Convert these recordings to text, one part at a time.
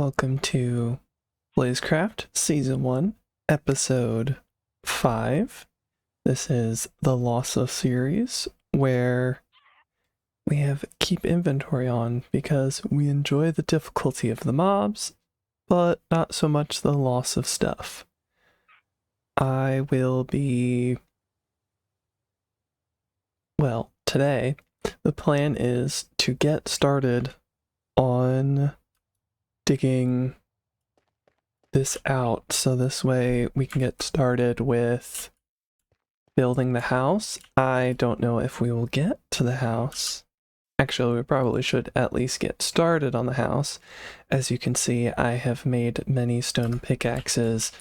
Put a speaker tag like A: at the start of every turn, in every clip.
A: Welcome to BlazeCraft Season 1, Episode 5. This is the Loss of series, where we have keep inventory on because we enjoy the difficulty of the mobs, but not so much the loss of stuff. I will be... Well, today, the plan is to get started on digging this out, so this way we can get started with building the house. I don't know if we will get to the house. Actually, we probably should at least get started on the house. As you can see, I have made many stone pickaxes.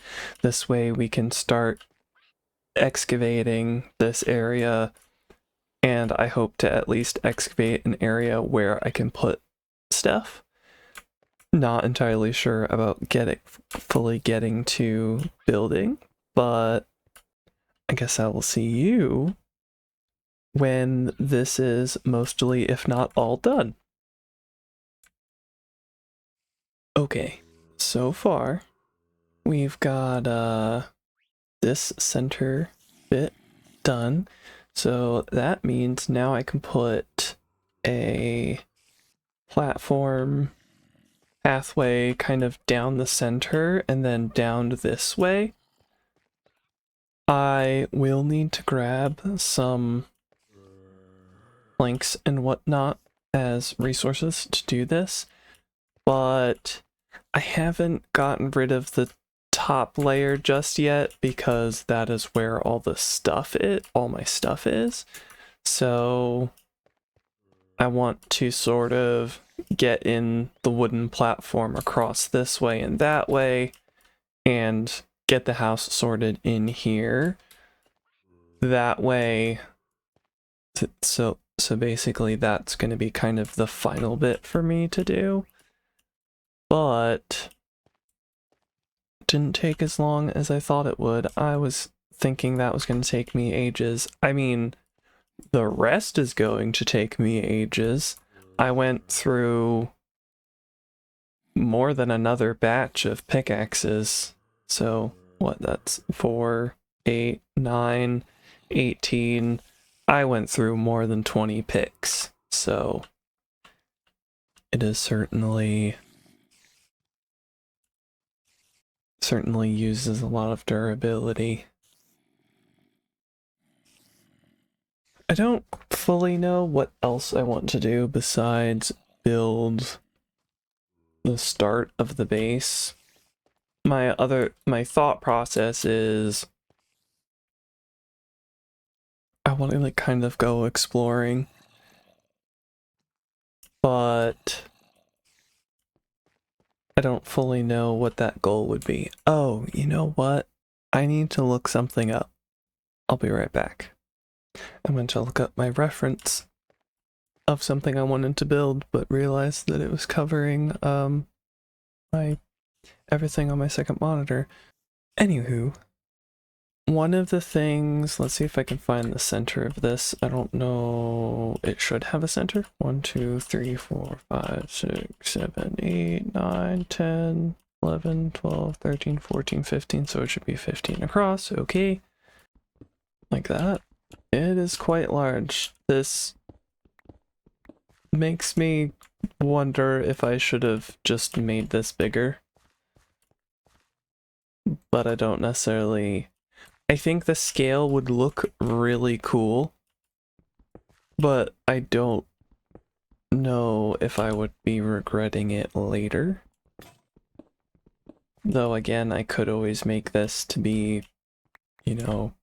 A: This way we can start excavating this area, and I hope to at least excavate an area where I can put stuff. Not entirely sure about fully getting to building, but I guess I will see you when this is mostly, if not all, done. Okay, so far we've got this center bit done, so that means now I can put a platform pathway kind of down the center and then down this way. I will need to grab some planks and whatnot as resources to do this, but I haven't gotten rid of the top layer just yet because that is where all my stuff is. So I want to sort of get in the wooden platform across this way and that way and get the house sorted in here. That way, so basically that's going to be kind of the final bit for me to do. But didn't take as long as I thought it would. I was thinking that was going to take me ages. I mean, the rest is going to take me ages. I went through more than another batch of pickaxes. So, what, that's 4, 8, 9, 18. I went through more than 20 picks. So, it is certainly uses a lot of durability. I don't fully know what else I want to do besides build the start of the base. My thought process is I want to like kind of go exploring, but I don't fully know what that goal would be. Oh, you know what? I need to look something up. I'll be right back. I went to look up my reference of something I wanted to build, but realized that it was covering everything on my second monitor. Anywho, one of the things, let's see if I can find the center of this. I don't know, it should have a center. 1, 2, 3, 4, 5, 6, 7, 8, 9, 10, 11, 12, 13, 14, 15, so it should be 15 across. Okay, like that. It is quite large. This makes me wonder if I should have just made this bigger. But I don't necessarily... I think the scale would look really cool, but I don't know if I would be regretting it later. Though again, I could always make this to be, you know...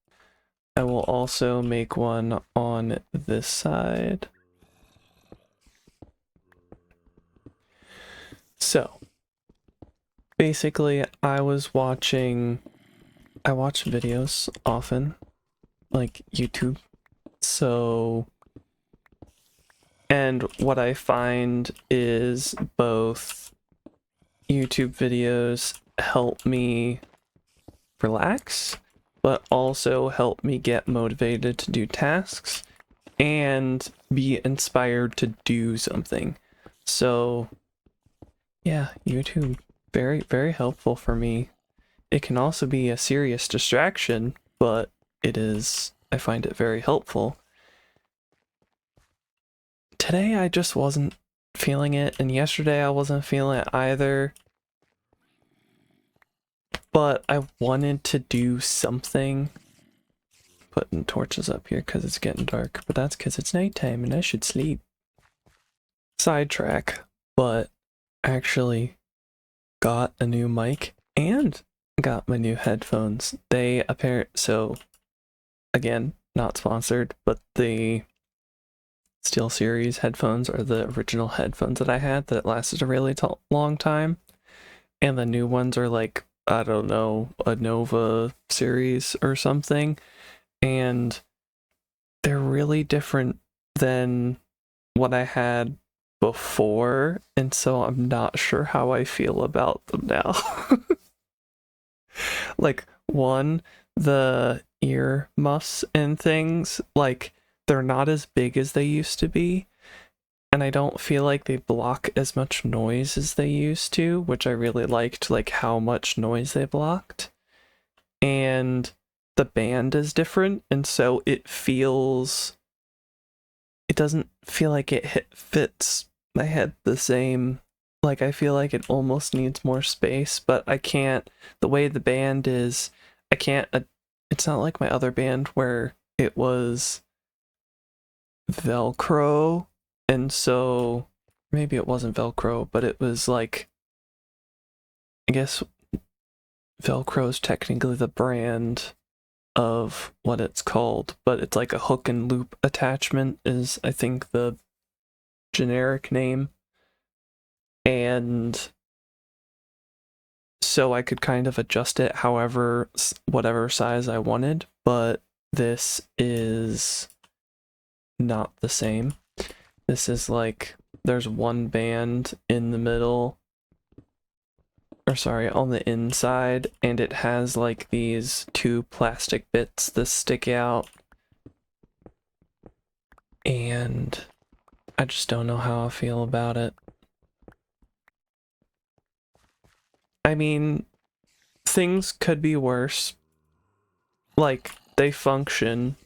A: I will also make one on this side. So, basically, I watch videos often, like YouTube. So, and what I find is both YouTube videos help me relax, but also help me get motivated to do tasks and be inspired to do something. So yeah, YouTube very, very helpful for me. It can also be a serious distraction, but I find it very helpful. Today I just wasn't feeling it, and yesterday I wasn't feeling it either. But I wanted to do something. Putting torches up here because it's getting dark, but that's because it's nighttime and I should sleep. Sidetrack, but actually got a new mic and got my new headphones. So again, not sponsored, but the SteelSeries headphones are the original headphones that I had that lasted a really long time. And the new ones are like, I don't know, a Nova series or something. And they're really different than what I had before. And so I'm not sure how I feel about them now. Like, one, the ear muffs and things, like, they're not as big as they used to be. And I don't feel like they block as much noise as they used to, which I really liked, like how much noise they blocked. And the band is different, and so it doesn't feel like it fits my head the same. Like, I feel like it almost needs more space, but I can't, the way the band is, I can't, it's not like my other band where it was Velcro. And so maybe it wasn't Velcro, but it was like, I guess Velcro is technically the brand of what it's called, but it's like a hook and loop attachment is, I think, the generic name. And so I could kind of adjust it whatever size I wanted, but this is not the same. This is like, there's one band in the middle, or sorry, on the inside, and it has like these two plastic bits that stick out. And I just don't know how I feel about it. I mean, things could be worse. Like, they function.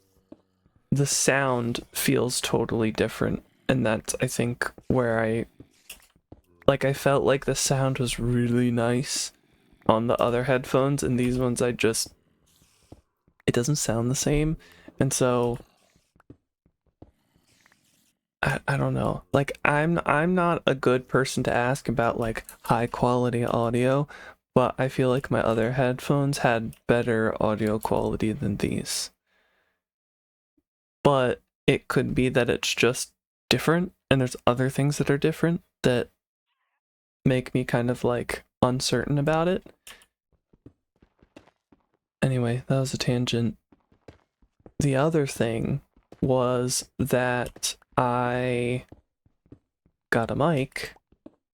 A: The sound feels totally different. And that's, I think, where I felt like the sound was really nice on the other headphones, and these ones it doesn't sound the same. And so I don't know. Like, I'm not a good person to ask about like high quality audio, but I feel like my other headphones had better audio quality than these. But it could be that it's just different, and there's other things that are different that make me kind of like uncertain about it. Anyway, that was a tangent. The other thing was that I got a mic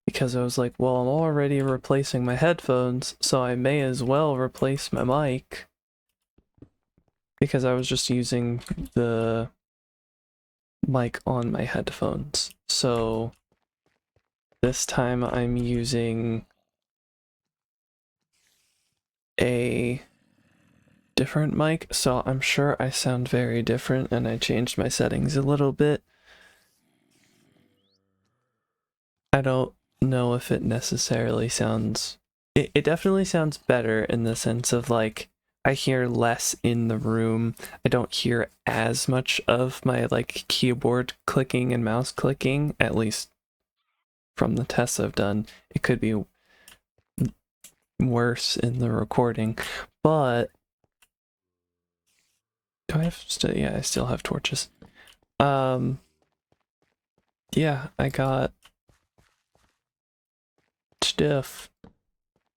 A: because I was like, well, I'm already replacing my headphones, so I may as well replace my mic, because I was just using the mic on my headphones. So this time I'm using a different mic, so I'm sure I sound very different, and I changed my settings a little bit. I don't know if it necessarily sounds... It definitely sounds better in the sense of like, I hear less in the room. I don't hear as much of my like keyboard clicking and mouse clicking, at least from the tests I've done. It could be worse in the recording, but do I have yeah, I still have torches. Yeah, I got stuff,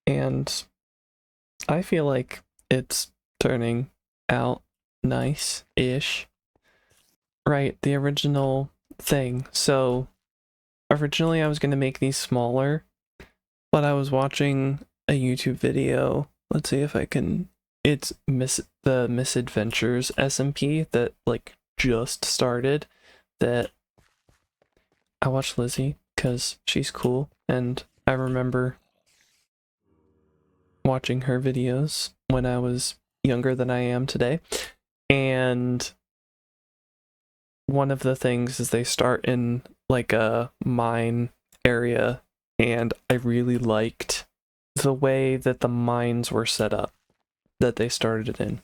A: and I feel like it's turning out nice-ish. Right, the original thing. So originally I was going to make these smaller, but I was watching a YouTube video. Let's see if I can... It's the Misadventures SMP that like just started, that I watched Lizzie because she's cool, and I remember watching her videos when I was younger than I am today. And one of the things is they start in like a mine area, and I really liked the way that the mines were set up that they started it in.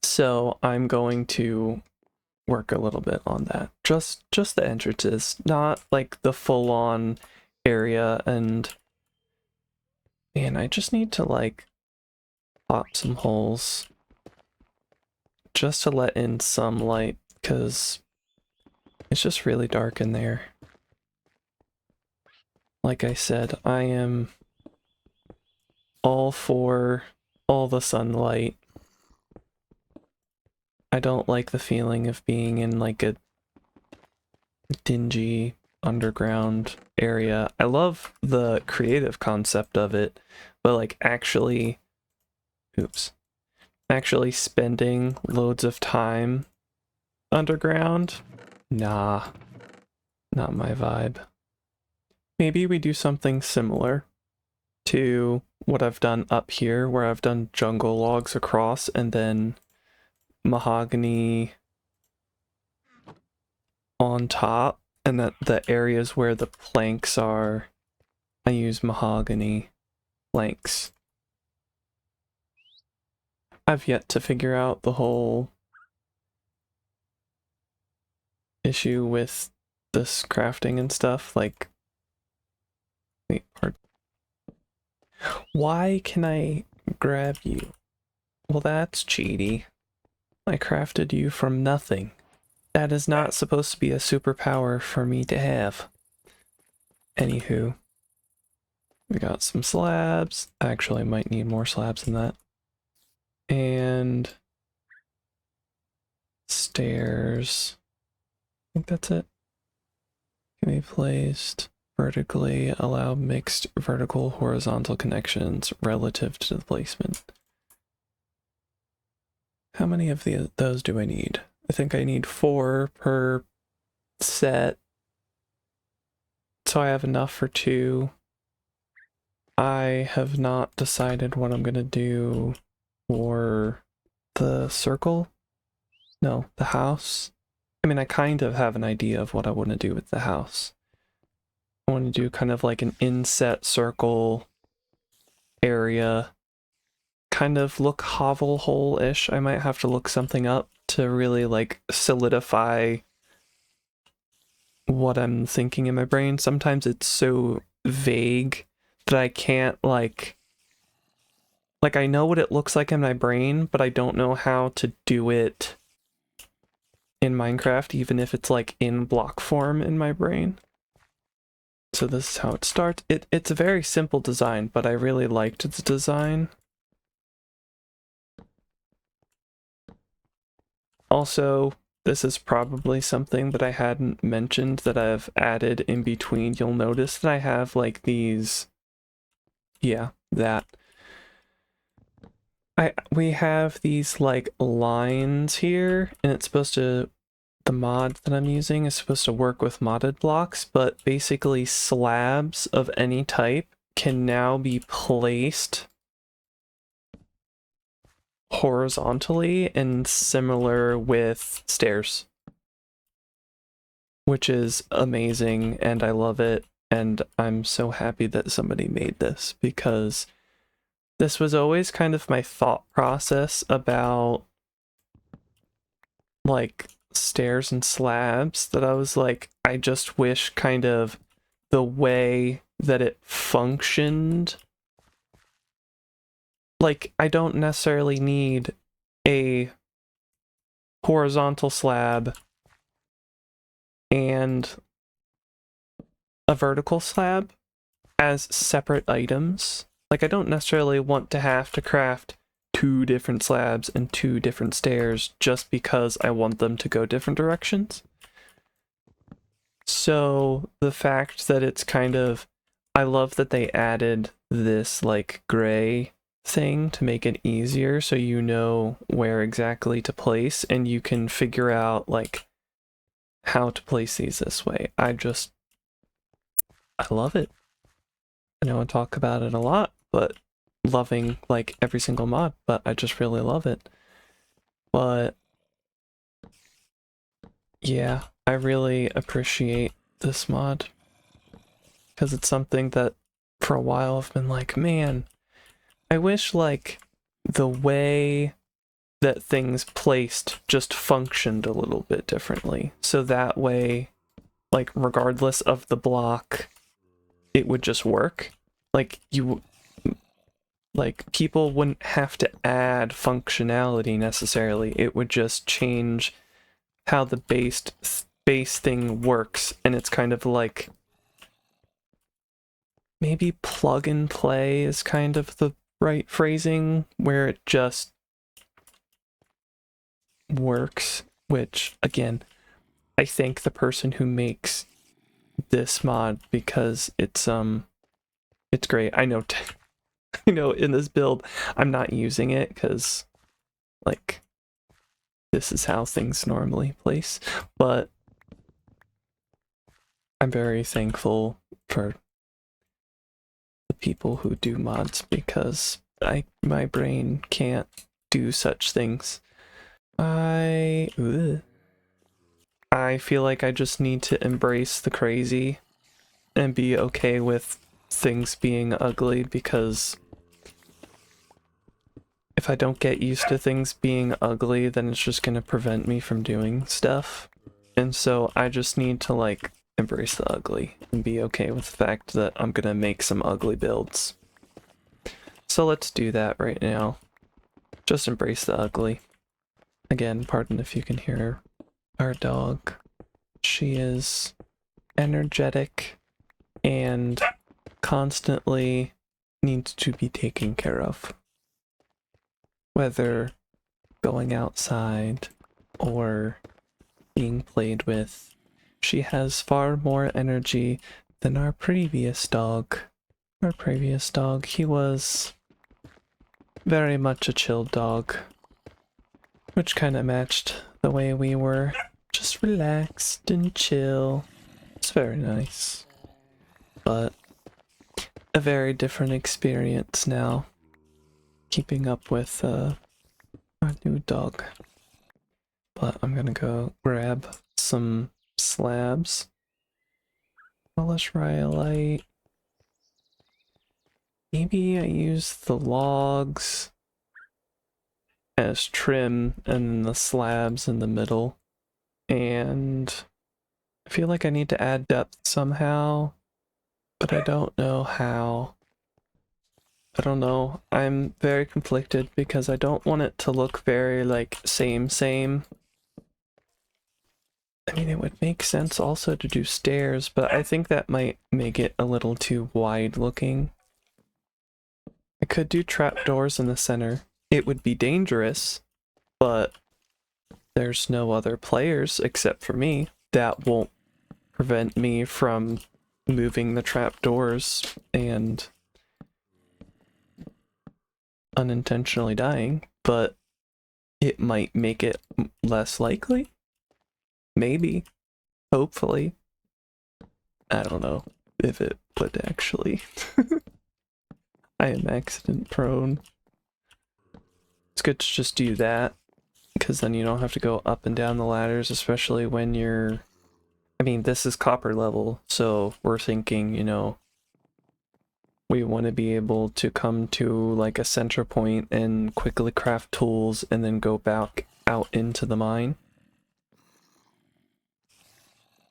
A: So I'm going to work a little bit on that. Just the entrances, not like the full-on area. And man, I just need to like pop some holes just to let in some light, because it's just really dark in there. Like I said, I am all for all the sunlight. I don't like the feeling of being in like a dingy underground area. I love the creative concept of it, but like actually spending loads of time underground, nah, not my vibe. Maybe we do something similar to what I've done up here, where I've done jungle logs across and then mahogany on top, and that the areas where the planks are, I use mahogany planks. I've yet to figure out the whole issue with this crafting and stuff. Like, wait, pardon. Why can I grab you? Well, that's cheaty. I crafted you from nothing. That is not supposed to be a superpower for me to have. Anywho, we got some slabs. Actually, I might need more slabs than that. And stairs. I think that's it. Can be placed vertically, allow mixed vertical horizontal connections relative to the placement. How many of those do I need? I think I need 4 per set. So I have enough for 2. I have not decided what I'm gonna do for the circle. No, the house. I mean, I kind of have an idea of what I want to do with the house. I want to do kind of like an inset circle area. Kind of look hovel hole-ish. I might have to look something up to really like solidify what I'm thinking in my brain. Sometimes it's so vague that I can't like I know what it looks like in my brain, but I don't know how to do it in Minecraft, even if it's like in block form in my brain. So this is how it starts. It's a very simple design, but I really liked the design. Also, this is probably something that I hadn't mentioned that I've added in between. You'll notice that I have like these, yeah, that. We have these like lines here, and it's supposed to, the mod that I'm using is supposed to work with modded blocks, but basically slabs of any type can now be placed horizontally, and similar with stairs, which is amazing, and I love it, and I'm so happy that somebody made this, because this was always kind of my thought process about like stairs and slabs, that I was like, I just wish kind of the way that it functioned, like I don't necessarily need a horizontal slab and a vertical slab as separate items. Like I don't necessarily want to have to craft 2 different slabs and 2 different stairs just because I want them to go different directions. So the fact that it's kind of, I love that they added this like gray thing to make it easier, so you know where exactly to place, and you can figure out like how to place these this way. I love it. I know I talk about it a lot, but loving like every single mod, but I just really love it. But yeah, I really appreciate this mod because it's something that for a while I've been like, man, I wish like the way that things placed just functioned a little bit differently. So that way, like regardless of the block, it would just work. Like people wouldn't have to add functionality necessarily. It would just change how the base thing works, and it's kind of like maybe plug and play is kind of the right phrasing, where it just works, which again, I thank the person who makes this mod because it's great. I know I know in this build I'm not using it because like this is how things normally place, but I'm very thankful for the people who do mods because my brain can't do such things. I feel like I just need to embrace the crazy and be okay with things being ugly, because if I don't get used to things being ugly, then it's just gonna prevent me from doing stuff. And so I just need to like embrace the ugly and be okay with the fact that I'm gonna make some ugly builds. So let's do that right now. Just embrace the ugly. Again, pardon if you can hear our dog. She is energetic and constantly needs to be taken care of. Whether going outside or being played with, she has far more energy than our previous dog. Our previous dog, he was very much a chill dog, which kind of matched the way we were, just relaxed and chill. It's very nice, but a very different experience now, keeping up with our new dog. But I'm gonna go grab some slabs. Polish rhyolite. Maybe I use the logs as trim and the slabs in the middle. And I feel like I need to add depth somehow, but I don't know how. I don't know. I'm very conflicted because I don't want it to look very like same. I mean, it would make sense also to do stairs, but I think that might make it a little too wide looking. I could do trapdoors in the center. It would be dangerous, but there's no other players except for me. That won't prevent me from moving the trapdoors and unintentionally dying, but it might make it less likely. Maybe. Hopefully. I don't know if it would actually. I am accident prone. It's good to just do that, because then you don't have to go up and down the ladders, especially when you're... I mean, this is copper level, so we're thinking, you know, we want to be able to come to like a center point and quickly craft tools and then go back out into the mine.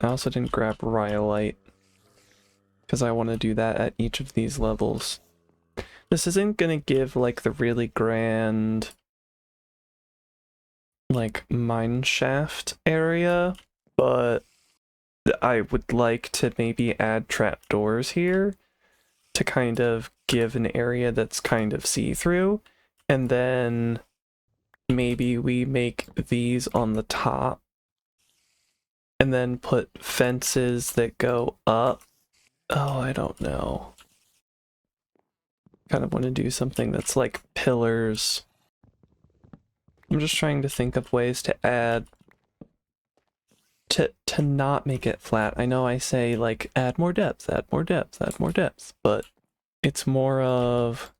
A: I also didn't grab rhyolite because I want to do that at each of these levels. This isn't gonna give like the really grand like mine shaft area, but I would like to maybe add trapdoors here to kind of give an area that's kind of see-through, and then maybe we make these on the top and then put fences that go up. Oh, I don't know. Kind of want to do something that's like pillars. I'm just trying to think of ways to add to not make it flat. I know I say like add more depth, add more depth, add more depth, but it's more of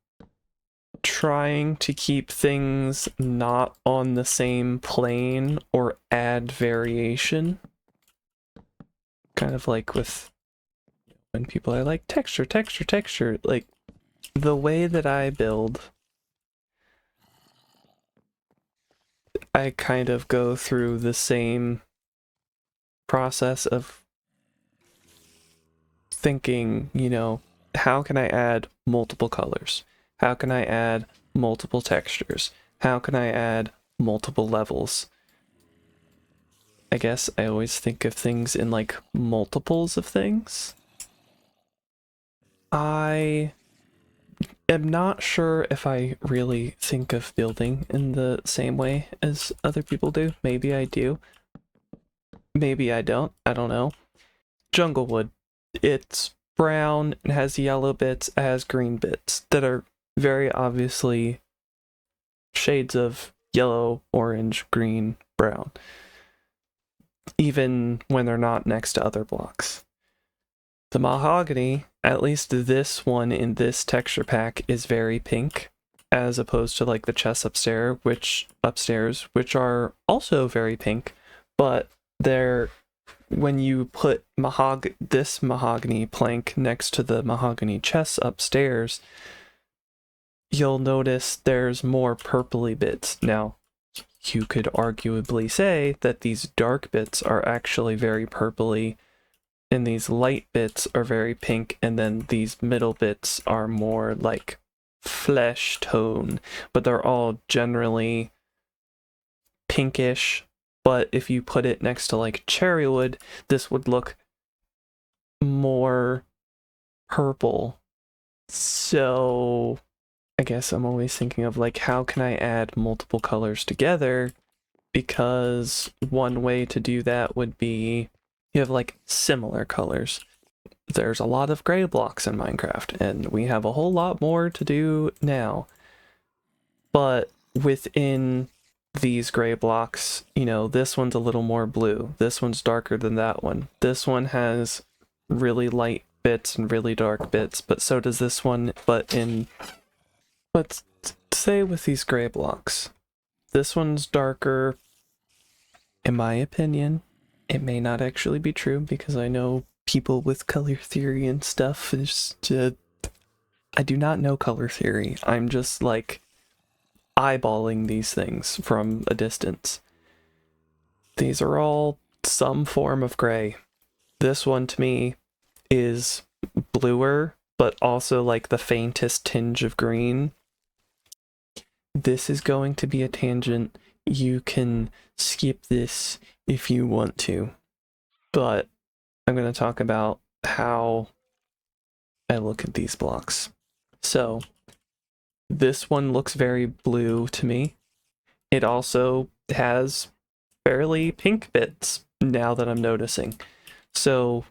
A: trying to keep things not on the same plane or add variation. Kind of like with when people are like, texture, texture, texture. Like, the way that I build, I kind of go through the same process of thinking, you know, how can I add multiple colors? How can I add multiple textures? How can I add multiple levels? I guess I always think of things in like multiples of things. I am not sure if I really think of building in the same way as other people do. Maybe I do. Maybe I don't. I don't know. Junglewood. It's brown, it has yellow bits, it has green bits that are very obviously shades of yellow, orange, green, brown, even when they're not next to other blocks. The mahogany, at least this one in this texture pack, is very pink, as opposed to like the chests upstairs, which are also very pink, but they're, when you put this mahogany plank next to the mahogany chests upstairs, you'll notice there's more purpley bits. Now, you could arguably say that these dark bits are actually very purpley, and these light bits are very pink, and then these middle bits are more like flesh tone, but they're all generally pinkish. But if you put it next to like cherrywood, this would look more purple. So I guess I'm always thinking of like, how can I add multiple colors together? Because one way to do that would be you have like similar colors. There's a lot of gray blocks in Minecraft, and we have a whole lot more to do now. But within these gray blocks, you know, this one's a little more blue, this one's darker than that one, this one has really light bits and really dark bits, but so does this one. But let's say with these gray blocks, this one's darker, in my opinion. It may not actually be true, because I know people with color theory and stuff. I do not know color theory. I'm just like eyeballing these things from a distance. These are all some form of gray. This one to me is bluer, but also like the faintest tinge of green. This is going to be a tangent. You can skip this if you want to, but I'm going to talk about how I look at these blocks. So this one looks very blue to me. It also has fairly pink bits now that I'm noticing. So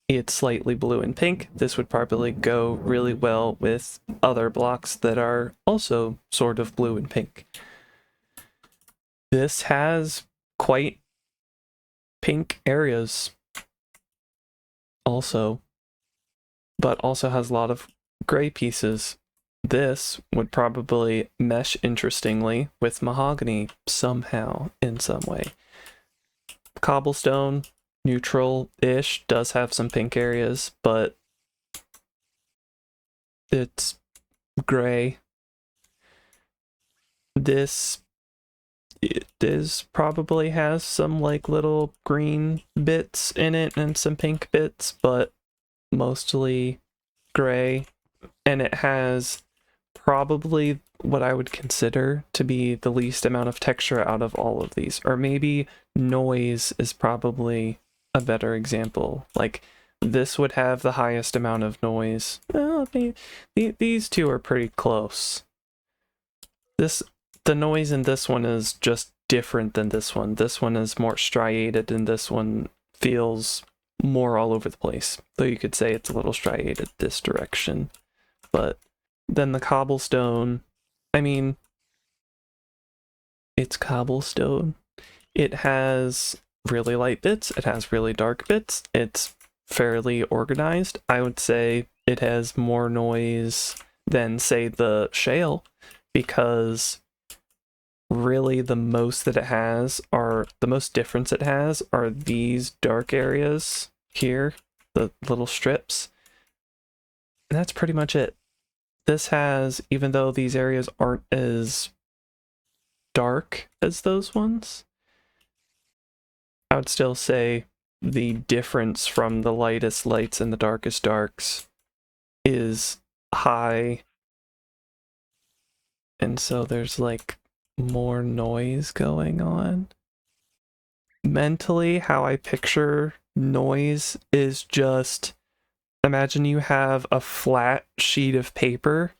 A: it's slightly blue and pink. This would probably go really well with other blocks that are also sort of blue and pink. This has quite pink areas also, but also has a lot of gray pieces. This would probably mesh interestingly with mahogany somehow, in some way. Cobblestone, neutral-ish, does have some pink areas, but it's gray. This, it is probably has some like little green bits in it and some pink bits, but mostly gray. And it has probably what I would consider to be the least amount of texture out of all of these. Or maybe noise is probably a better example. Like, this would have the highest amount of noise. Well, these two are pretty close. The noise in this one is just different than this one. This one is more striated, and this one feels more all over the place. Though you could say it's a little striated this direction. But then the cobblestone, I mean, it's cobblestone. It has really light bits, it has really dark bits, it's fairly organized. I would say it has more noise than, say, the shale, because really the most difference it has are these dark areas here, the little strips. And that's pretty much it. This has, even though these areas aren't as dark as those ones, I would still say the difference from the lightest lights and the darkest darks is high. And so there's like more noise going on. Mentally, how I picture noise is just, imagine you have a flat sheet of paper,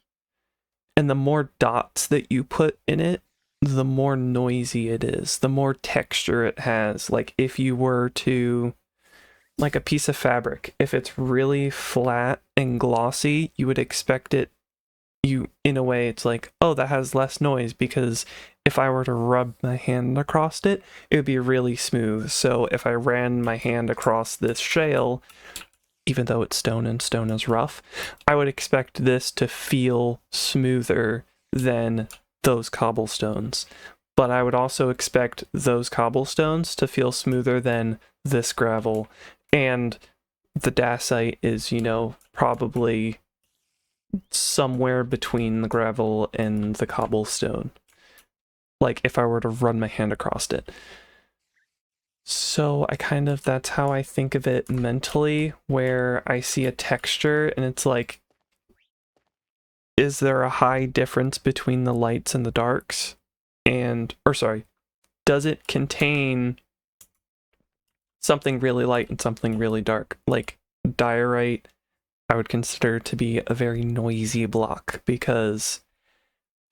A: and the more dots that you put in it, the more noisy it is, the more texture it has. Like if you were to, like a piece of fabric, if it's really flat and glossy, you would expect it, in a way, it's like, oh, that has less noise, because if I were to rub my hand across it, it would be really smooth. So if I ran my hand across this shale, even though it's stone and stone is rough, I would expect this to feel smoother than those cobblestones. But I would also expect those cobblestones to feel smoother than this gravel. And the dacite is, probably somewhere between the gravel and the cobblestone. Like if I were to run my hand across it. So that's how I think of it mentally, where I see a texture and it's like, is there a high difference between the lights and the darks? Does it contain something really light and something really dark? Like diorite, I would consider to be a very noisy block, because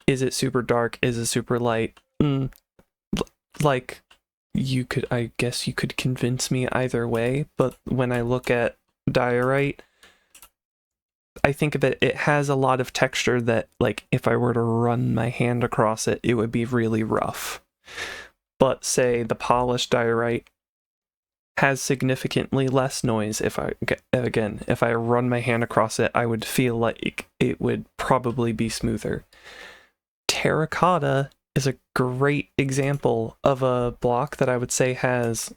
A: is it super dark? Is it super light? Like, I guess you could convince me either way, but when I look at diorite, I think of it, it has a lot of texture that, like, if I were to run my hand across it, it would be really rough. But say the polished diorite has significantly less noise. If I run my hand across it, I would feel like it would probably be smoother. Terracotta is a great example of a block that I would say has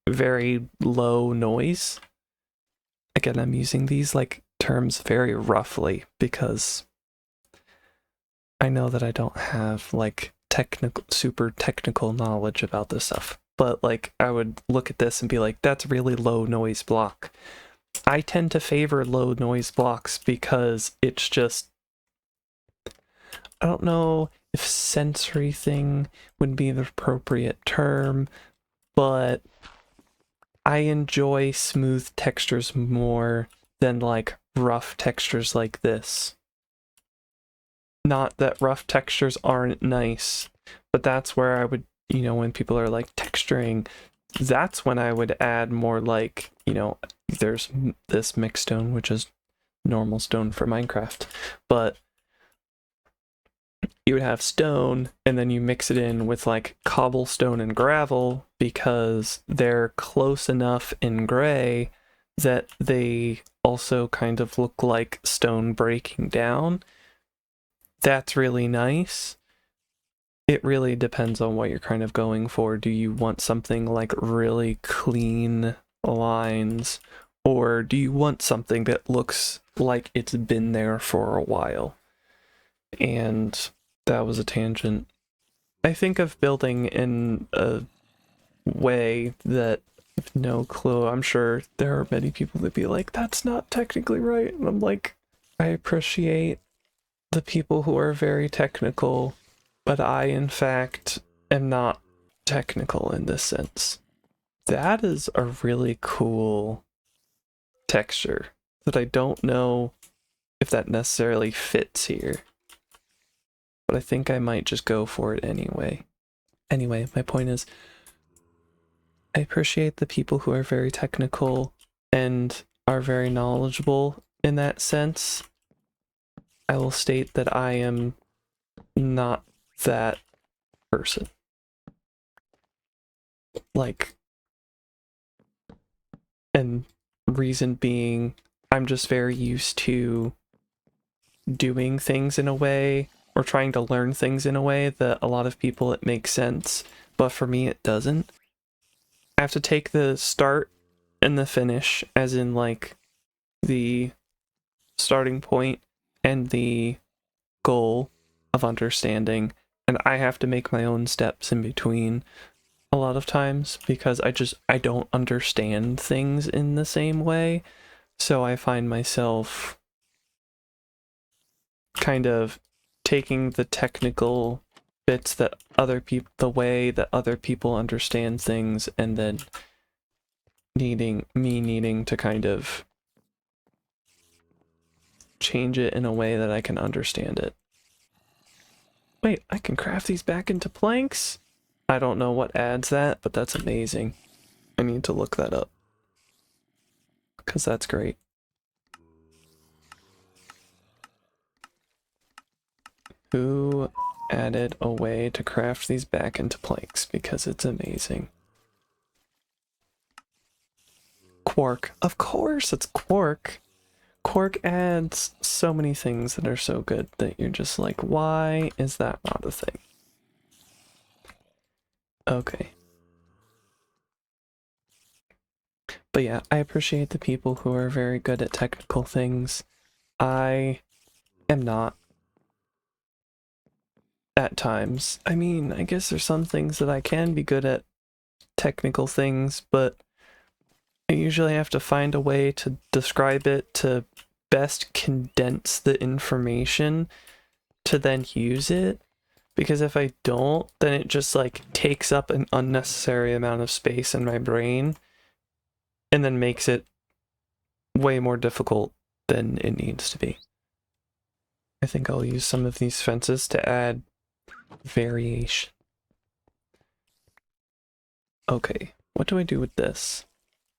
A: very low noise. Again, I'm using these like terms very roughly because I know that I don't have like super technical knowledge about this stuff. But like I would look at this and be like, that's a really low noise block. I tend to favor low noise blocks because it's just, I don't know if sensory thing would be the appropriate term, but I enjoy smooth textures more than like rough textures like this. Not that rough textures aren't nice, but that's where I would, when people are like texturing, that's when I would add more like, there's this mixed stone, which is normal stone for Minecraft, but you would have stone and then you mix it in with like cobblestone and gravel because they're close enough in gray that they also kind of look like stone breaking down. That's really nice. It really depends on what you're kind of going for. Do you want something like really clean lines, or do you want something that looks like it's been there for a while? And that was a tangent. I think of building in a way that, no clue, I'm sure there are many people that be like, that's not technically right. And I'm like, I appreciate the people who are very technical, but I, in fact, am not technical in this sense. That is a really cool texture that I don't know if that necessarily fits here. But I think I might just go for it anyway. Anyway, my point is, I appreciate the people who are very technical and are very knowledgeable in that sense. I will state that I am not that person. Like, and reason being, I'm just very used to doing things in a way or trying to learn things in a way that a lot of people it makes sense, but for me it doesn't. I have to take the start and the finish, as in like the starting point and the goal of understanding, and I have to make my own steps in between a lot of times because I don't understand things in the same way. So I find myself kind of taking the technical bits that other people, the way that other people understand things, and then needing to kind of change it in a way that I can understand it. Wait, I can craft these back into planks? I don't know what adds that, but that's amazing. I need to look that up, because that's great. Who added a way to craft these back into planks? Because it's amazing. Quark. Of course it's Quark. Quark adds so many things that are so good that you're just like, why is that not a thing? Okay. But yeah, I appreciate the people who are very good at technical things. I am not at times. I mean, I guess there's some things that I can be good at, technical things, but I usually have to find a way to describe it to best condense the information to then use it. Because if I don't, then it just like takes up an unnecessary amount of space in my brain and then makes it way more difficult than it needs to be. I think I'll use some of these fences to add variation. Okay, what do I do with this?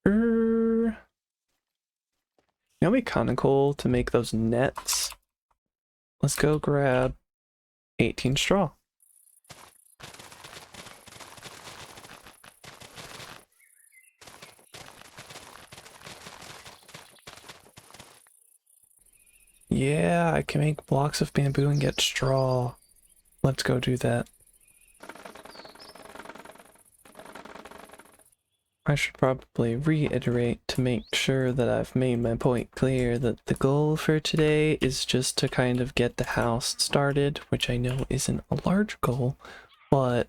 A: You know, it'd be kind of cool to make those nets. Let's go grab 18 straw. Yeah, I can make blocks of bamboo and get straw. Let's go do that. I should probably reiterate to make sure that I've made my point clear that the goal for today is just to kind of get the house started, which I know isn't a large goal, but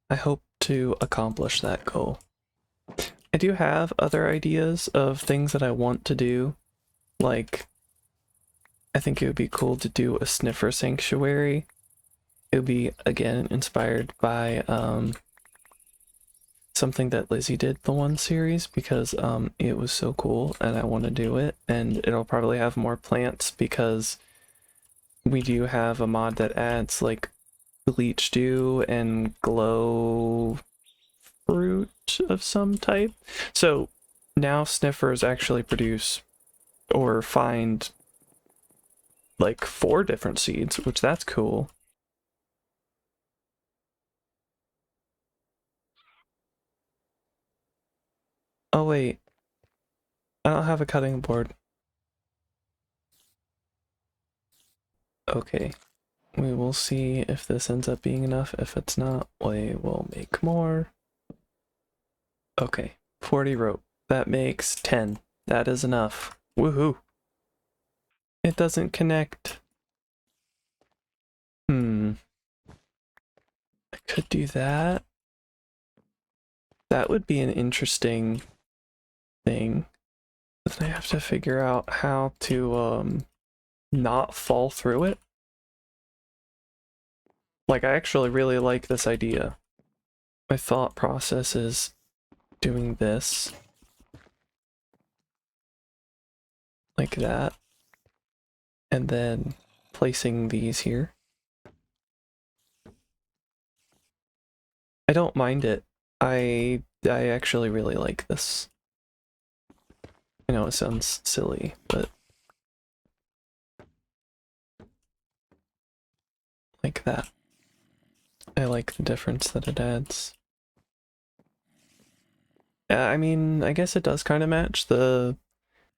A: I hope to accomplish that goal. I do have other ideas of things that I want to do, like I think it would be cool to do a sniffer sanctuary. It would be, again, inspired by something that Lizzie did the one series, because it was so cool and I want to do it, and it'll probably have more plants because we do have a mod that adds like bleach dew and glow fruit of some type. So now sniffers actually produce or find like 4 different seeds, which that's cool. Oh wait, I don't have a cutting board. Okay, we will see if this ends up being enough. If it's not, we will make more. Okay, 40 rope. That makes 10. That is enough. Woohoo! It doesn't connect. I could do that. That would be an interesting thing. But then I have to figure out how to not fall through it. Like, I actually really like this idea. My thought process is doing this like that, and then placing these here. I don't mind it. I actually really like this. I know it sounds silly, but like that. I like the difference that it adds. I mean, I guess it does kind of match the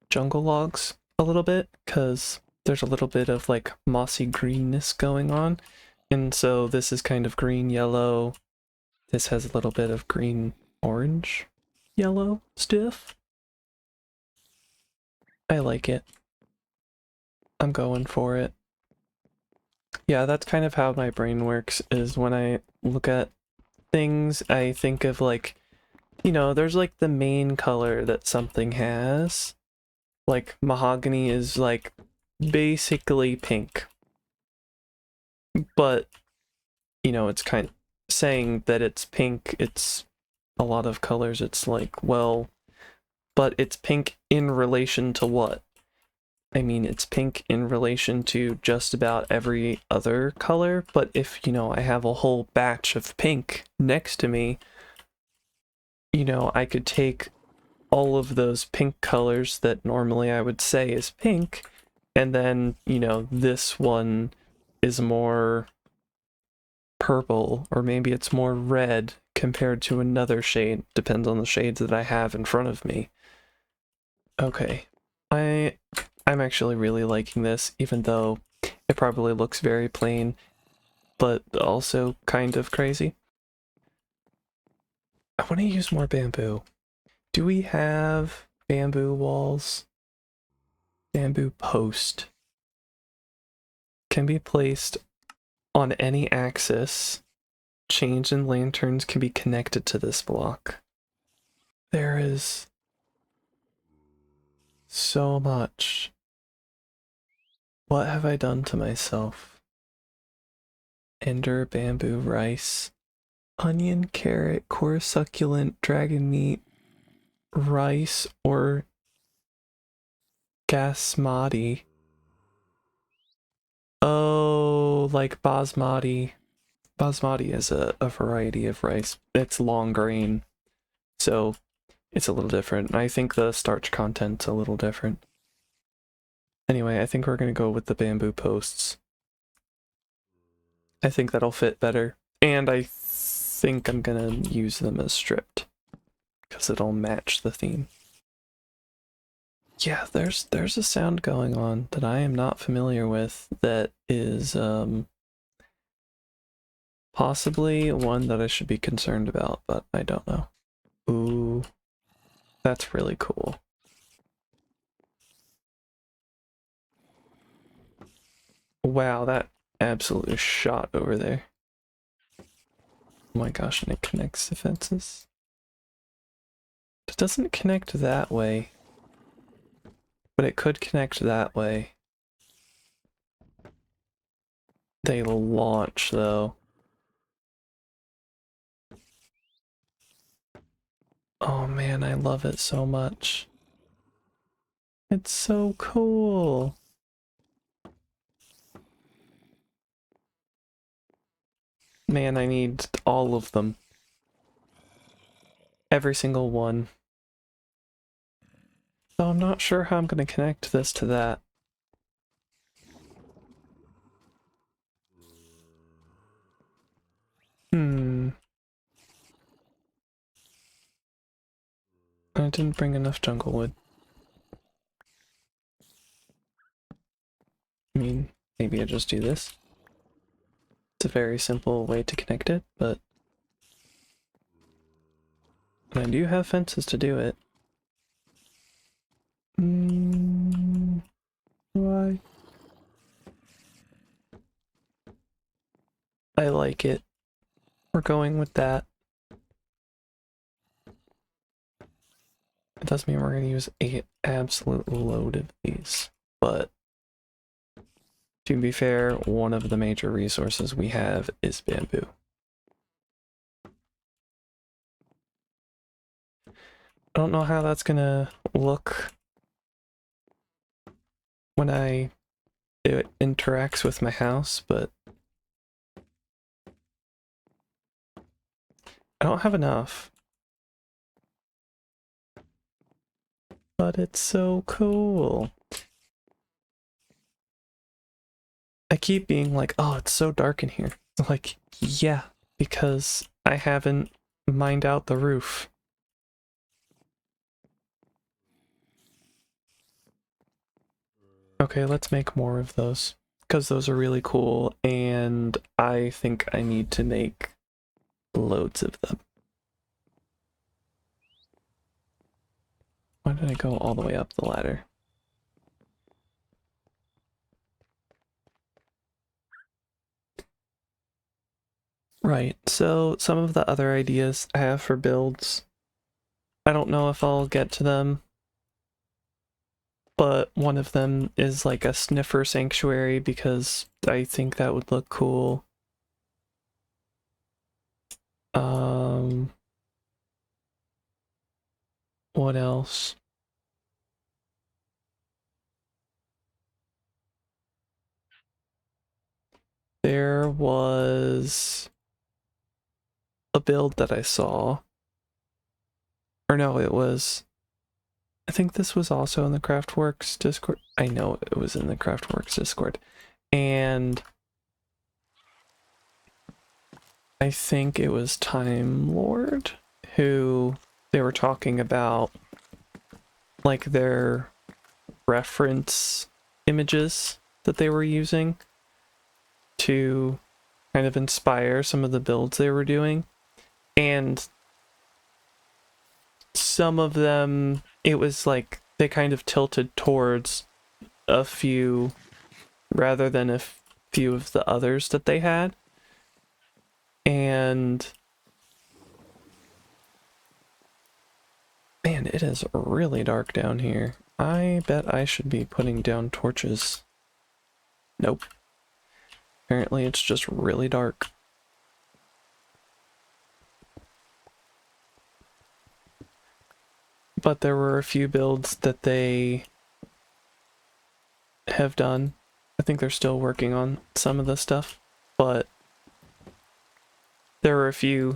A: jungle logs a little bit, because there's a little bit of like mossy greenness going on. And so this is kind of green yellow. This has a little bit of green orange yellow stiff. I like it. I'm going for it. Yeah, that's kind of how my brain works, is when I look at things, I think of like, you know, there's like the main color that something has. Like mahogany is like basically pink. But, you know, it's kind of saying that it's pink, it's a lot of colors, it's like, well, but it's pink in relation to what? I mean, it's pink in relation to just about every other color, but if, you know, I have a whole batch of pink next to me, you know, I could take all of those pink colors that normally I would say is pink, and then, you know, this one is more purple, or maybe it's more red compared to another shade. Depends on the shades that I have in front of me. Okay, I'm actually really liking this, even though it probably looks very plain, but also kind of crazy. I want to use more bamboo. Do we have bamboo walls? Bamboo post can be placed on any axis. Chains and lanterns can be connected to this block. There is so much. What have I done to myself? Ender, bamboo, rice, onion, carrot, core succulent, dragon meat, rice, or gasmati. Oh, like basmati. Basmati is a variety of rice. It's long grain, so it's a little different. I think the starch content's a little different. Anyway, I think we're gonna go with the bamboo posts. I think that'll fit better. And I think I'm gonna use them as stripped, because it'll match the theme. Yeah, there's a sound going on that I am not familiar with that is possibly one that I should be concerned about, but I don't know. Ooh, that's really cool. Wow, that absolutely shot over there. Oh my gosh, and it connects the fences. It doesn't connect that way, but it could connect that way. They launch, though. Oh man, I love it so much. It's so cool. Man, I need all of them. Every single one. So I'm not sure how I'm going to connect this to that. I didn't bring enough jungle wood. I mean, maybe I just do this. It's a very simple way to connect it, but I do have fences to do it. Why? I like it. We're going with that. It does mean we're going to use an absolute load of these, but to be fair, one of the major resources we have is bamboo. I don't know how that's gonna look when it interacts with my house, but I don't have enough. But it's so cool. I keep being like, oh, it's so dark in here. Like, yeah, because I haven't mined out the roof. Okay, let's make more of those, because those are really cool, and I think I need to make loads of them. Why did I go all the way up the ladder? Right, so some of the other ideas I have for builds, I don't know if I'll get to them, but one of them is like a sniffer sanctuary because I think that would look cool. What else? There was a build that I saw, or no, I think this was also in the Craftworks Discord. I know it was in the Craftworks Discord. And I think it was Time Lord who they were talking about, like their reference images that they were using to kind of inspire some of the builds they were doing. And some of them, it was like they kind of tilted towards a few rather than a few of the others that they had. And man, it is really dark down here. I bet I should be putting down torches. Nope. Apparently it's just really dark. But there were a few builds that they have done. I think they're still working on some of the stuff, but there were a few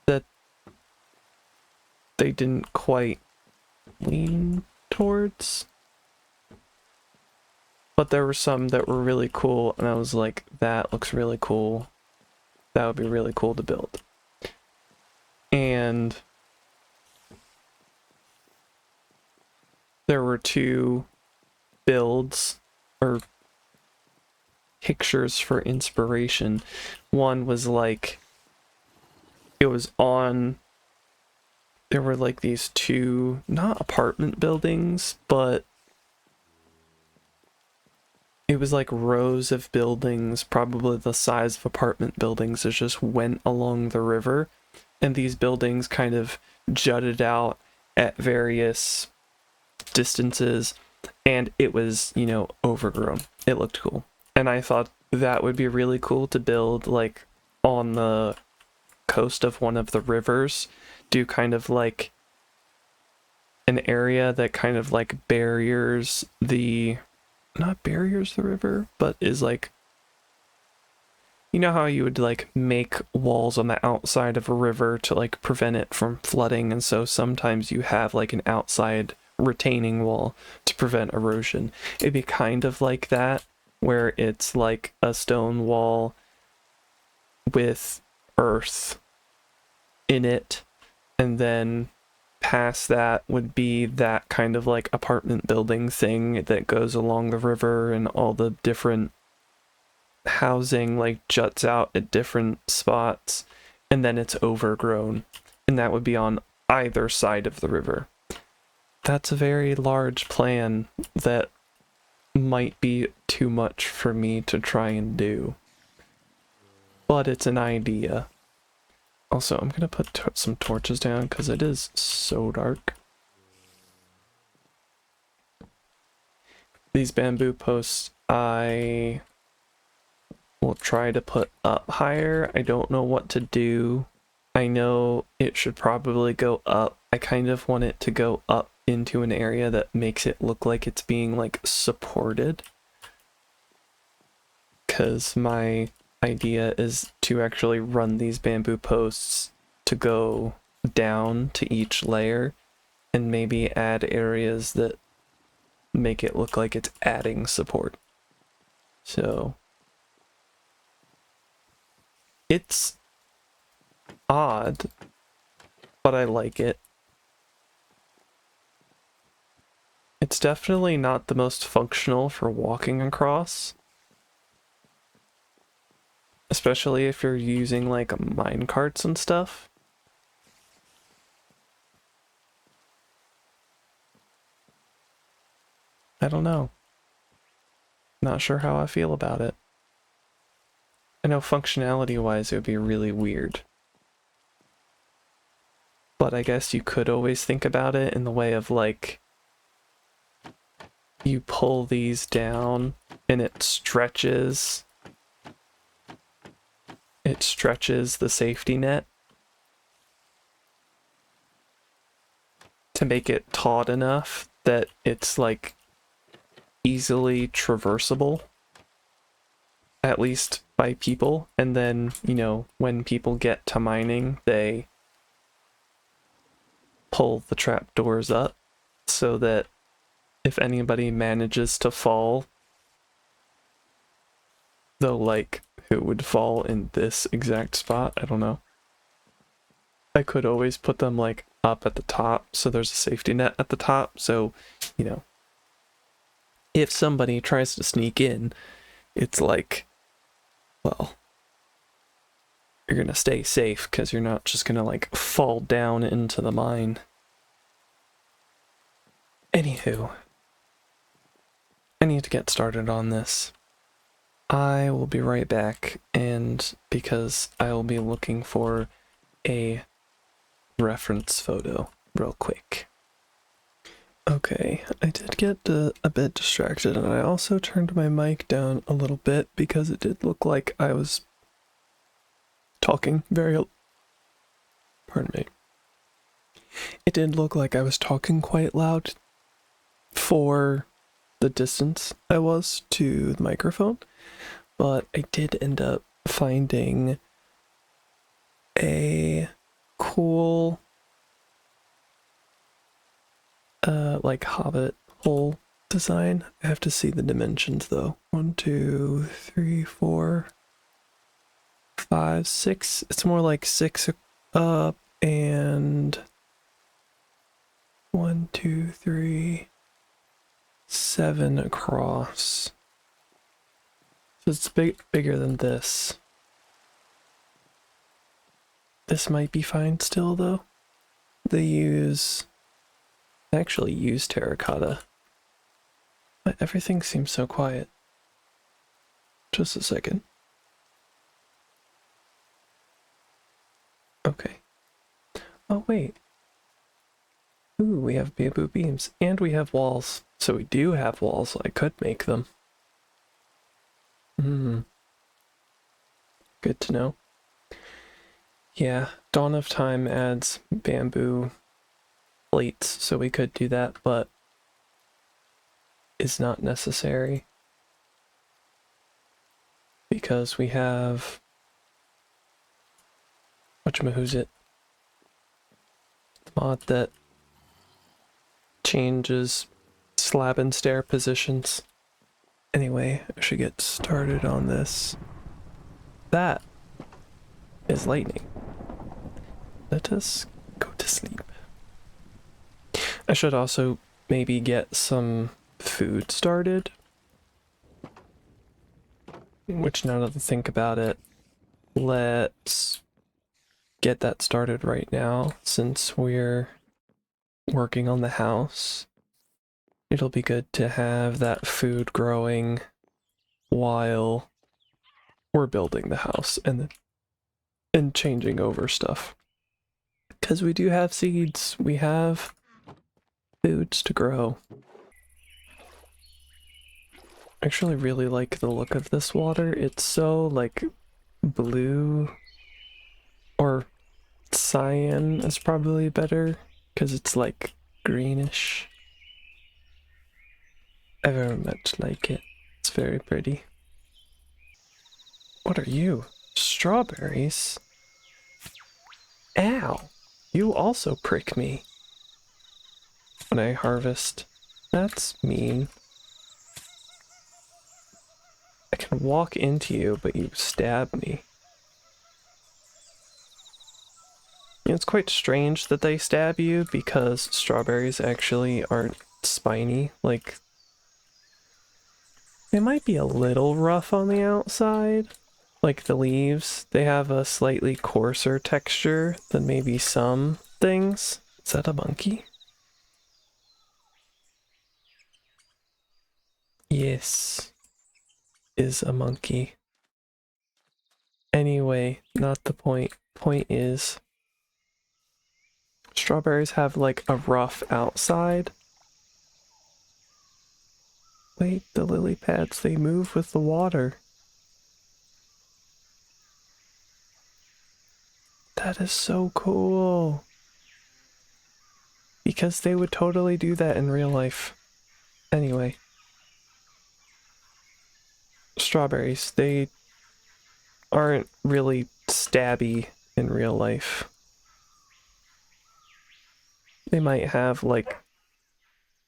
A: that they didn't quite lean towards. But there were some that were really cool, and I was like, that looks really cool. That would be really cool to build. And there were two builds or pictures for inspiration. One was like, it was on, there were like these two, not apartment buildings, but it was like rows of buildings, probably the size of apartment buildings, that just went along the river. And these buildings kind of jutted out at various distances, and it was, you know, overgrown. It looked cool. And I thought that would be really cool to build like on the coast of one of the rivers, do kind of like an area that kind of like barriers the, not barriers the river, but is like, you know how you would like make walls on the outside of a river to like prevent it from flooding, and so sometimes you have like an outside retaining wall to prevent erosion. It'd be kind of like that, where it's like a stone wall with earth in it, and then past that would be that kind of like apartment building thing that goes along the river, and all the different housing like juts out at different spots, and then it's overgrown, and that would be on either side of the river. That's a very large plan that might be too much for me to try and do, but it's an idea. Also, I'm gonna put some torches down because it is so dark. These bamboo posts I will try to put up higher. I don't know what to do. I know it should probably go up. I kind of want it to go up into an area that makes it look like it's being like supported, because my idea is to actually run these bamboo posts to go down to each layer, and maybe add areas that make it look like it's adding support. So it's odd, but I like it. It's definitely not the most functional for walking across. Especially if you're using like mine carts and stuff. I don't know. Not sure how I feel about it. I know functionality-wise it would be really weird. But I guess you could always think about it in the way of like, you pull these down and it stretches the safety net to make it taut enough that it's like easily traversable, at least by people. And then, you know, when people get to mining, they pull the trapdoors up so that if anybody manages to fall, though, like, who would fall in this exact spot? I don't know. I could always put them, like, up at the top, so there's a safety net at the top, so, you know, if somebody tries to sneak in, it's like, well, you're gonna stay safe, because you're not just gonna, like, fall down into the mine. Anywho, I need to get started on this. I will be right back, and because I will be looking for a reference photo real quick. Okay, I did get a bit distracted, and I also turned my mic down a little bit because it did look like I was talking pardon me. It did look like I was talking quite loud for the distance I was to the microphone, but I did end up finding a cool like hobbit hole design. I have to see the dimensions though. 1, 2, 3, 4, 5, 6. It's more like 6 up and 1, 2, 3, 7 across. So it's bigger than this. This might be fine still though. They actually use terracotta. But everything seems so quiet. Just a second. Okay. Oh wait. Ooh, we have bamboo beams. And we have walls. So we do have walls. I could make them. Good to know. Yeah, Dawn of Time adds bamboo plates, so we could do that, but is not necessary because we have whatchamahoosit, the mod that changes slab and stair positions. Anyway, I should get started on this. That is lightning. Let us go to sleep. I should also maybe get some food started. Which, now that I think about it, let's get that started right now since we're working on the house. It'll be good to have that food growing while we're building the house and changing over stuff. Because we do have seeds, we have foods to grow. I actually really like the look of this water. It's so like blue, or cyan is probably better because it's like greenish. I very much like it. It's very pretty. What are you? Strawberries? Ow! You also prick me when I harvest. That's mean. I can walk into you, but you stab me. It's quite strange that they stab you because strawberries actually aren't spiny. Like, they might be a little rough on the outside. Like the leaves, they have a slightly coarser texture than maybe some things. Is that a monkey? Yes, is a monkey. Anyway, not the point. Point is, strawberries have like a rough outside. Wait, the lily pads, they move with the water. That is so cool. Because they would totally do that in real life. Anyway. Strawberries, they aren't really stabby in real life. They might have like,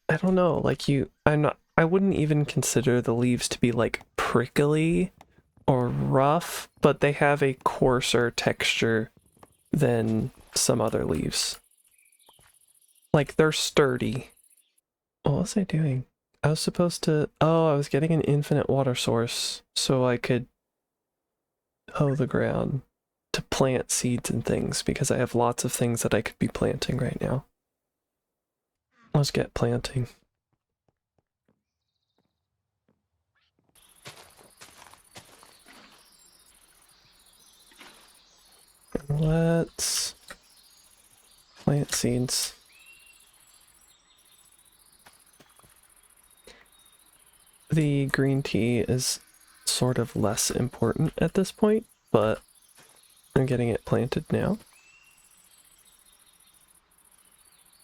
A: I don't know, like I wouldn't even consider the leaves to be like prickly or rough, but they have a coarser texture than some other leaves. Like they're sturdy. What was I doing? I was supposed to, oh, I was getting an infinite water source so I could hoe the ground to plant seeds and things because I have lots of things that I could be planting right now. Let's get planting. Let's plant seeds. The green tea is sort of less important at this point, but I'm getting it planted now.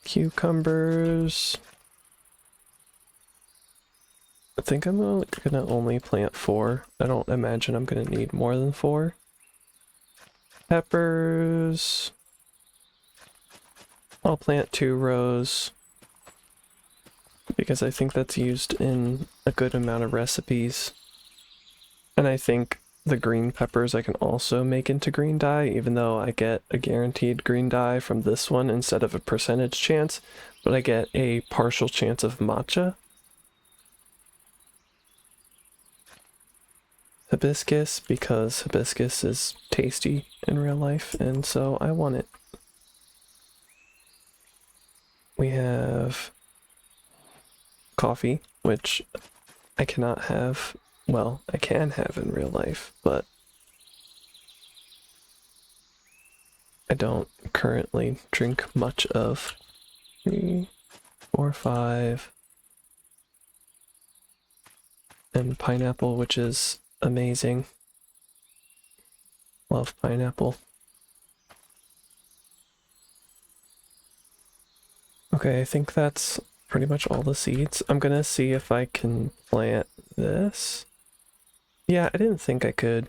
A: Cucumbers. I think I'm gonna only plant 4. I don't imagine I'm gonna need more than 4. Peppers. I'll plant 2 rows because I think that's used in a good amount of recipes. And I think the green peppers I can also make into green dye, even though I get a guaranteed green dye from this one instead of a percentage chance, but I get a partial chance of matcha. Hibiscus, because hibiscus is tasty in real life, and so I want it. We have coffee, which I cannot have, well, I can have in real life, but I don't currently drink much of. 3, 4, 5. And pineapple, which is amazing. Love pineapple. Okay, I think that's pretty much all the seeds. I'm gonna see if I can plant this. Yeah, I didn't think I could.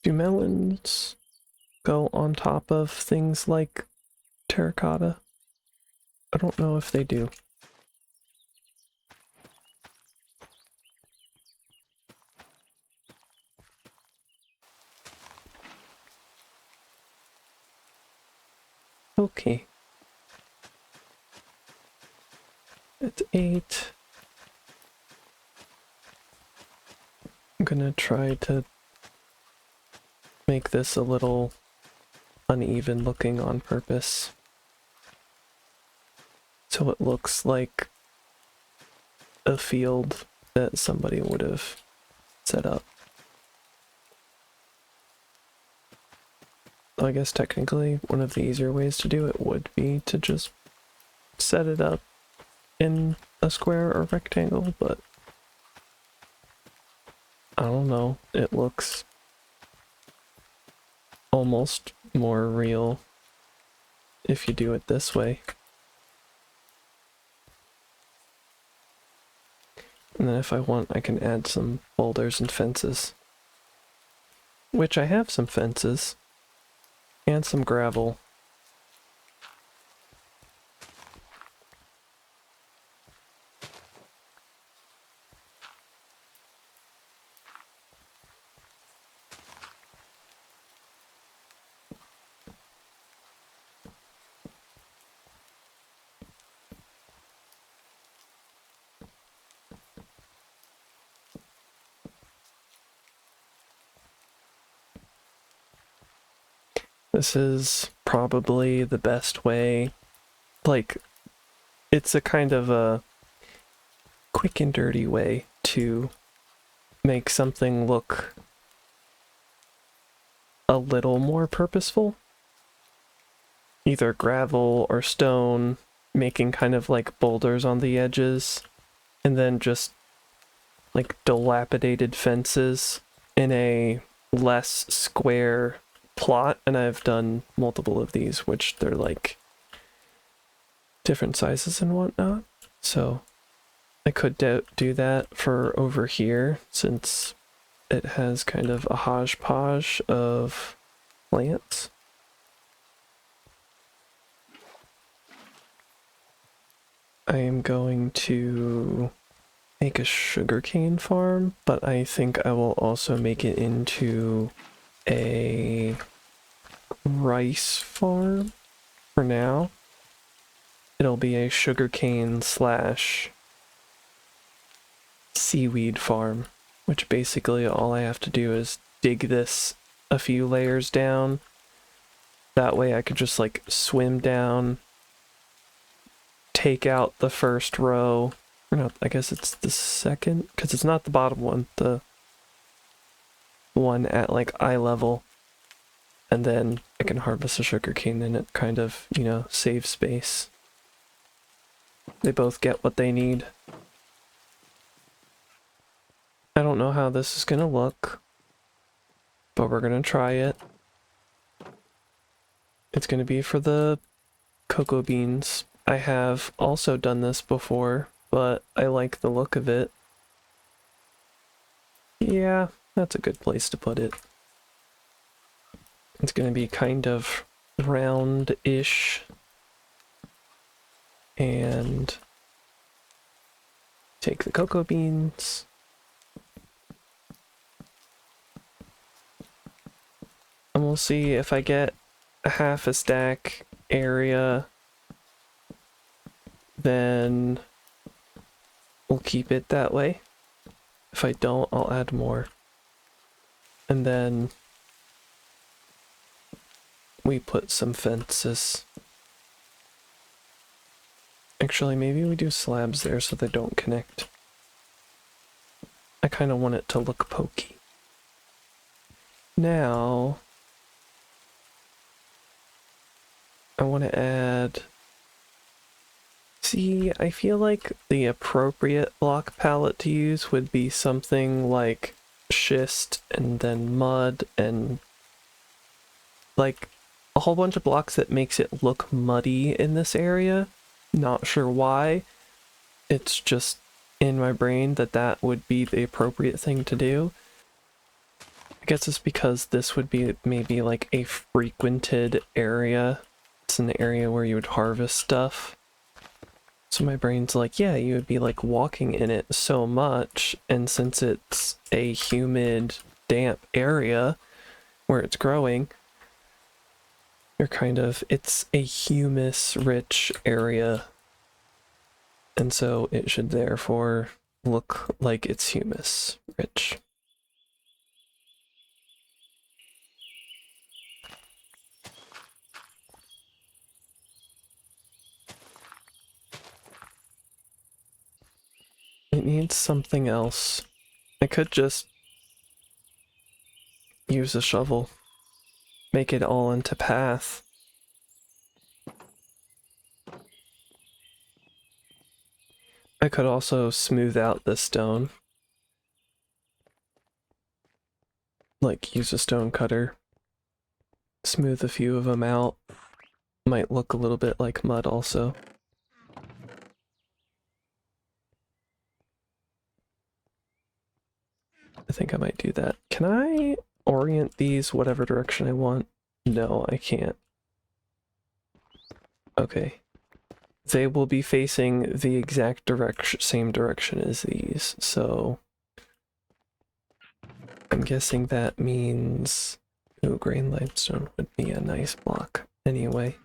A: Do melons go on top of things like terracotta? I don't know if they do. Okay. It's 8. I'm gonna try to make this a little uneven looking on purpose. So it looks like a field that somebody would have set up. I guess technically one of the easier ways to do it would be to just set it up in a square or rectangle, but I don't know. It looks almost more real if you do it this way. And then if I want, I can add some boulders and fences. Which I have some fences. And some gravel. This is probably the best way. Like, it's a kind of a quick and dirty way to make something look a little more purposeful. Either gravel or stone, making kind of like boulders on the edges, and then just like dilapidated fences in a less square plot. And I've done multiple of these, which they're like different sizes and whatnot. So I could do that for over here, since it has kind of a hodgepodge of plants. I am going to make a sugarcane farm, but I think I will also make it into a rice farm for now. It'll be a sugarcane slash seaweed farm, which basically all I have to do is dig this a few layers down. That way I could just like swim down, take out the first row, or not, I guess it's the second, because it's not the bottom one, the one at like eye level, and then I can harvest a sugarcane and it kind of, you know, saves space. They both get what they need. I don't know how this is gonna look, but we're gonna try it. It's gonna be for the cocoa beans. I have also done this before, but I like the look of it. Yeah, that's a good place to put it. It's gonna be kind of round-ish. And take the cocoa beans. And we'll see if I get a half a stack area, then we'll keep it that way. If I don't, I'll add more. And then we put some fences. Actually, maybe we do slabs there so they don't connect. I kind of want it to look pokey. Now, I want to add... See, I feel like the appropriate block palette to use would be something like schist and then mud and like a whole bunch of blocks that makes it look muddy in this area. Not sure why. It's just in my brain that that would be the appropriate thing to do. I guess it's because this would be maybe like a frequented area. It's an area where you would harvest stuff. So my brain's like, yeah, you would be like walking in it so much, and since it's a humid, damp area where it's growing, you're kind of, it's a humus-rich area, and so it should therefore look like it's humus-rich. It needs something else. I could just use a shovel. Make it all into path. I could also smooth out the stone. Like, use a stone cutter. Smooth a few of them out. Might look a little bit like mud also. I think I might do that. Can I orient these whatever direction I want? No, I can't. Okay. They will be facing the exact direction, same direction as these, so I'm guessing that means, ooh, grain limestone would be a nice block anyway.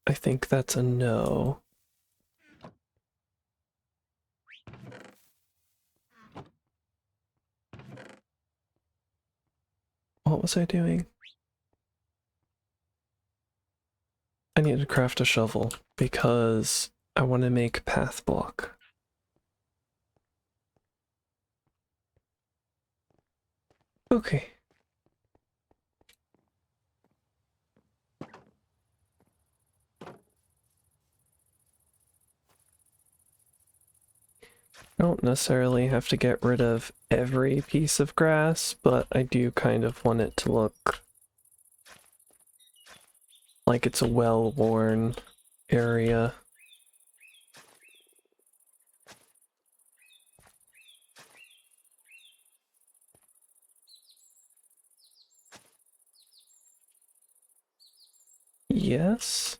A: I think that's a no. What was I doing? I need to craft a shovel because I want to make path block. Okay. I don't necessarily have to get rid of every piece of grass, but I do kind of want it to look like it's a well-worn area. Yes?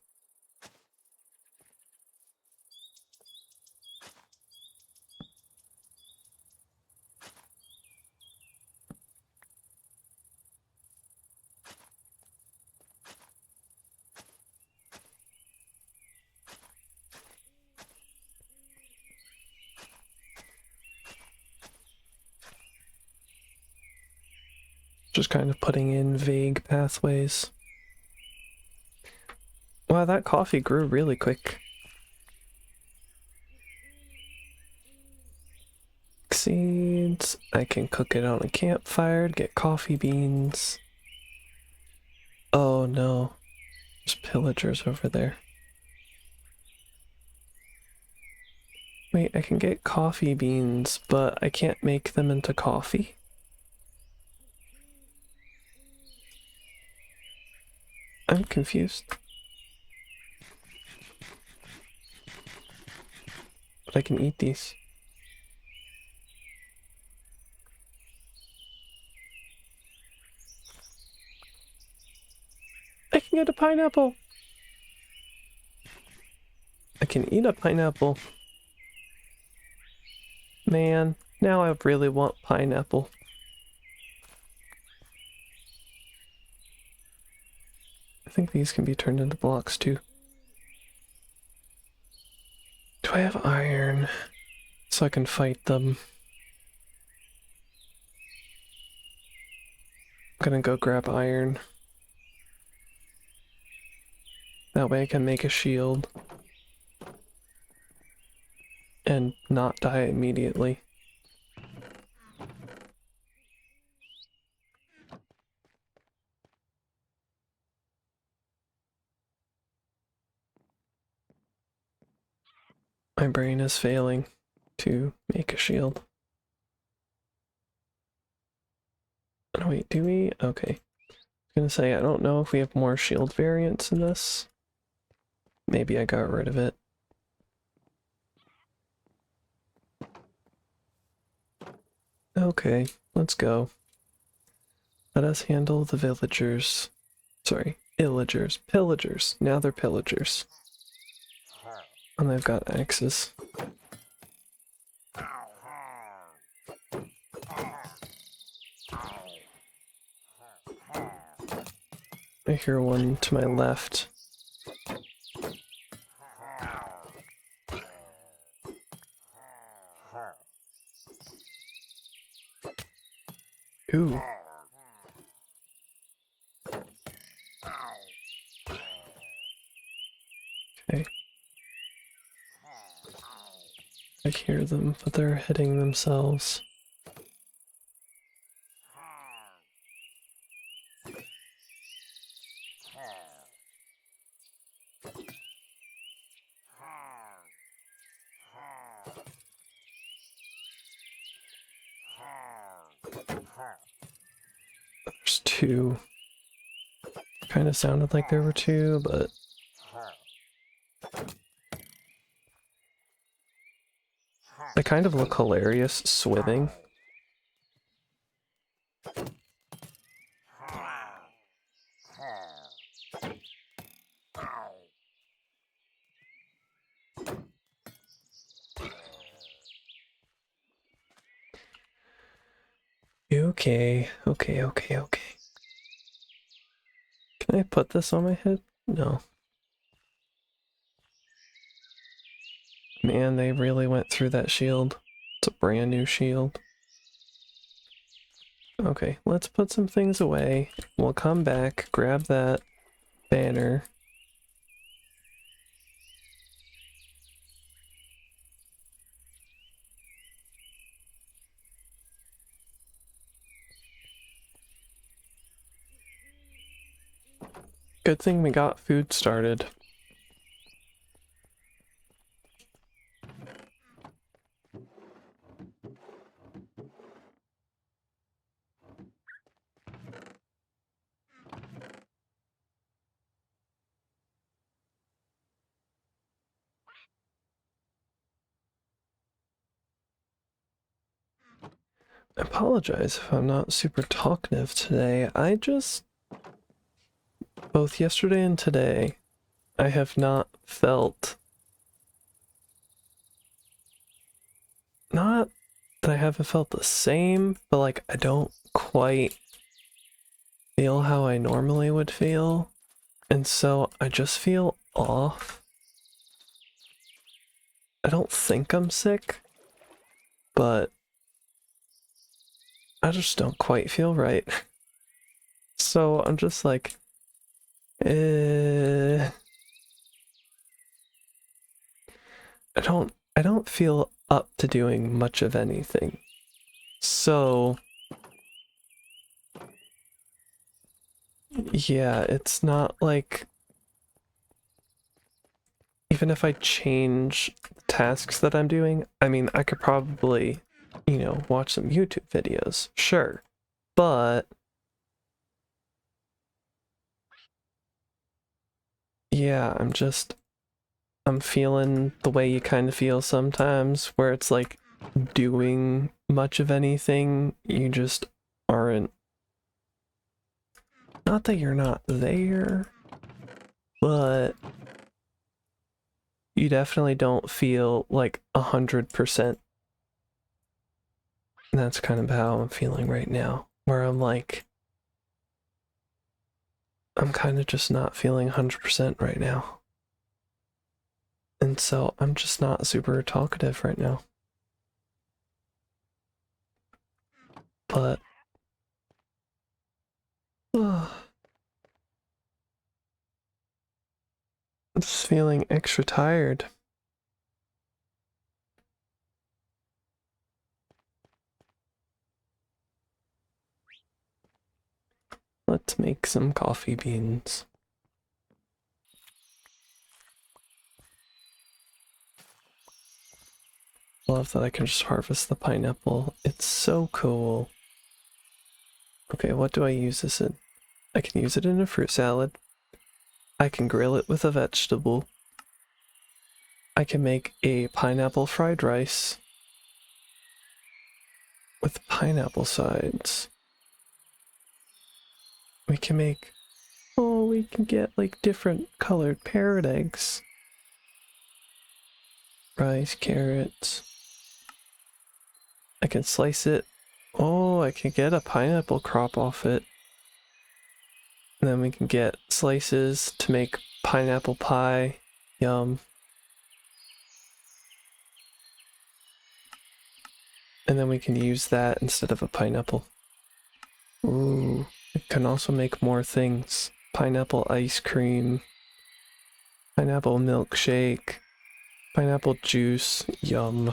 A: Just kind of putting in vague pathways. Wow, that coffee grew really quick. Seeds. I can cook it on a campfire to get coffee beans. Oh no. There's pillagers over there. Wait, I can get coffee beans, but I can't make them into coffee? I'm confused. But I can eat these. I can get a pineapple! I can eat a pineapple. Man, now I really want pineapple. I think these can be turned into blocks too. Do I have iron? So I can fight them. I'm gonna go grab iron. That way I can make a shield. And not die immediately. My brain is failing to make a shield. Oh wait, do we? Okay. I was gonna say, I don't know if we have more shield variants in this. Maybe I got rid of it. Okay, let's go. Let us handle the villagers. Sorry, illagers. Pillagers. Now they're pillagers. And they've got axes. I hear one to my left. Ooh. Okay. I hear them, but they're hitting themselves. There's two. Kind of sounded like there were two, but... They kind of look hilarious swimming. Okay. Can I put this on my head? No. Man, they really went through that shield. It's a brand new shield. Okay, let's put some things away. We'll come back, grab that banner. Good thing we got food started. I apologize if I'm not super talkative today. I just, both yesterday and today, I have not felt, not that I haven't felt the same, but like I don't quite feel how I normally would feel. And so I just feel off. I don't think I'm sick, but I just don't quite feel right. So I'm just like, I don't feel up to doing much of anything. So yeah, it's not like, even if I change tasks that I'm doing, I mean, I could probably, you know, watch some YouTube videos, sure, but yeah, I'm feeling the way you kind of feel sometimes, where it's like doing much of anything, you just aren't, not that you're not there, but you definitely don't feel like 100%. And that's kind of how I'm feeling right now, where I'm like, I'm kind of just not feeling 100% right now. And so I'm just not super talkative right now. But I'm just feeling extra tired. Let's make some coffee beans. Love that I can just harvest the pineapple. It's so cool. Okay, what do I use this in? I can use it in a fruit salad. I can grill it with a vegetable. I can make a pineapple fried rice with pineapple sides. We can make, oh, we can get like different colored parrot eggs. Rice, carrots. I can slice it. Oh, I can get a pineapple crop off it. And then we can get slices to make pineapple pie. Yum. And then we can use that instead of a pineapple. Ooh, it can also make more things. Pineapple ice cream. Pineapple milkshake. Pineapple juice. Yum.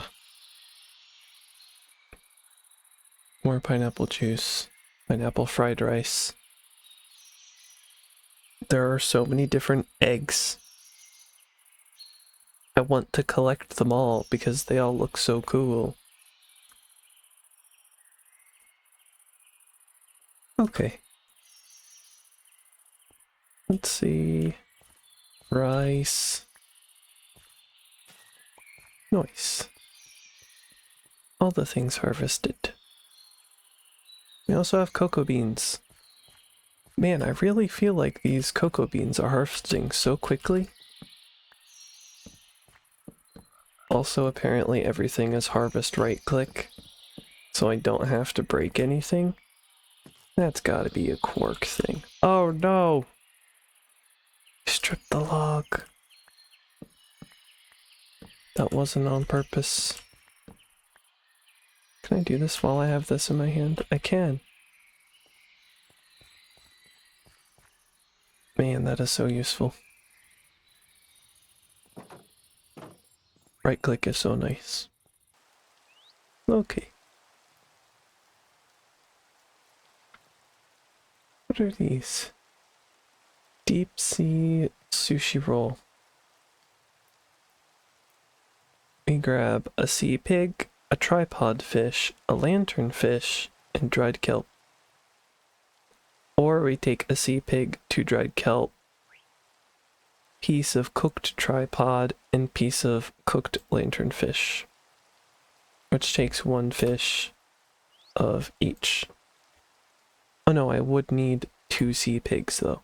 A: More pineapple juice. Pineapple fried rice. There are so many different eggs. I want to collect them all because they all look so cool. Okay. Let's see. Rice. Nice. All the things harvested. We also have cocoa beans. Man, I really feel like these cocoa beans are harvesting so quickly. Also, apparently everything is harvest right click, so I don't have to break anything. That's gotta be a Quark thing. Oh no! Strip the log. That wasn't on purpose. Can I do this while I have this in my hand? I can. that is so useful. Right click is so nice. Okay. What are these? Deep sea sushi roll. We grab a sea pig, a tripod fish, a lantern fish, and dried kelp. Or we take a sea pig, 2 dried kelp, piece of cooked tripod, and piece of cooked lantern fish, which takes 1 fish of each. Oh no, I would need 2 sea pigs though.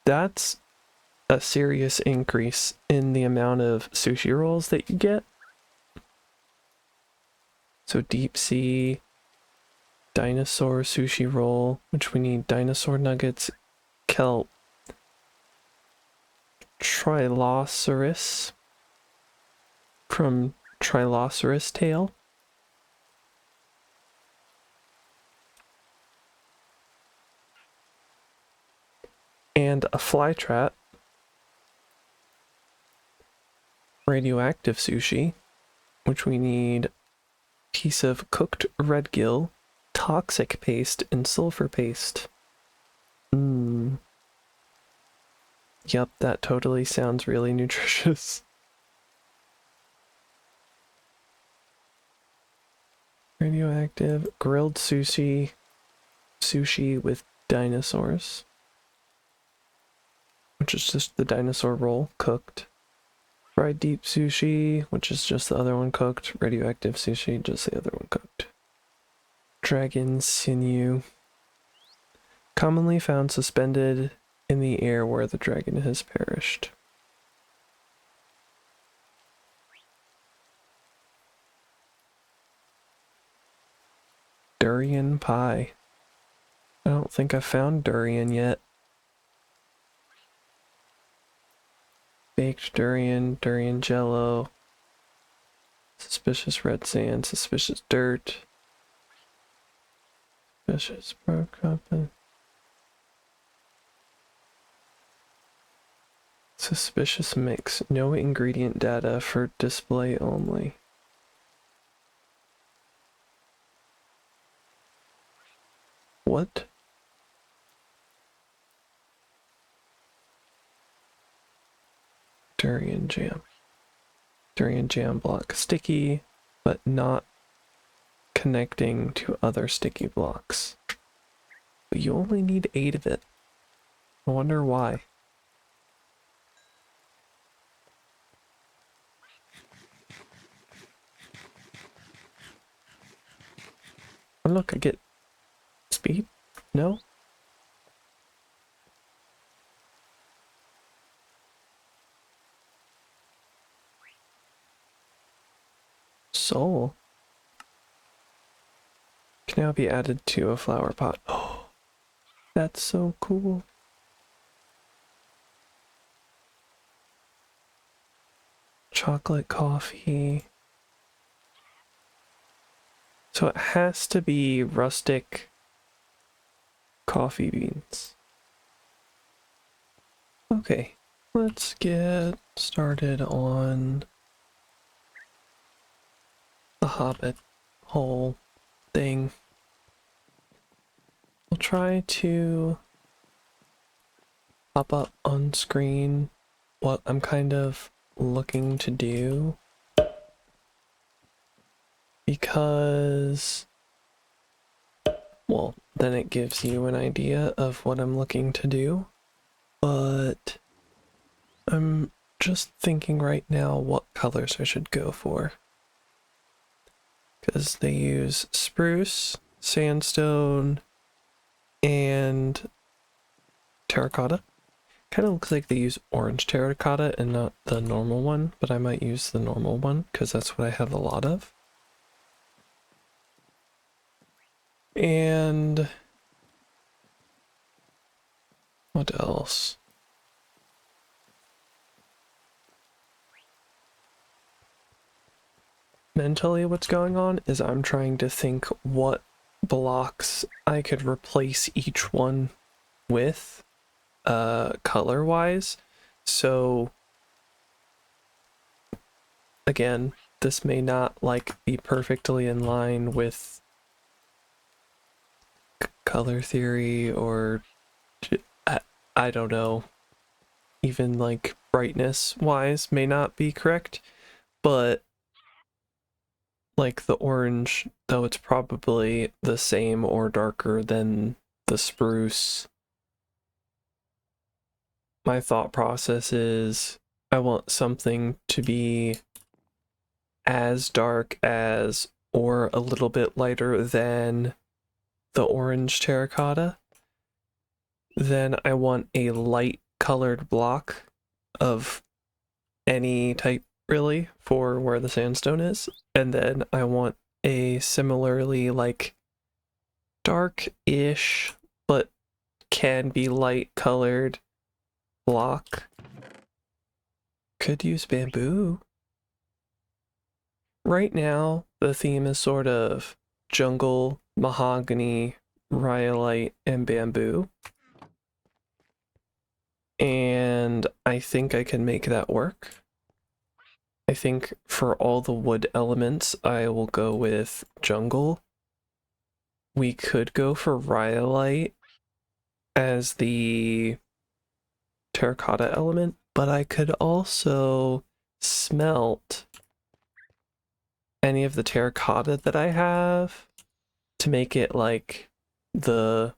A: That's a serious increase in the amount of sushi rolls that you get. So deep sea, dinosaur sushi roll, which we need dinosaur nuggets, kelp, triloceros from triloceros tail, and a flytrap, radioactive sushi, which we need piece of cooked red gill, toxic paste, and sulfur paste. Yep, that totally sounds really nutritious. Radioactive, grilled sushi, sushi with dinosaurs, which is just the dinosaur roll cooked. Fried deep sushi, which is just the other one cooked. Radioactive sushi, just the other one cooked. Dragon sinew, commonly found suspended in the air where the dragon has perished. Durian pie. I don't think I've found durian yet. Baked durian, durian jello, suspicious red sand, suspicious dirt, suspicious broke suspicious mix, no ingredient data for display only. What? Durian jam. Durian jam block. Sticky, but not connecting to other sticky blocks. But you only need 8 of it. I wonder why. Oh look, I get speed? No? Soul can now be added to a flower pot. Oh, that's so cool. Chocolate coffee. So it has to be rustic coffee beans. Okay, let's get started on the Hobbit whole thing. We'll try to pop up on screen what I'm kind of looking to do, because, well, then it gives you an idea of what I'm looking to do. But I'm just thinking right now what colors I should go for, because they use spruce, sandstone, and terracotta. Kind of looks like they use orange terracotta and not the normal one, but I might use the normal one because that's what I have a lot of. And what else? Mentally, what's going on is I'm trying to think what blocks I could replace each one with color wise. So again, this may not like be perfectly in line with color theory, or I don't know, even like brightness wise may not be correct, but like the orange, though it's probably the same or darker than the spruce, my thought process is I want something to be as dark as or a little bit lighter than the orange terracotta. Then I want a light colored block of any type really for where the sandstone is. And then I want a similarly like dark-ish but can be light colored block. Could use bamboo. Right now, the theme is sort of jungle, mahogany, rhyolite, and bamboo. And I think I can make that work. I think for all the wood elements, I will go with jungle. We could go for rhyolite as the terracotta element, but I could also smelt any of the terracotta that I have to make it like the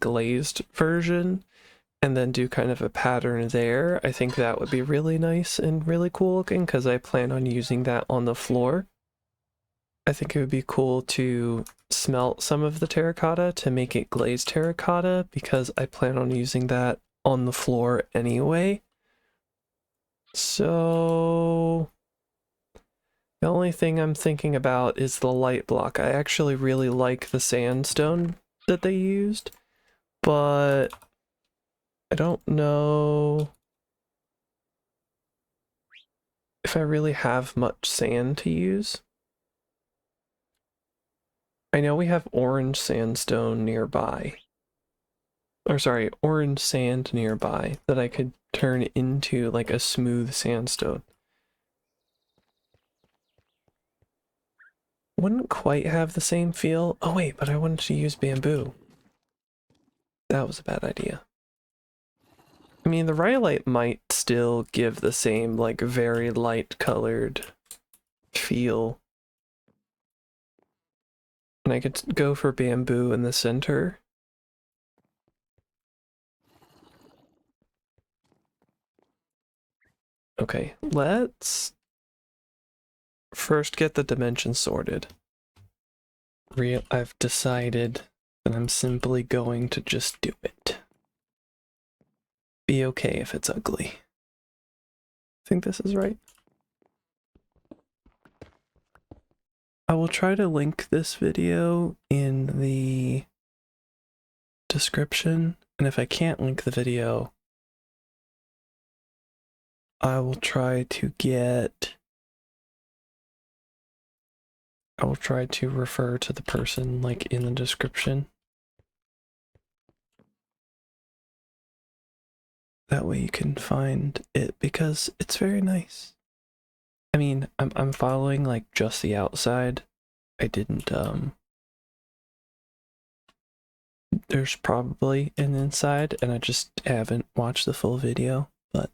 A: glazed version, and then do kind of a pattern there. I think that would be really nice and really cool looking because I plan on using that on the floor. I think it would be cool to smelt some of the terracotta to make it glazed terracotta because I plan on using that on the floor anyway. So the only thing I'm thinking about is the light block. I actually really like the sandstone that they used, but I don't know if I really have much sand to use. I know we have orange sandstone nearby. Or sorry, orange sand nearby that I could turn into like a smooth sandstone. Wouldn't quite have the same feel. Oh wait, but I wanted to use bamboo. That was a bad idea. I mean, the rhyolite might still give the same like very light colored feel. And I could go for bamboo in the center. Okay, let's first get the dimensions sorted. I've decided that I'm simply going to just do it. Be okay if it's ugly. I think this is right. I will try to link this video in the description, and if I can't link the video, I will try to refer to the person like in the description. That way you can find it because it's very nice. I mean, I'm following like just the outside. I didn't there's probably an inside and I just haven't watched the full video, but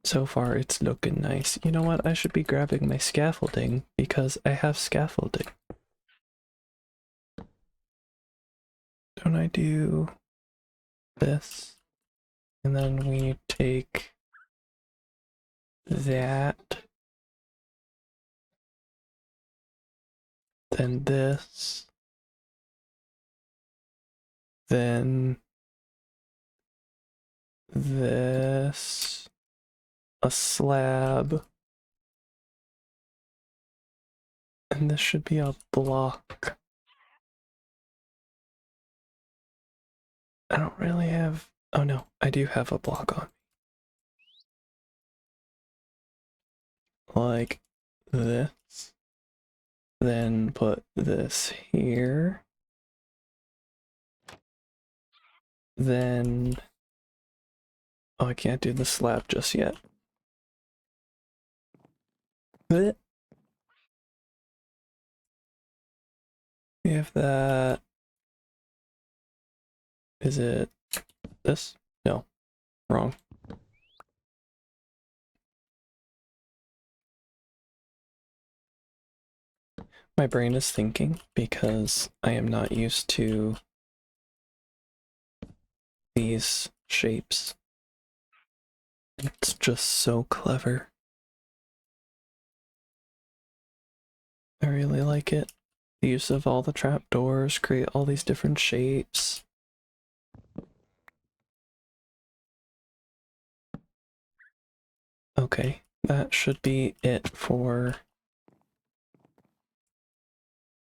A: so far it's looking nice. You know what? I should be grabbing my scaffolding because I have scaffolding. Don't I do this? And then we take that. Then this. Then this. A slab. And this should be a block. I don't really have... Oh no, I do have a block on. Like this. then put this here. Then, oh, I can't do the slab just yet. Blech. If that, is it this? No, wrong. My brain is thinking because I am not used to these shapes. It's just so clever. I really like it. The use of all the trapdoors, create all these different shapes. Okay, that should be it for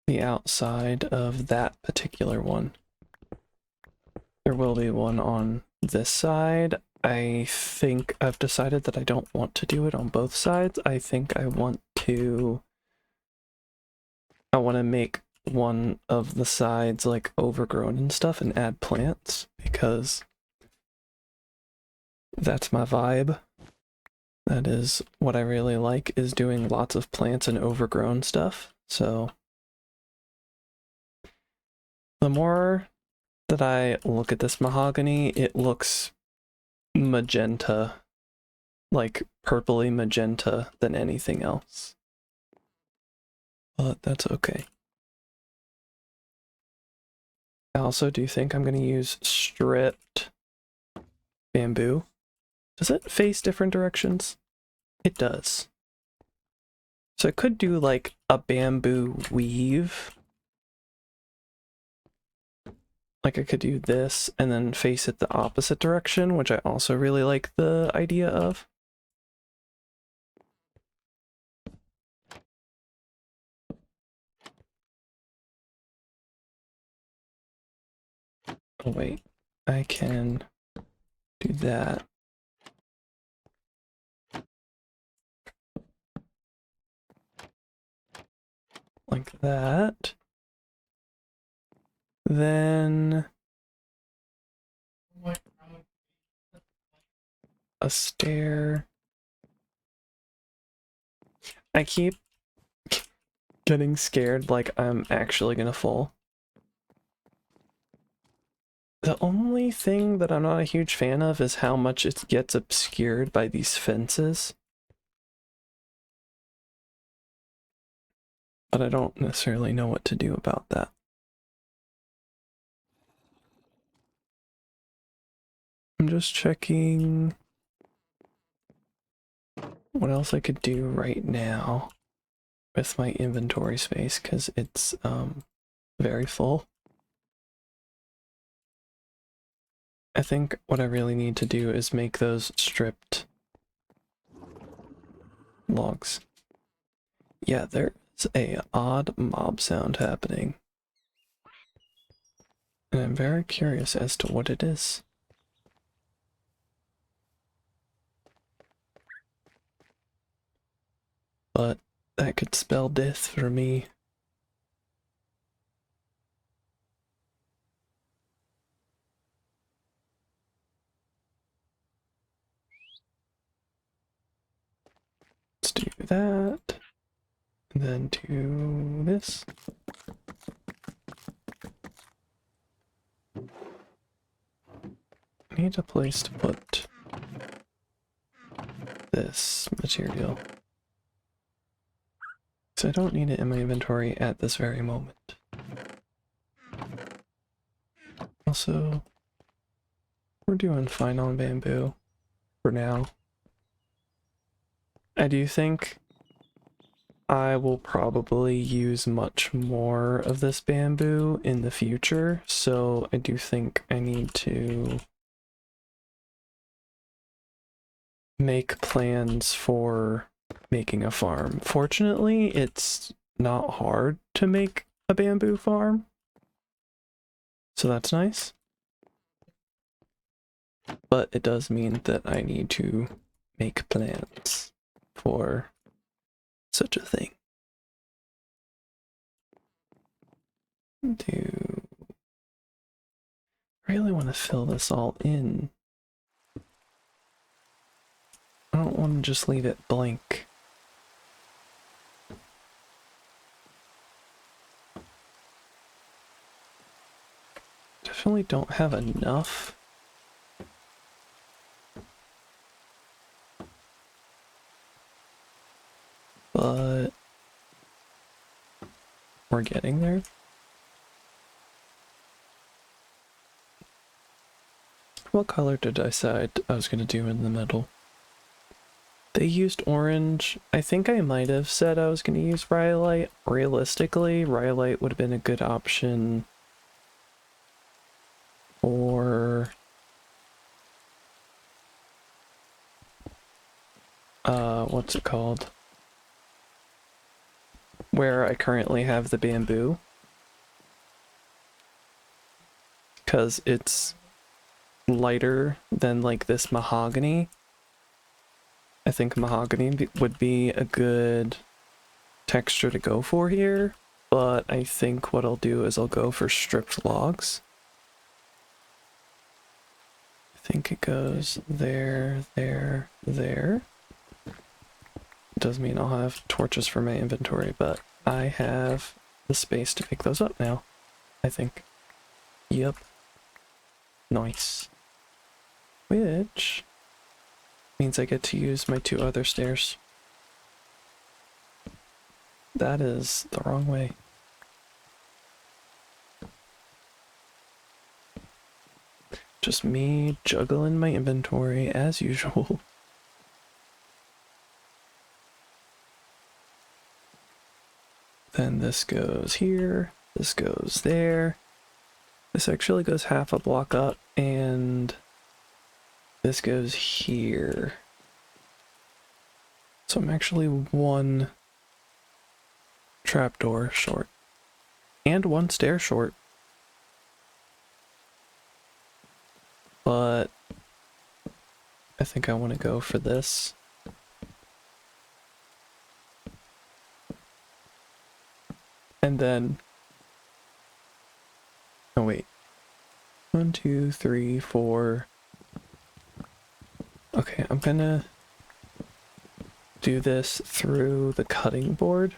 A: the outside of that particular one. There will be one on this side. I think I've decided that I don't want to do it on both sides. I think I want to make one of the sides like overgrown and stuff and add plants because that's my vibe. That is what I really like, is doing lots of plants and overgrown stuff. So the more that I look at this mahogany, it looks magenta, like purpley magenta than anything else. But that's okay. I also do think I'm going to use stripped bamboo. Does it face different directions? It does. So I could do like a bamboo weave. Like I could do this and then face it the opposite direction, which I also really like the idea of. Oh wait, I can do that. Like that. Then a stair. I keep getting scared like I'm actually gonna fall. The only thing that I'm not a huge fan of is how much it gets obscured by these fences. But I don't necessarily know what to do about that. I'm just checking what else I could do right now with my inventory space, because it's very full. I think what I really need to do is make those stripped logs. Yeah, there's a odd mob sound happening. And I'm very curious as to what it is. But that could spell death for me. Let's do that. And then do this. I need a place to put this material. So I don't need it in my inventory at this very moment. Also, we're doing fine on bamboo for now. I do think I will probably use much more of this bamboo in the future, so I do think I need to make plans for making a farm. Fortunately, it's not hard to make a bamboo farm, so that's nice. But it does mean that I need to make plans for such a thing. do I really want to fill this all in. I don't want to just leave it blank. Definitely don't have enough. But we're getting there. What color did I decide I was going to do in the middle? They used orange. I think I might have said I was going to use Rhyolite. Realistically, Rhyolite would have been a good option for what's it called? Where I currently have the bamboo. Because it's lighter than like this mahogany. I think mahogany would be a good texture to go for here, but I think what I'll do is I'll go for stripped logs. I think it goes there, there, there. Doesn't mean I'll have torches for my inventory, but I have the space to pick those up now, I think. Yep. Nice. Which means I get to use my 2 other stairs. That is the wrong way. Just me juggling my inventory as usual. Then this goes here, this goes there. This actually goes half a block up, and this goes here. So I'm actually 1 trapdoor short. And 1 stair short. But I think I want to go for this. And then... oh wait. 1, 2, 3, 4... okay, I'm gonna do this through the cutting board.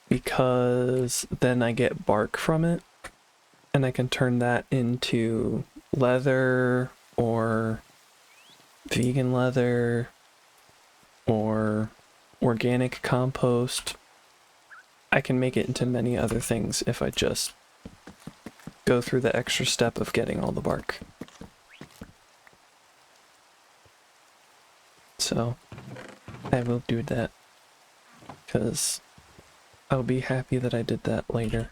A: Because then I get bark from it. And I can turn that into leather, or vegan leather, or organic compost. I can make it into many other things if I just go through the extra step of getting all the bark. So I will do that, because I'll be happy that I did that later.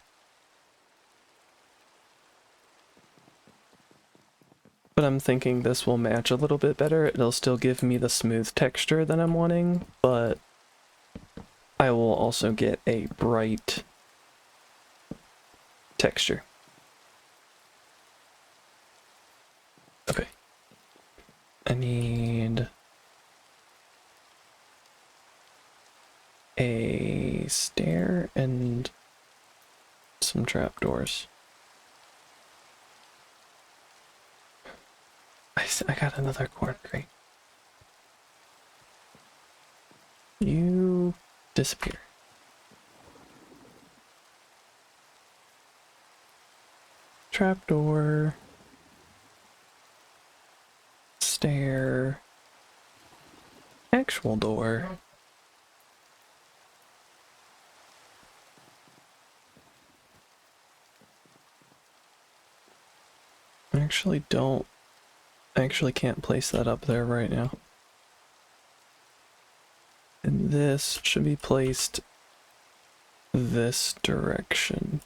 A: But I'm thinking this will match a little bit better. It'll still give me the smooth texture that I'm wanting, but I will also get a bright texture. Okay. I need a stair and some trapdoors. I got another cord, great. You disappear. Trapdoor. Stair. Actual door. I actually can't place that up there right now. And this should be placed this direction.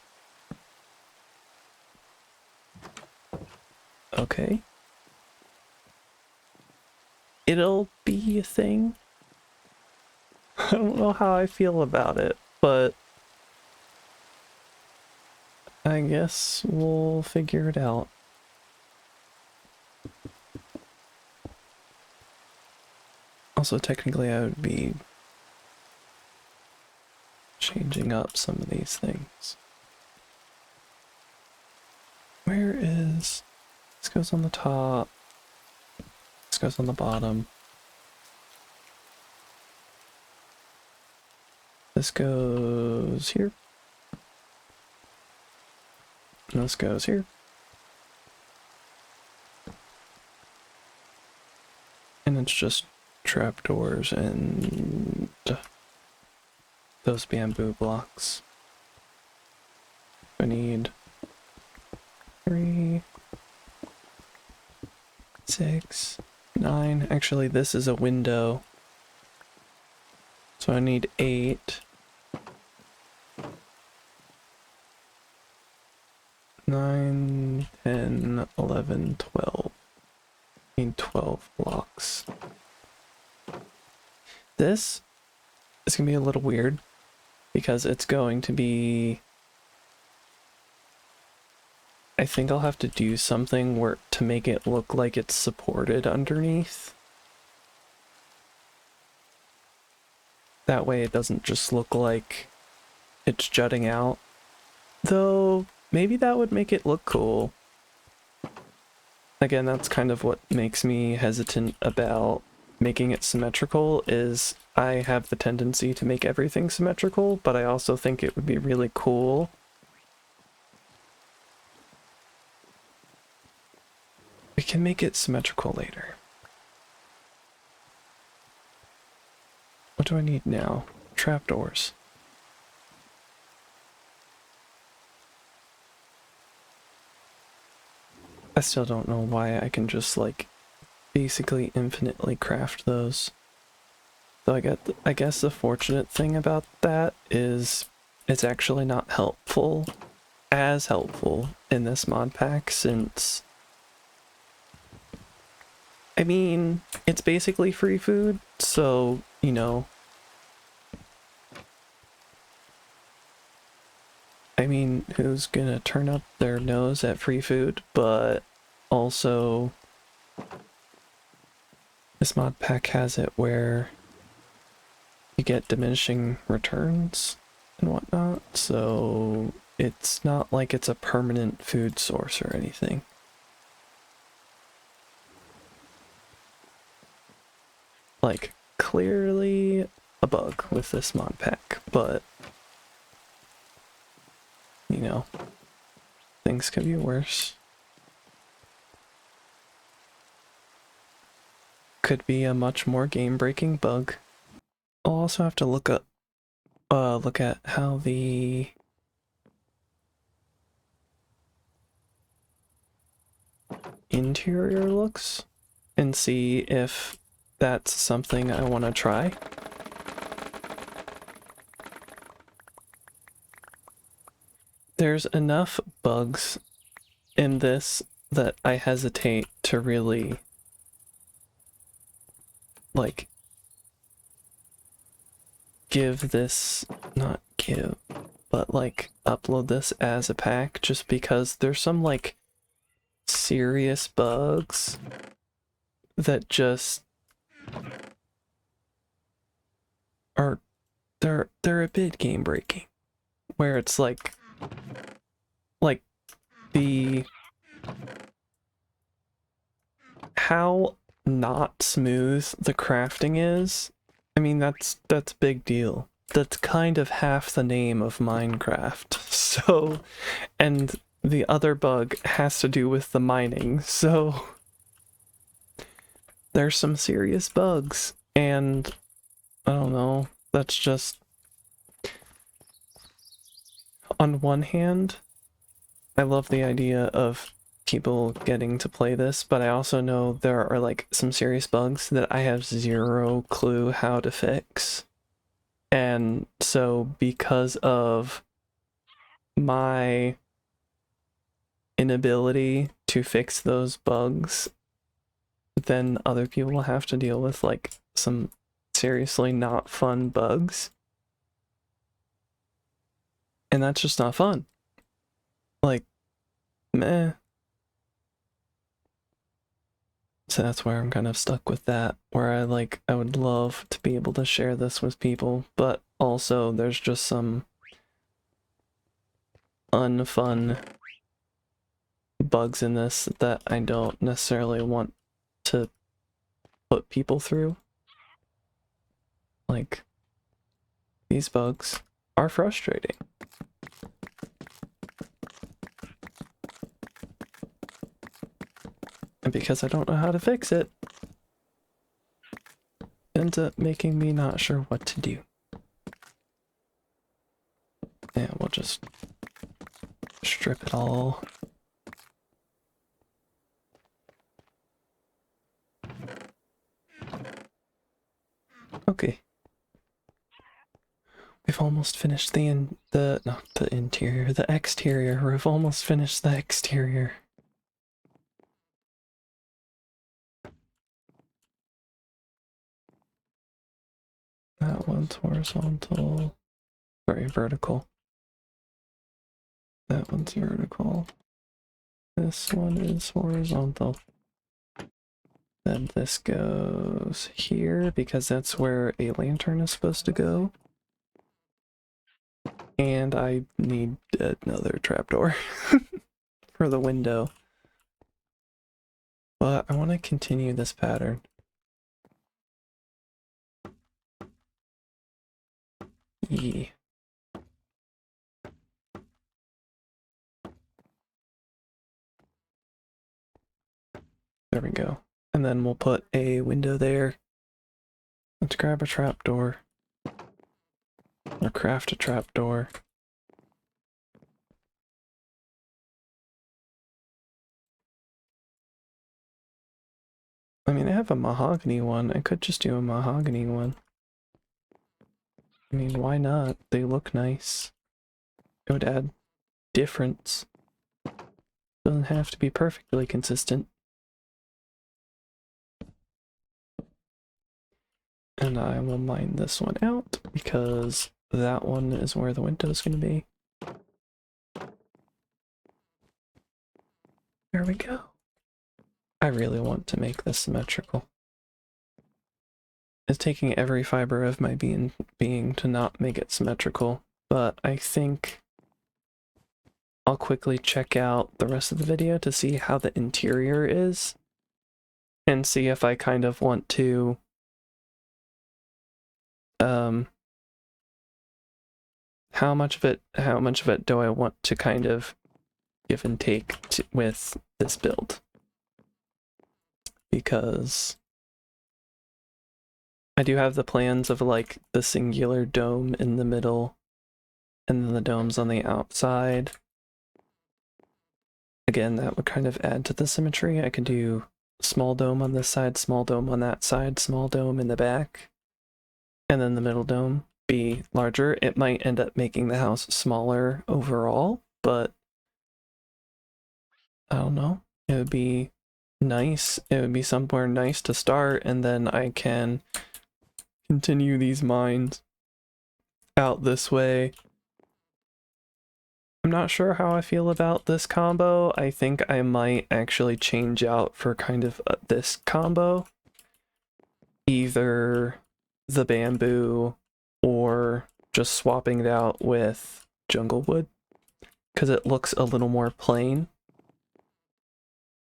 A: Okay. It'll be a thing. I don't know how I feel about it, but I guess we'll figure it out. Also, technically, I would be changing up some of these things. Where is... This goes on the top. This goes on the bottom. This goes here. And this goes here. And it's just trapdoors and those bamboo blocks. I need 3, 6, 9. Actually, this is a window. So I need 8. 9, 10, 11, 12. I need 12 blocks. This is going to be a little weird because it's going to be... I think I'll have to do something where to make it look like it's supported underneath. That way it doesn't just look like it's jutting out. Though, maybe that would make it look cool. Again, that's kind of what makes me hesitant about making it symmetrical, is I have the tendency to make everything symmetrical, but I also think it would be really cool. We can make it symmetrical later. What do I need now? Trapdoors. I still don't know why I can just, like, basically infinitely craft those. So I guess the fortunate thing about that is it's actually not helpful, as helpful in this mod pack, since... I mean, it's basically free food, so, you know... I mean, who's gonna turn up their nose at free food? But also, this mod pack has it where you get diminishing returns and whatnot, so it's not like it's a permanent food source or anything. Like, clearly a bug with this mod pack, but you know, things could be worse. Could be a much more game-breaking bug. I'll also have to look at how the interior looks and see if that's something I want to try. There's enough bugs in this that I hesitate to really, like, give this, not give, but like upload this as a pack, just because there's some like serious bugs that just are, they're a bit game breaking, where it's like the how not smooth the crafting is. I mean, that's a big deal. That's kind of half the name of Minecraft. So, and the other bug has to do with the mining. So there's some serious bugs, and I don't know, that's just, on one hand, I love the idea of people getting to play this, but I also know there are like some serious bugs that I have zero clue how to fix. And so because of my inability to fix those bugs, then other people will have to deal with like some seriously not fun bugs. And that's just not fun. Like, meh. So that's where I'm kind of stuck with that, where I would love to be able to share this with people, but also there's just some unfun bugs in this that I don't necessarily want to put people through. Like, these bugs are frustrating. And because I don't know how to fix it, it ends up making me not sure what to do. Yeah, we'll just strip it all. Okay. We've almost finished not the interior, the exterior. We've almost finished the exterior. That one's horizontal. Sorry, vertical. That one's vertical. This one is horizontal. Then this goes here because that's where a lantern is supposed to go. And I need another trapdoor for the window. But I want to continue this pattern. Yeah. There we go. And then we'll put a window there. Let's grab a trapdoor. Or craft a trapdoor. I mean, I have a mahogany one. I could just do a mahogany one. I mean, why not? They look nice. It would add difference. Doesn't have to be perfectly consistent. And I will mine this one out because that one is where the window's going to be. There we go. I really want to make this symmetrical. It's taking every fiber of my being to not make it symmetrical, but I think I'll quickly check out the rest of the video to see how the interior is and see if I kind of want to how much of it do I want to kind of give and take with this build, because I do have the plans of like the singular dome in the middle and then the domes on the outside. Again, that would kind of add to the symmetry. I could do small dome on this side, small dome on that side, small dome in the back, and then the middle dome be larger. It might end up making the house smaller overall, but I don't know. It would be nice. It would be somewhere nice to start, and then I can continue these mines out this way. I'm not sure how I feel about this combo. I think I might actually change out for kind of this combo. Either the bamboo or just swapping it out with jungle wood, because it looks a little more plain.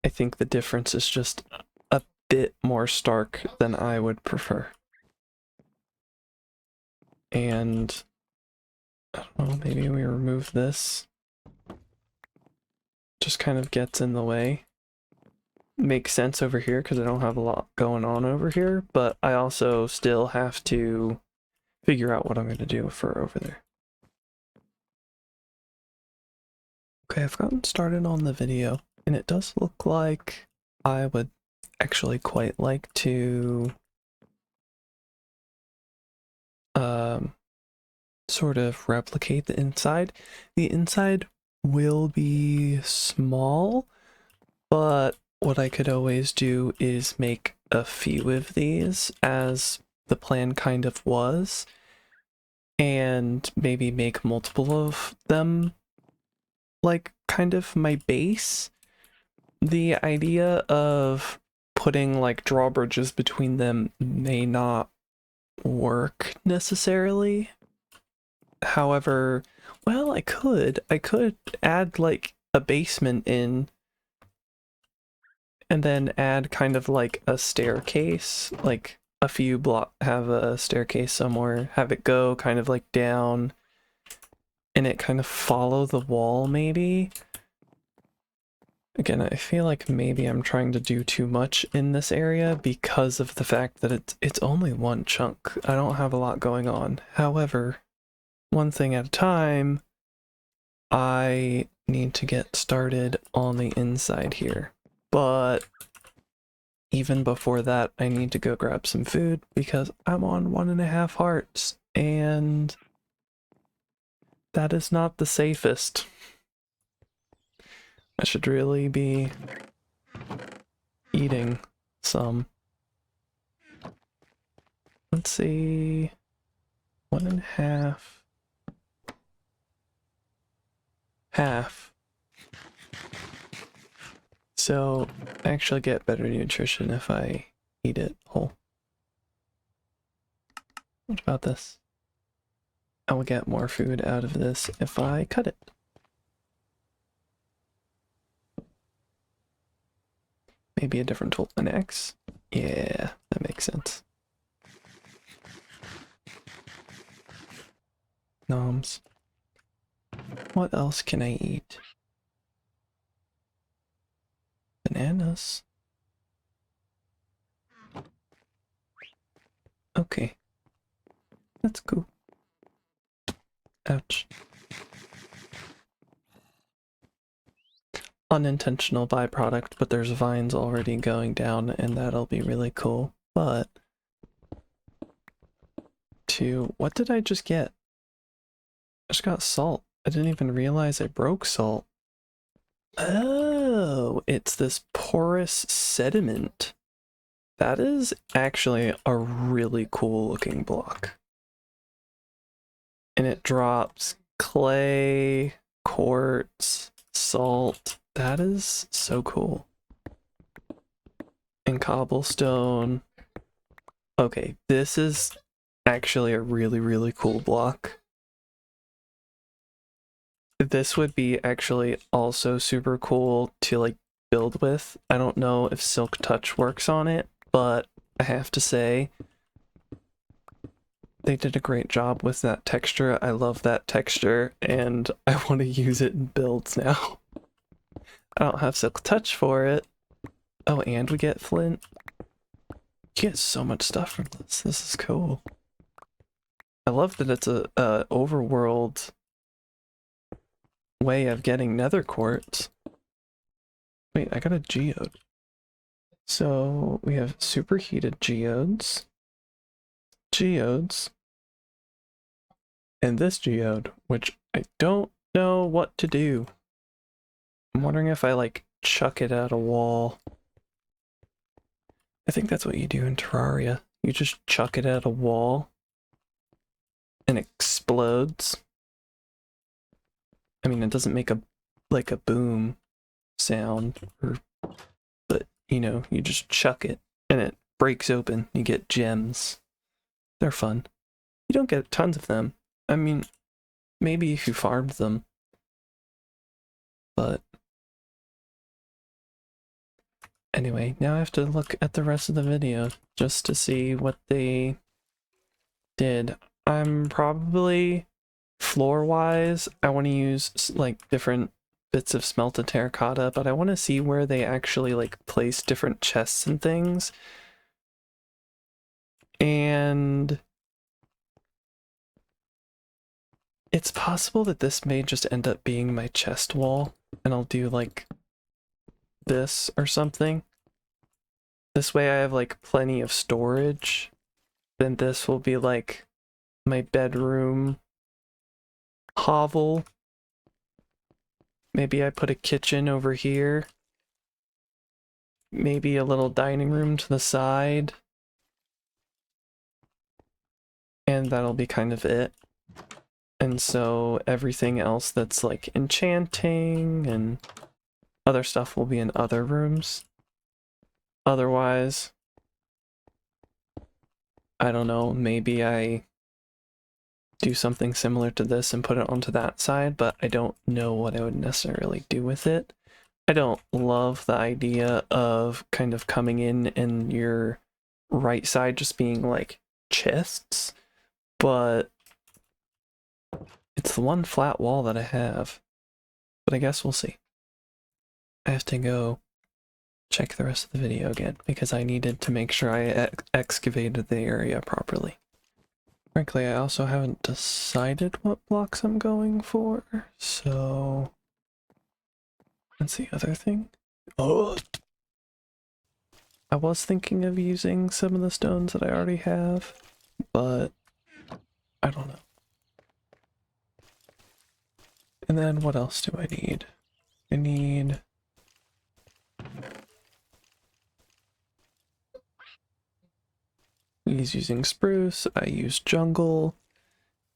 A: I think the difference is just a bit more stark than I would prefer. And I don't know, maybe we remove this. Just kind of gets in the way. Makes sense over here because I don't have a lot going on over here, but I also still have to figure out what I'm going to do for over there. Okay, I've gotten started on the video, and it does look like I would actually quite like to sort of replicate the inside. The inside will be small, but what I could always do is make a few of these, as the plan kind of was, and maybe make multiple of them like kind of my base. The idea of putting like drawbridges between them may not work necessarily. However, well, I could add like a basement in and then add kind of like a staircase, like a few have a staircase somewhere, have it go kind of like down and it kind of follow the wall maybe. Again, I feel like maybe I'm trying to do too much in this area because of the fact that it's only one chunk. I don't have a lot going on. However, one thing at a time, I need to get started on the inside here. But even before that, I need to go grab some food because I'm on 1.5 hearts and that is not the safest. I should really be eating some. Let's see. 1.5. Half. So I actually get better nutrition if I eat it whole. What about this? I will get more food out of this if I cut it. Maybe a different tool than X. Yeah, that makes sense. Noms. What else can I eat? Bananas. Okay. That's cool. Ouch. Unintentional byproduct, but there's vines already going down and that'll be really cool. But what did I just get? I just got salt. I didn't even realize I broke salt. Oh, it's this porous sediment. That is actually a really cool looking block. And it drops clay, quartz, salt. That is so cool. And cobblestone. Okay, this is actually a really, really cool block. This would be actually also super cool to like build with. I don't know if Silk Touch works on it, but I have to say they did a great job with that texture. I love that texture and I want to use it in builds now. I don't have Silk Touch for it. Oh, and we get flint. You get so much stuff from this. This is cool. I love that it's a overworld way of getting nether quartz. Wait, I got a geode. So we have superheated geodes, and this geode, which I don't know what to do. I'm wondering if I like chuck it at a wall. I think that's what you do in Terraria. You just chuck it at a wall and it explodes. I mean, it doesn't make a boom sound, but you know, you just chuck it and it breaks open. You get gems. They're fun. You don't get tons of them. I mean, maybe if you farmed them, but anyway, now I have to look at the rest of the video just to see what they did. I'm probably floor-wise, I want to use like different bits of smelted terracotta, but I want to see where they actually like place different chests and things. And it's possible that this may just end up being my chest wall, and I'll do like this or something. This way I have like plenty of storage. Then this will be like my bedroom hovel. Maybe I put a kitchen over here. Maybe a little dining room to the side. And that'll be kind of it. And so everything else that's like enchanting and other stuff will be in other rooms. otherwise, I don't know, maybe I do something similar to this and put it onto that side, but I don't know what I would necessarily do with it. I don't love the idea of kind of coming in and your right side just being like chests, but it's the one flat wall that I have. But I guess we'll see. I have to go check the rest of the video again because I needed to make sure I excavated the area properly. Frankly, I also haven't decided what blocks I'm going for, so that's the other thing. Oh! I was thinking of using some of the stones that I already have, but I don't know. And then what else do I need? I need... He's using spruce, I used jungle,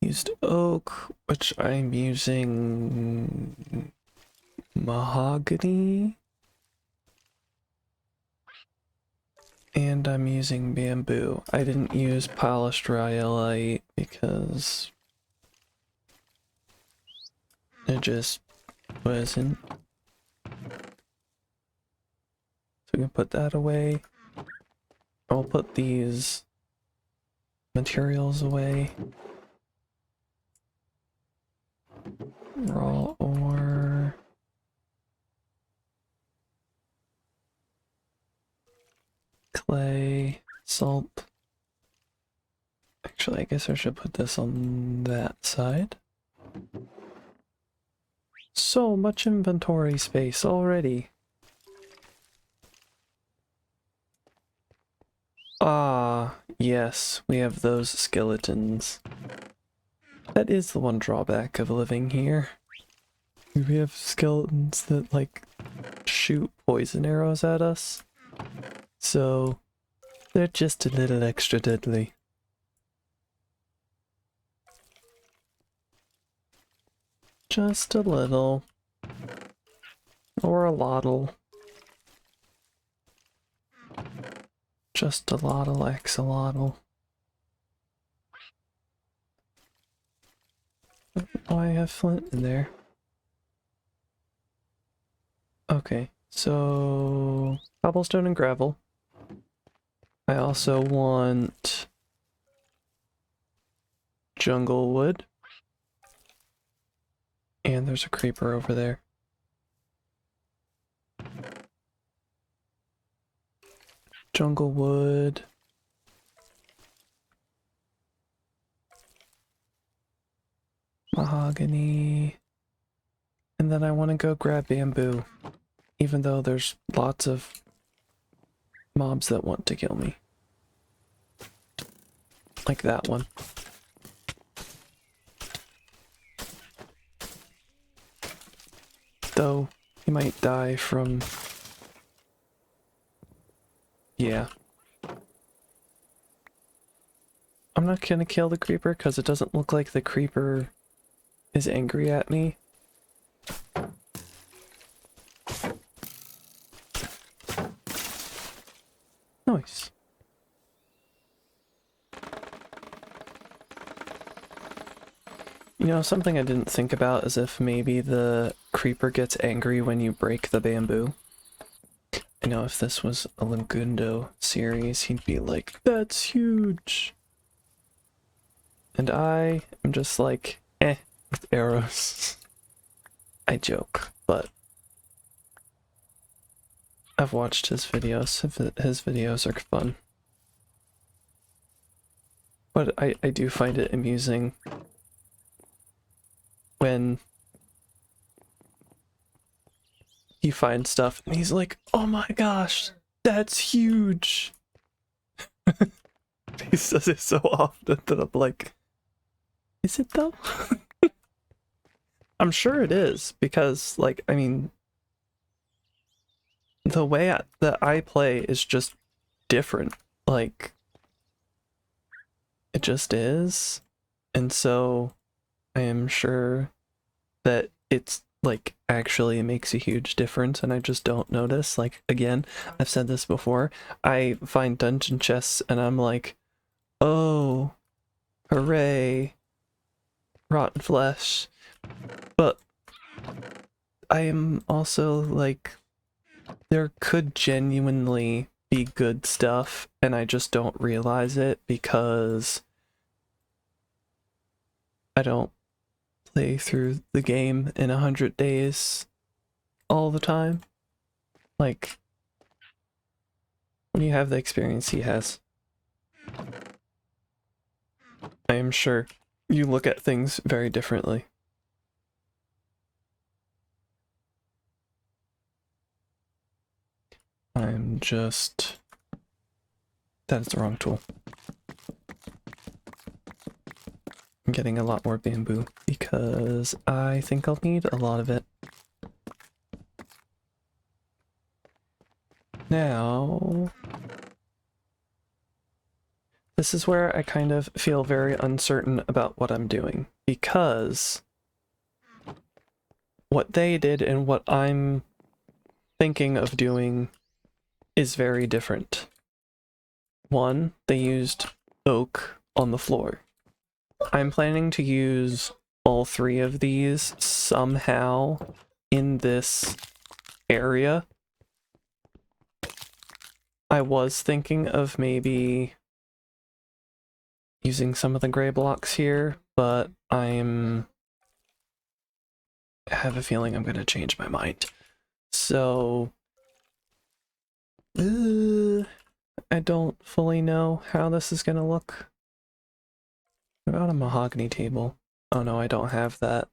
A: used oak, which I'm using mahogany, and I'm using bamboo. I didn't use polished rhyolite because it just wasn't. So we can put that away. I'll put these materials away. Raw ore. Clay. Salt. Actually, I guess I should put this on that side. So much inventory space already. Ah, yes, we have those skeletons. That is the one drawback of living here. We have skeletons that, like, shoot poison arrows at us. So, they're just a little extra deadly. Just a little. Or a lottle. Just a lottle axolotl. Oh, I have flint in there. Okay, so cobblestone and gravel. I also want jungle wood. And there's a creeper over there. Jungle wood. Mahogany. And then I want to go grab bamboo. Even though there's lots of mobs that want to kill me. Like that one. Though, he might die from... Yeah. I'm not gonna kill the creeper because it doesn't look like the creeper is angry at me. Nice. You know, something I didn't think about is if maybe the creeper gets angry when you break the bamboo. I know if this was a Lagundo series, he'd be like, "That's huge!" And I am just like, with arrows. I joke, but I've watched his videos. His videos are fun. But I do find it amusing when he finds stuff and he's like, "Oh my gosh, that's huge!" He says it so often that I'm like, is it though? I'm sure it is, because, like, I mean, the way that I play is just different. Like, it just is. And so I am sure that it's like actually makes a huge difference and I just don't notice. Like, again, I've said this before, I find dungeon chests and I'm like, oh, hooray, rotten flesh. But I am also like, there could genuinely be good stuff and I just don't realize it because I don't play through the game in 100 days all the time. Like, when you have the experience he has, I am sure you look at things very differently. I'm just... That's the wrong tool. I'm getting a lot more bamboo because I think I'll need a lot of it. Now... This is where I kind of feel very uncertain about what I'm doing, because what they did and what I'm thinking of doing is very different. One, they used oak on the floor. I'm planning to use all three of these somehow in this area. I was thinking of maybe using some of the gray blocks here, but I have a feeling I'm going to change my mind. So, I don't fully know how this is going to look. What about a mahogany table? Oh no, I don't have that.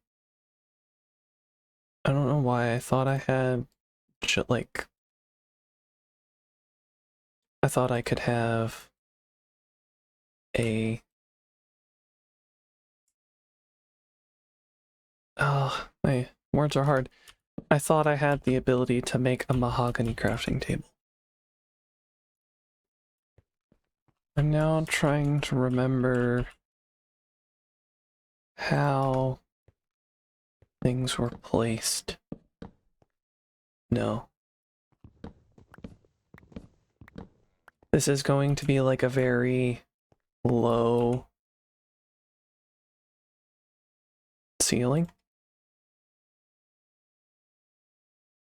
A: I don't know why I thought I had, like, I thought I could have a... Oh, my words are hard. I thought I had the ability to make a mahogany crafting table. I'm now trying to remember how things were placed. No. This is going to be like a very low ceiling.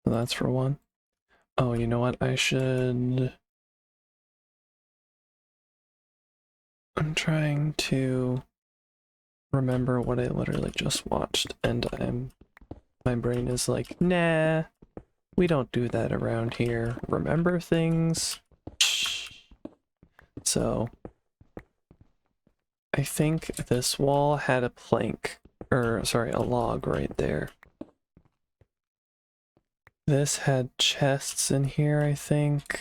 A: So that's for one. Oh, you know what? I should... I'm trying to remember what I literally just watched, and my brain is like, nah, we don't do that around here. Remember things? So, I think this wall had a plank, or sorry, a log right there. This had chests in here, I think.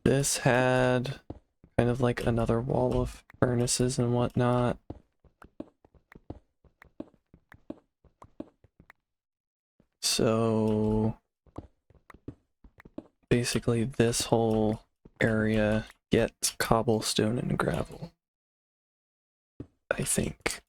A: This had kind of like another wall of furnaces and whatnot. So basically this whole area gets cobblestone and gravel, I think.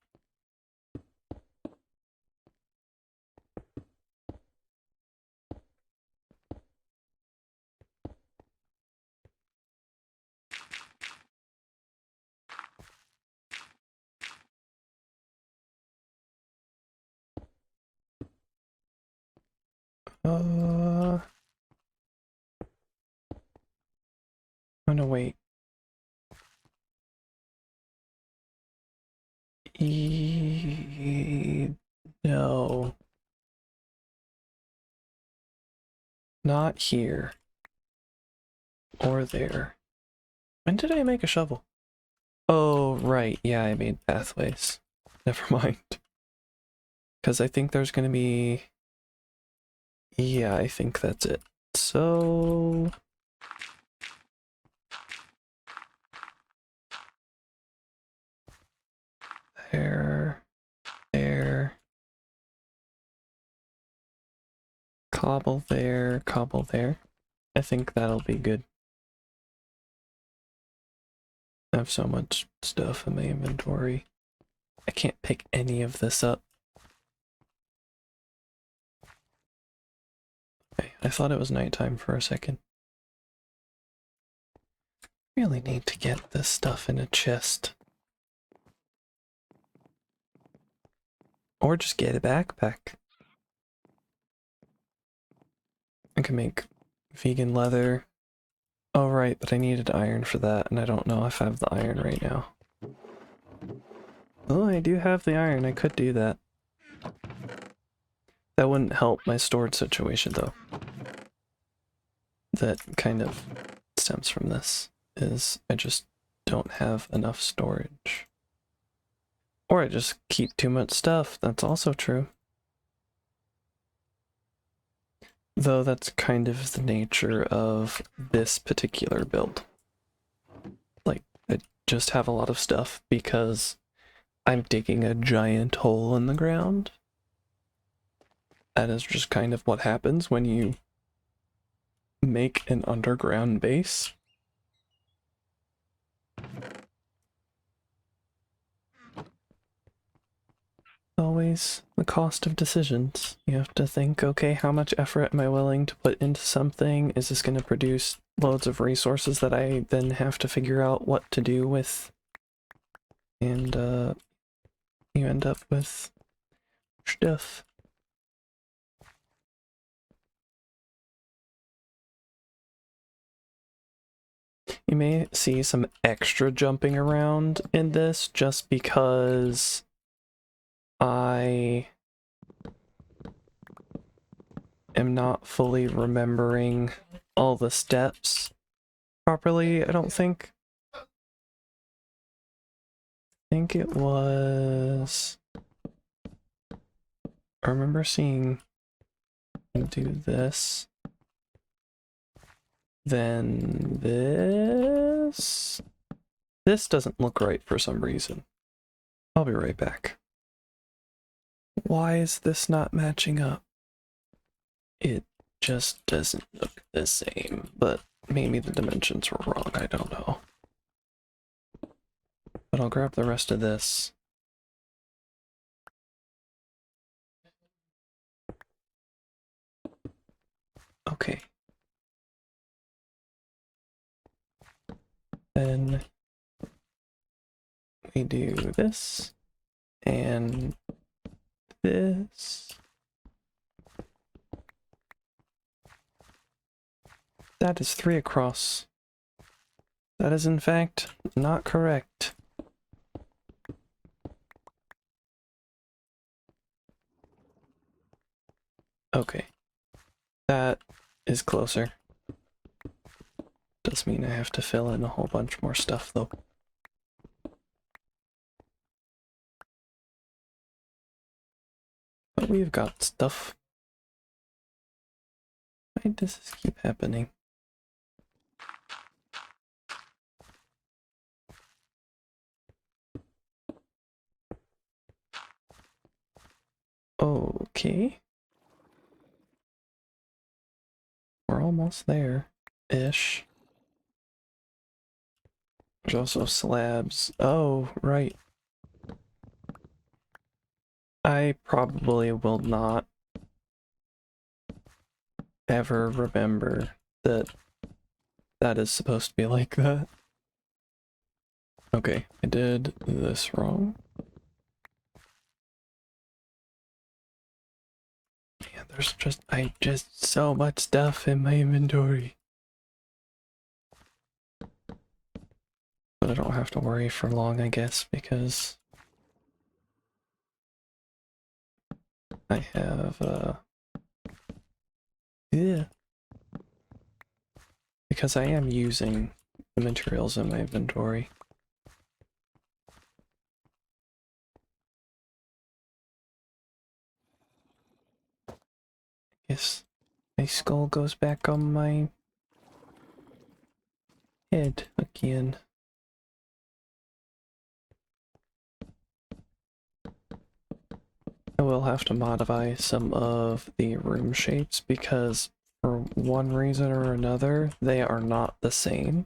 A: Oh no, wait. No. Not here. Or there. When did I make a shovel? Oh, right. Yeah, I made pathways. Never mind. Because I think there's gonna be... Yeah, I think that's it. So... There... There... Cobble there, cobble there. I think that'll be good. I have so much stuff in my inventory. I can't pick any of this up. I thought it was nighttime for a second. Really need to get this stuff in a chest. Or just get a backpack. I can make vegan leather. Oh right, but I needed iron for that, and I don't know if I have the iron right now. Oh, I do have the iron, I could do that. That wouldn't help my storage situation though. That kind of stems from this, is I just don't have enough storage. Or I just keep too much stuff, that's also true. Though that's kind of the nature of this particular build. Like, I just have a lot of stuff because I'm digging a giant hole in the ground. That is just kind of what happens when you make an underground base. Always the cost of decisions. You have to think, okay, how much effort am I willing to put into something? Is this going to produce loads of resources that I then have to figure out what to do with? And you end up with stuff. You may see some extra jumping around in this just because I am not fully remembering all the steps properly, I don't think. I think it was... I remember seeing him do this. Then this... This doesn't look right for some reason. I'll be right back. Why is this not matching up? It just doesn't look the same, but maybe the dimensions were wrong, I don't know. But I'll grab the rest of this. Okay. Then we do this and this. That is 3 across. That is in fact not correct. Okay. That is closer. Does mean I have to fill in a whole bunch more stuff though. But we've got stuff. Why does this keep happening? Okay. We're almost there-ish. There's also slabs. Oh, right. I probably will not ever remember that that is supposed to be like that. Okay, I did this wrong. Man, there's just so much stuff in my inventory. But I don't have to worry for long, I guess, because I have, yeah. Because I am using the materials in my inventory. Yes, my skull goes back on my head again. I will have to modify some of the room shapes because for one reason or another, they are not the same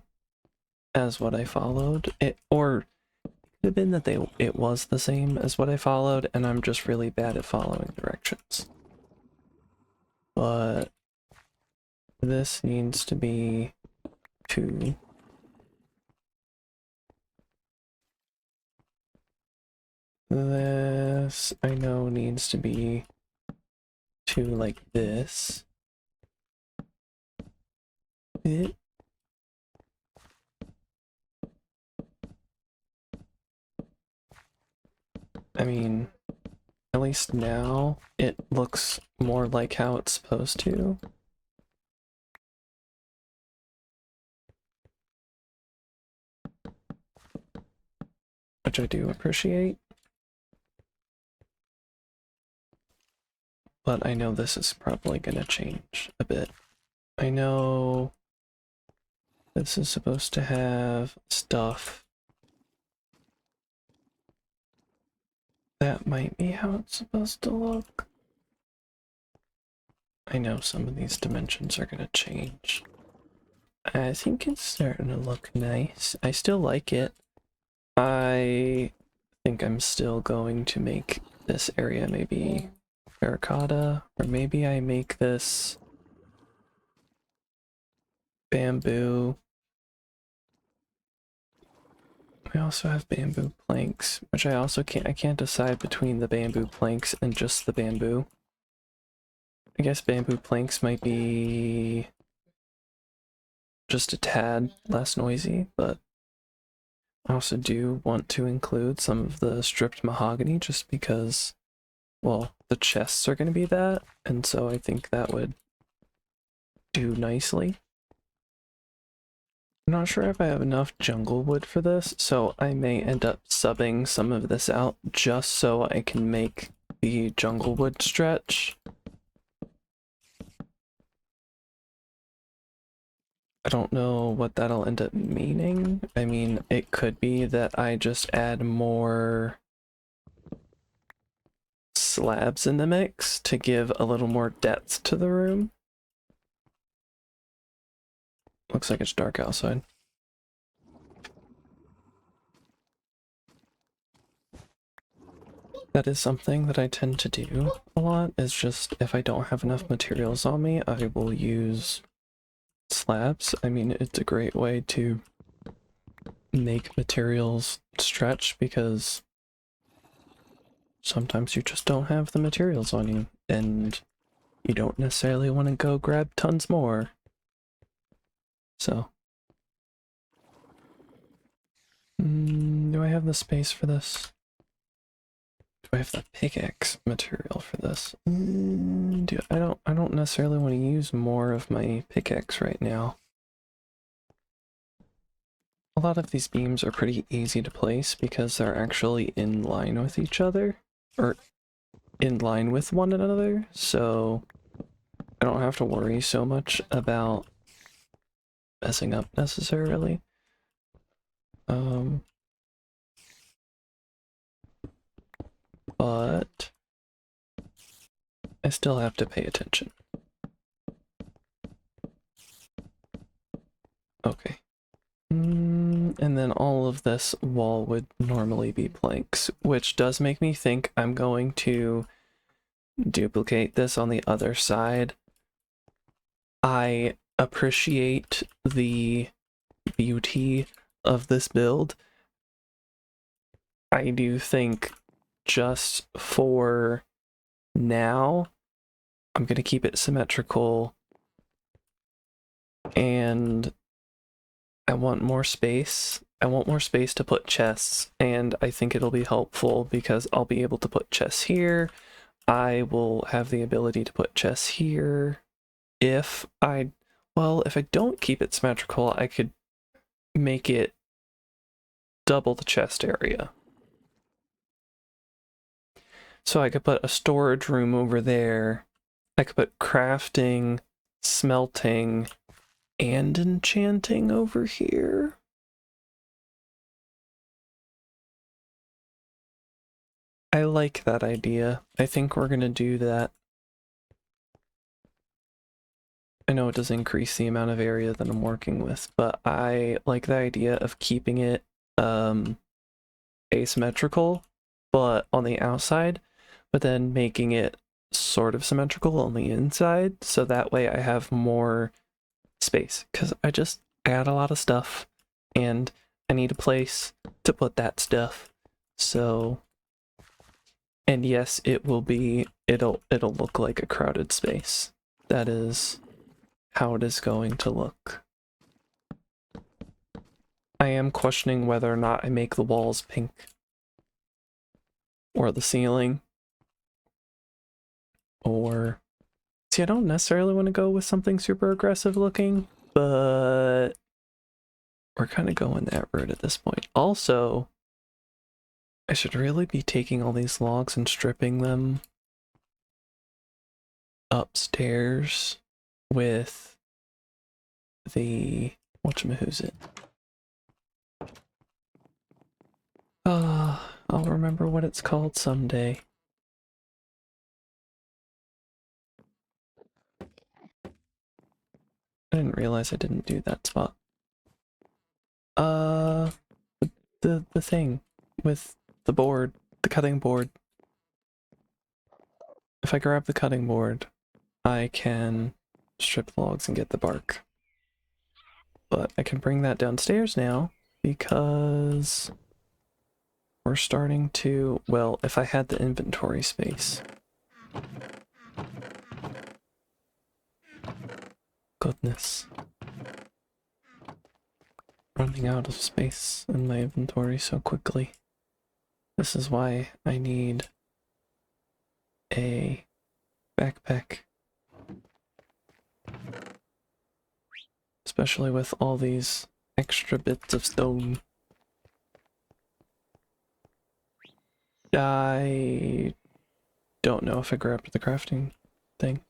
A: as what I followed. Or it could have been that it was the same as what I followed, and I'm just really bad at following directions. But this needs to be 2. This, I know, needs to be 2 like this. I mean, at least now it looks more like how it's supposed to. Which I do appreciate. But I know this is probably going to change a bit. I know this is supposed to have stuff. That might be how it's supposed to look. I know some of these dimensions are going to change. I think it's starting to look nice. I still like it. I think I'm still going to make this area maybe terracotta, or maybe I make this bamboo. I also have bamboo planks, which I can't decide between the bamboo planks and just the bamboo. I guess bamboo planks might be just a tad less noisy, but I also do want to include some of the stripped mahogany just because, well, the chests are going to be that, and so I think that would do nicely. I'm not sure if I have enough jungle wood for this, so I may end up subbing some of this out just so I can make the jungle wood stretch. I don't know what that'll end up meaning. I mean, it could be that I just add more slabs in the mix to give a little more depth to the room. Looks like it's dark outside. That is something that I tend to do a lot, is just if I don't have enough materials on me, I will use slabs. I mean, it's a great way to make materials stretch because sometimes you just don't have the materials on you and you don't necessarily want to go grab tons more. So, do I have the space for this? Do I have the pickaxe material for this? I don't necessarily want to use more of my pickaxe right now. A lot of these beams are pretty easy to place because they're actually in line with each other, or in line with one another, so I don't have to worry so much about messing up necessarily. But I still have to pay attention. Okay. And then all of this wall would normally be planks, which does make me think I'm going to duplicate this on the other side. I appreciate the beauty of this build. I do think just for now, I'm going to keep it symmetrical, and I want more space. I want more space to put chests, and I think it'll be helpful because I'll be able to put chests here. I will have the ability to put chests here. If I don't keep it symmetrical, I could make it double the chest area. So I could put a storage room over there. I could put crafting, smelting, and enchanting over here. I like that idea. I think we're gonna do that. I know it does increase the amount of area that I'm working with, but I like the idea of keeping it asymmetrical, but on the outside, but then making it sort of symmetrical on the inside, so that way I have more space, because I just add a lot of stuff and I need a place to put that stuff. So, and yes, it'll look like a crowded space. That is how it is going to look. I am questioning whether or not I make the walls pink or the ceiling, or see, I don't necessarily want to go with something super aggressive looking, but we're kind of going that route at this point. Also, I should really be taking all these logs and stripping them upstairs with the whatchamahoosit. I'll remember what it's called someday. I didn't realize I didn't do that spot. The thing with the board, the cutting board. If I grab the cutting board, I can strip the logs and get the bark. But I can bring that downstairs now because we're starting to, well, if I had the inventory space. Goodness. Running out of space in my inventory so quickly. This is why I need a backpack. Especially with all these extra bits of stone. I don't know if I grabbed the crafting thing.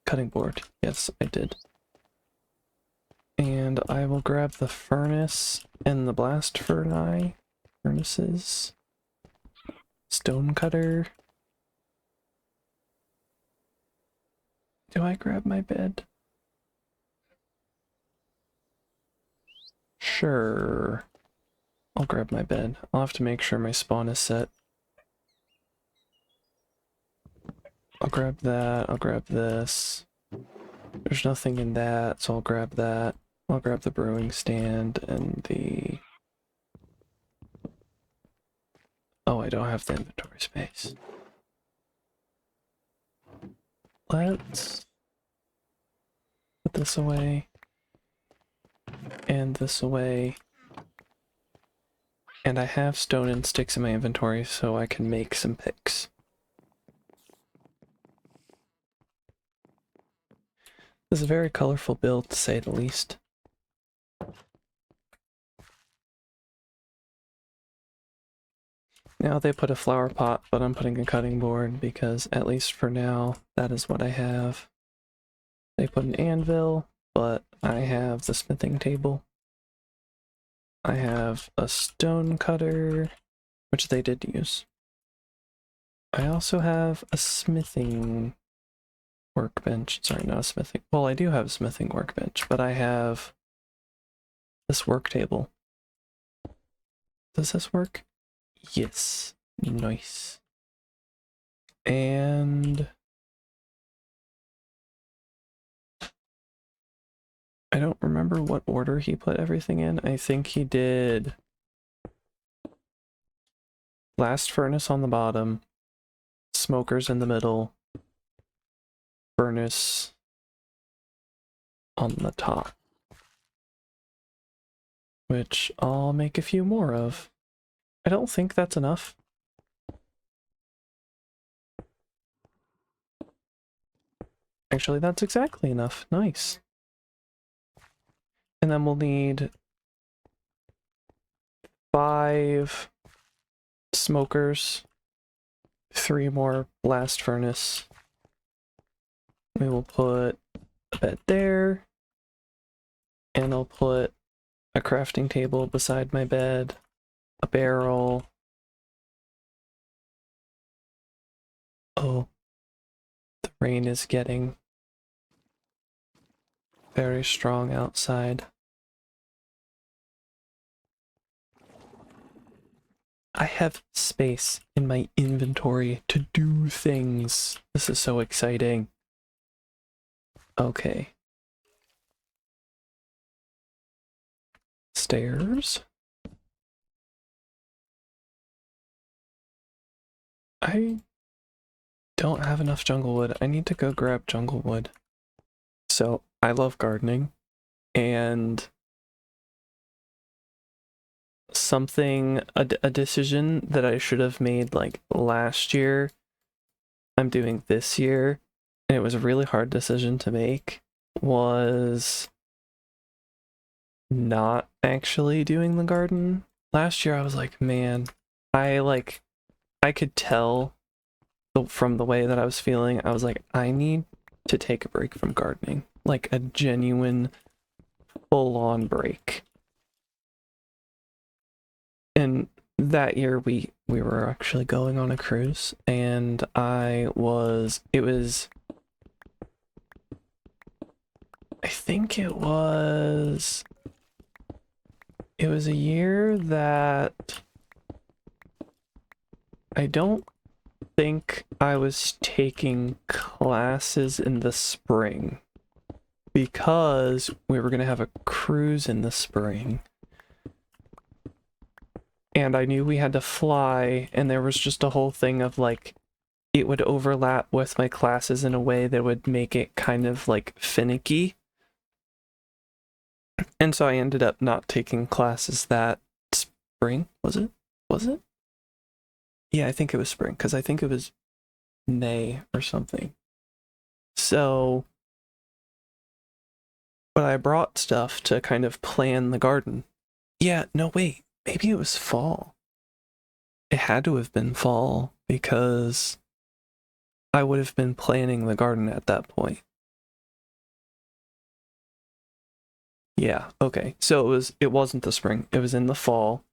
A: Cutting board. Yes, I did. And I will grab the furnace and the blast furnaces. Stone cutter. Do I grab my bed? Sure. I'll grab my bed. I'll have to make sure my spawn is set. I'll grab that. I'll grab this. There's nothing in that, so I'll grab that. I'll grab the brewing stand and the... Oh, I don't have the inventory space. Let's put this away. And this away. And I have stone and sticks in my inventory, so I can make some picks. This is a very colorful build, to say the least. Now they put a flower pot, but I'm putting a cutting board because, at least for now, that is what I have. They put an anvil, but I have the smithing table. I have a stone cutter, which they did use. I also have a smithing workbench. Sorry, not a smithing. Well, I do have a smithing workbench, but I have this work table. Does this work? Yes. Nice. And I don't remember what order he put everything in. I think he did blast furnace on the bottom, smokers in the middle, furnace on the top, which I'll make a few more of. I don't think that's enough. Actually, that's exactly enough. Nice. And then we'll need 5 smokers, 3 more blast furnace. We will put a bed there, and I'll put a crafting table beside my bed, a barrel. Oh, the rain is getting very strong outside. I have space in my inventory to do things. This is so exciting. Okay. stairs. I don't have enough jungle wood. I need to go grab jungle wood. So I love gardening, and a decision that I should have made like last year, I'm doing this year, and it was a really hard decision to make, was not actually doing the garden. Last year I was like, man, I could tell from the way that I was feeling, I was like, I need to take a break from gardening, like a genuine full-on break. And that year we were actually going on a cruise, and I think it was a year that I don't think I was taking classes in the spring, because we were going to have a cruise in the spring. And I knew we had to fly, and there was just a whole thing of like, it would overlap with my classes in a way that would make it kind of like finicky. And so I ended up not taking classes that spring. Was it? Yeah, I think it was spring, because I think it was May or something. So, but I brought stuff to kind of plan the garden. Yeah, no, wait. Maybe it was fall. It had to have been fall, because I would have been planning the garden at that point. Yeah, okay. So it wasn't the spring. It was in the fall.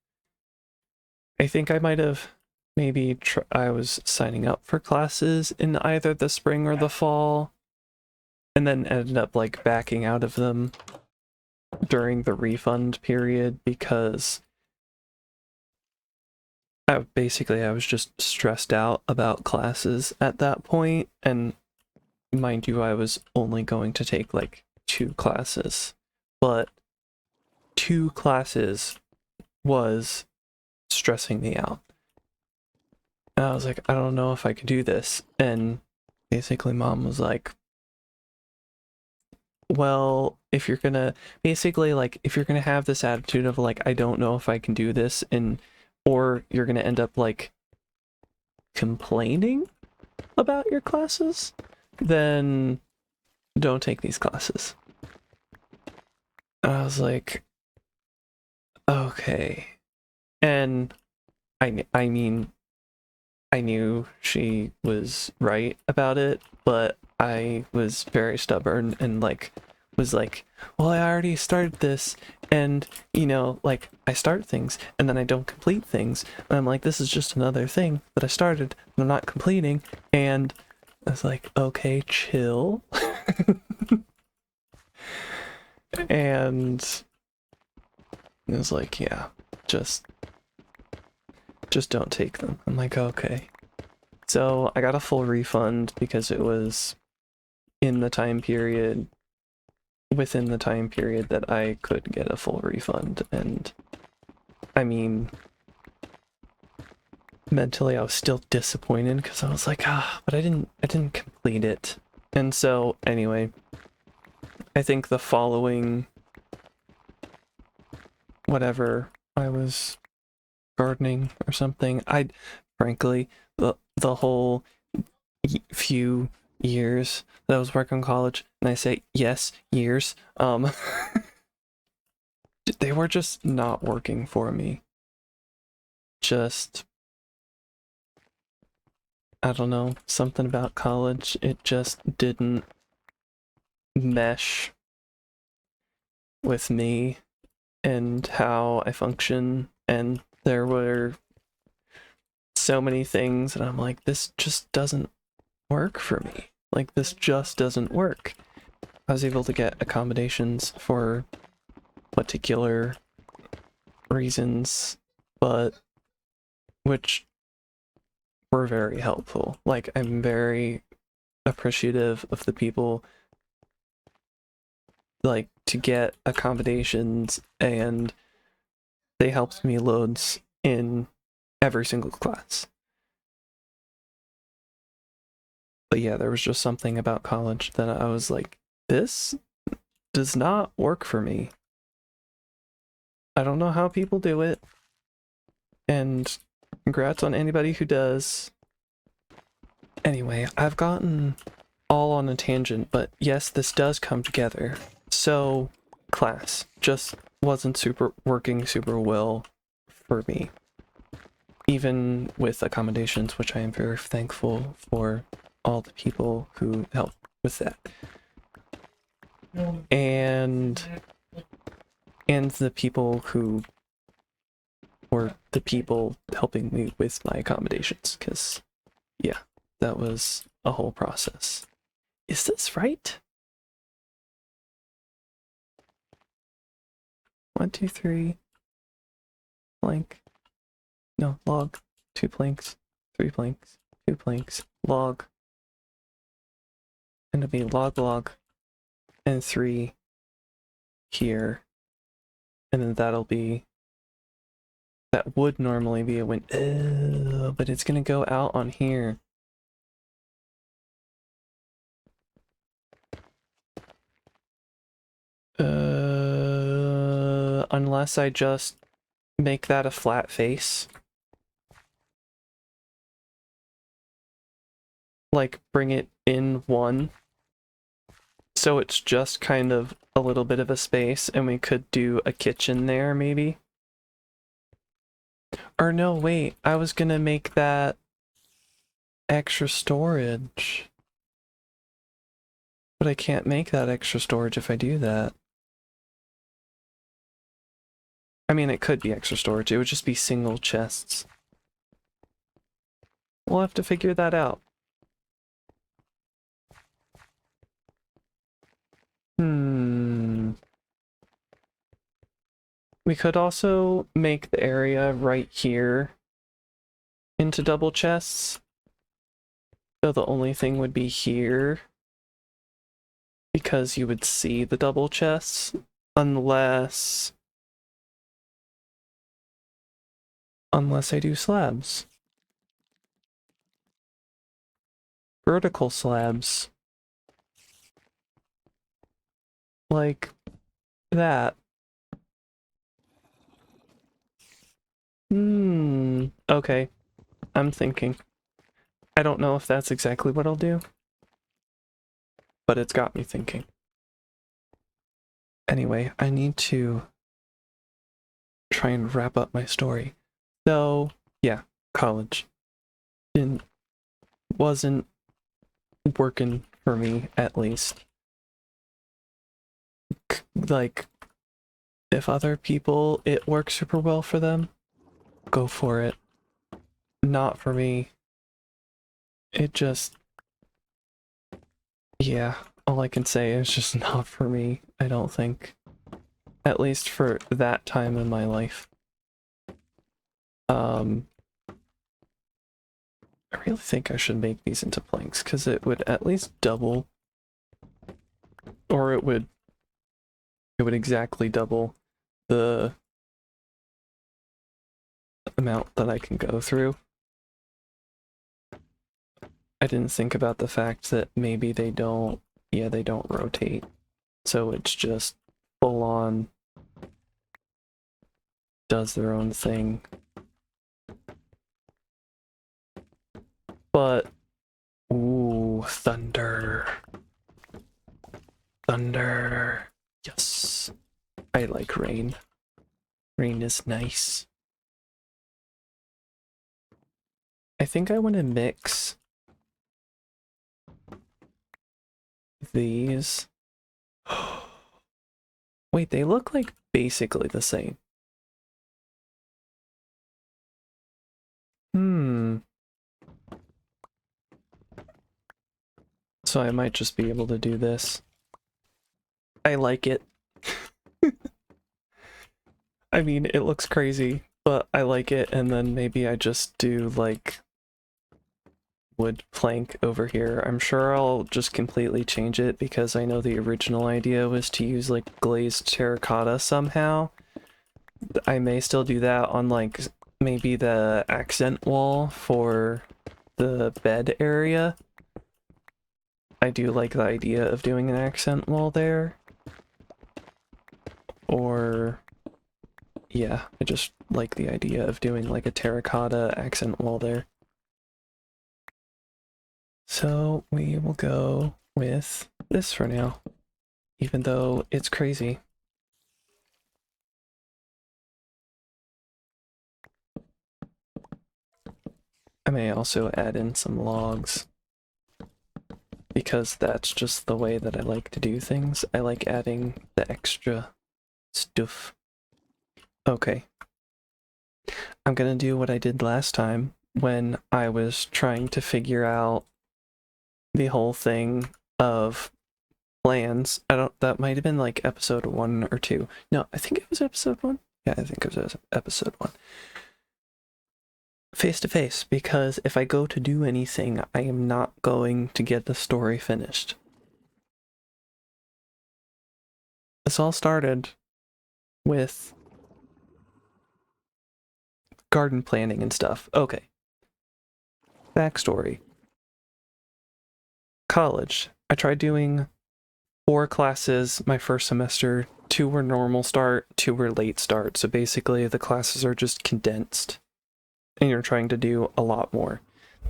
A: I think I might have I was signing up for classes in either the spring or the fall, and then ended up like backing out of them during the refund period, because I was just stressed out about classes at that point. And mind you, I was only going to take like 2 classes, but 2 classes was stressing me out. And I was like, I don't know if I could do this. And basically mom was like, well, if you're gonna have this attitude of like, I don't know if I can do this, or you're gonna end up like complaining about your classes, then don't take these classes. And I was like, okay. And I mean, I knew she was right about it, but I was very stubborn and like was like, well, I already started this, and like I start things and then I don't complete things, and I'm like, this is just another thing that I started and I'm not completing. And I was like, okay, chill. And it was like, yeah, just don't take them. I'm like, okay. So I got a full refund because it was within the time period that I could get a full refund. And I mean, mentally I was still disappointed, because I was like, but I didn't complete it. And so anyway, I think the following whatever I was gardening or something, frankly, the whole few years that I was working in college, and I say yes, years, they were just not working for me. Just, I don't know, something about college, it just didn't mesh with me and how I function. And there were so many things, and I'm like, this just doesn't work for me. Like, this just doesn't work. I was able to get accommodations for particular reasons, but which were very helpful. Like, I'm very appreciative of the people, like, to get accommodations and they helped me loads in every single class. But yeah, there was just something about college that I was like, this does not work for me. I don't know how people do it. And congrats on anybody who does. Anyway, I've gotten all on a tangent, but yes, this does come together. So, class just wasn't working super well for me. Even with accommodations, which I am very thankful for all the people who helped with that. And the people who were the people helping me with my accommodations, because yeah, that was a whole process. Is this right? 1, 2, 3 plank. No, log. 2 planks, 3 planks, 2 planks, log. And it'll be log, and 3 here. And then that'll be, that would normally be a window, but it's gonna go out on here. Unless I just make that a flat face. Like, bring it in one. So it's just kind of a little bit of a space, and we could do a kitchen there, maybe? Or no, wait, I was gonna make that extra storage. But I can't make that extra storage if I do that. I mean, it could be extra storage, it would just be single chests. We'll have to figure that out. We could also make the area right here into double chests. So the only thing would be here. Because you would see the double chests. Unless I do slabs. Vertical slabs. Like that. Okay. I'm thinking. I don't know if that's exactly what I'll do, but it's got me thinking. Anyway, I need to try and wrap up my story. So, yeah, college. Wasn't working for me, at least. Like, if other people, it works super well for them, go for it. Not for me. It just... yeah, all I can say is just not for me, I don't think. At least for that time in my life. I really think I should make these into planks, because it would at least double, or it would exactly double the amount that I can go through. I didn't think about the fact that maybe they don't rotate, so it's just full on does their own thing. But ooh, thunder. Thunder. Yes. I like rain. Rain is nice. I think I want to mix these. Wait, they look like basically the same. So I might just be able to do this. I like it. I mean, it looks crazy, but I like it, and then maybe I just do, like, wood plank over here. I'm sure I'll just completely change it, because I know the original idea was to use, like, glazed terracotta somehow. I may still do that on like maybe the accent wall for the bed area. I do like the idea of doing an accent wall there. Or yeah, I just like the idea of doing like a terracotta accent wall there. So we will go with this for now, even though it's crazy. I may also add in some logs, because that's just the way that I like to do things. I like adding the extra stuff. Okay. I'm gonna do what I did last time when I was trying to figure out the whole thing of plans. That might have been like episode 1 or 2. No, I think it was episode 1. Yeah, I think it was episode 1. Face to face, because if I go to do anything, I am not going to get the story finished. This all started with garden planning and stuff. Okay. Backstory. College. I tried doing 4 classes my first semester. 2 were normal start, 2 were late start. So basically the classes are just condensed and you're trying to do a lot more.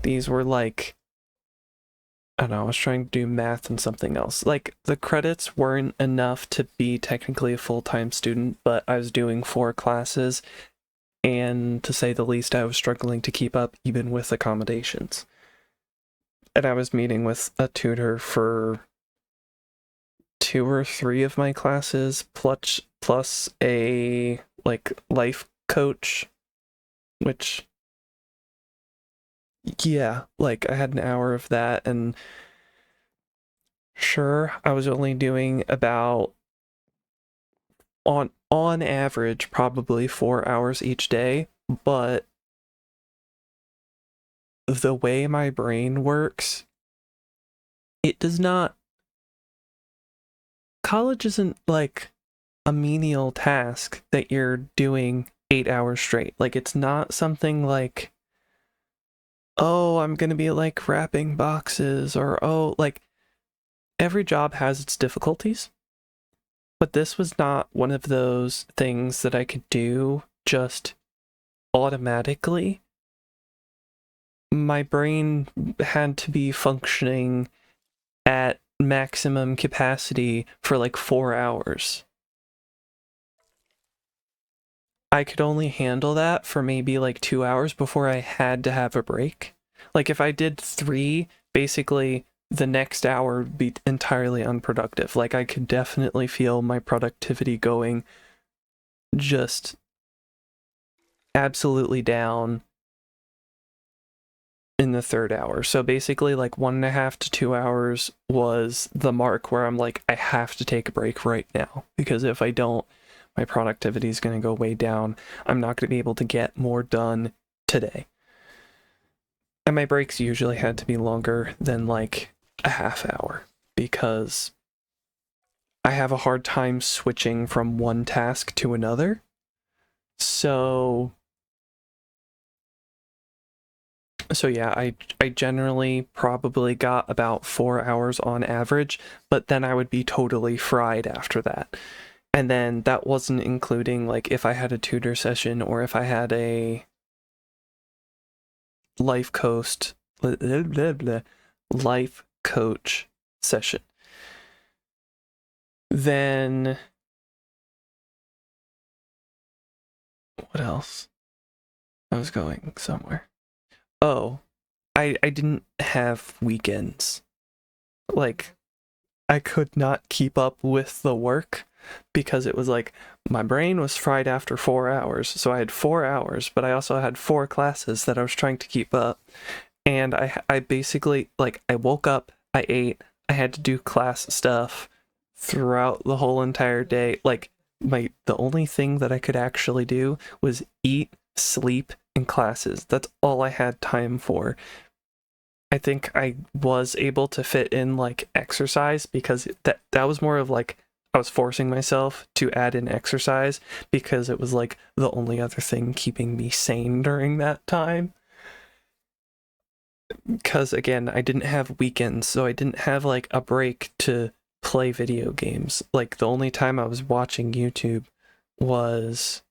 A: These were like, I don't know, I was trying to do math and something else. Like the credits weren't enough to be technically a full-time student, but I was doing 4 classes, and to say the least, I was struggling to keep up even with accommodations. And I was meeting with a tutor for 2 or 3 of my classes, plus a like life coach, which yeah, like I had an hour of that, and sure, I was only doing about on average probably 4 hours each day, but the way my brain works, it does not. College isn't like a menial task that you're doing 8 hours straight. Like it's not something like, oh, I'm gonna be like wrapping boxes, or oh, like every job has its difficulties. But this was not one of those things that I could do just automatically. My brain had to be functioning at maximum capacity for like 4 hours. I could only handle that for maybe like 2 hours before I had to have a break. Like if I did 3, basically the next hour would be entirely unproductive. Like I could definitely feel my productivity going just absolutely down in the 3rd hour. So basically like 1.5 to 2 hours was the mark where I'm like, I have to take a break right now, because if I don't, my productivity is going to go way down. I'm not going to be able to get more done today. And my breaks usually had to be longer than like a half hour, because I have a hard time switching from one task to another. So yeah, I generally probably got about 4 hours on average, but then I would be totally fried after that. And then that wasn't including like if I had a tutor session or if I had a life coach session. Then what else? I was going somewhere. Oh, I didn't have weekends. Like I could not keep up with the work, because it was like my brain was fried after 4 hours. So I had 4 hours, but I also had 4 classes that I was trying to keep up. And I basically, like, I woke up, I ate, I had to do class stuff throughout the whole entire day. Like the only thing that I could actually do was eat, sleep, and classes. That's all I had time for. I think I was able to fit in like exercise, because that was more of like I was forcing myself to add in exercise because it was like the only other thing keeping me sane during that time. Because again, I didn't have weekends, so I didn't have like a break to play video games. Like the only time I was watching YouTube was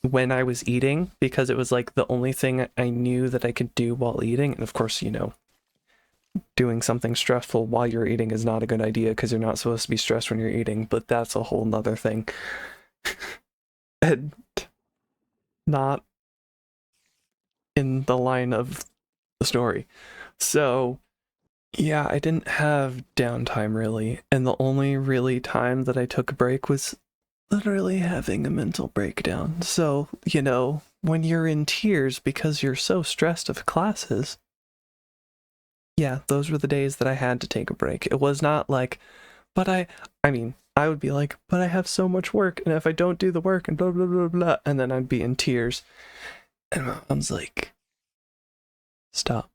A: when I was eating, because it was like the only thing I knew that I could do while eating. And of course, you know, doing something stressful while you're eating is not a good idea because you're not supposed to be stressed when you're eating, but that's a whole nother thing. And not in the line of the story. So yeah, I didn't have downtime really, and the only really time that I took a break was literally having a mental breakdown. So, you know, when you're in tears because you're so stressed of classes, yeah, those were the days that I had to take a break. It was not like, but I mean, I would be like, but I have so much work, and if I don't do the work and blah, blah, blah, blah, and then I'd be in tears. And my mom's like, stop.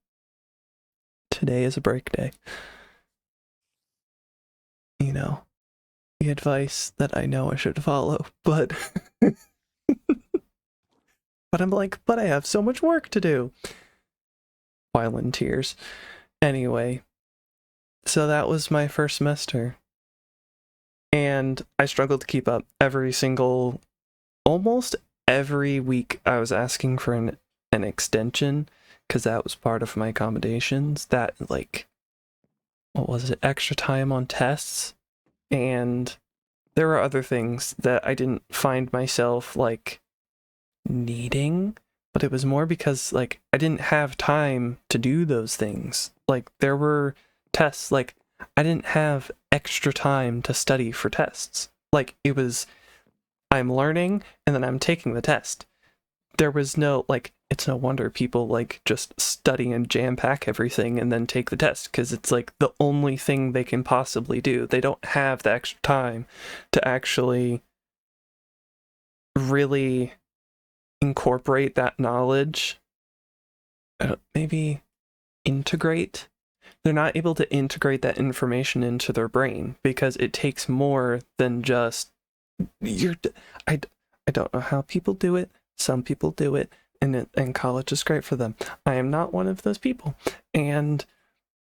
A: Today is a break day. You know, the advice that I know I should follow, but but I'm like, but I have so much work to do. While in tears. Anyway, so that was my first semester. And I struggled to keep up almost every week I was asking for an extension because that was part of my accommodations. That, like, what was it, extra time on tests? And there were other things that I didn't find myself, like, needing, but it was more because, like, I didn't have time to do those things. Like, there were tests, like, I didn't have extra time to study for tests. Like, it was, I'm learning, and then I'm taking the test. There was no, like, it's no wonder people, like, just study and jam-pack everything and then take the test, because it's, like, the only thing they can possibly do. They don't have the extra time to actually really incorporate that knowledge. Maybe integrate. They're not able to integrate that information into their brain because it takes more than just I don't know how people do it. Some people do it, and college is great for them. I am not one of those people, and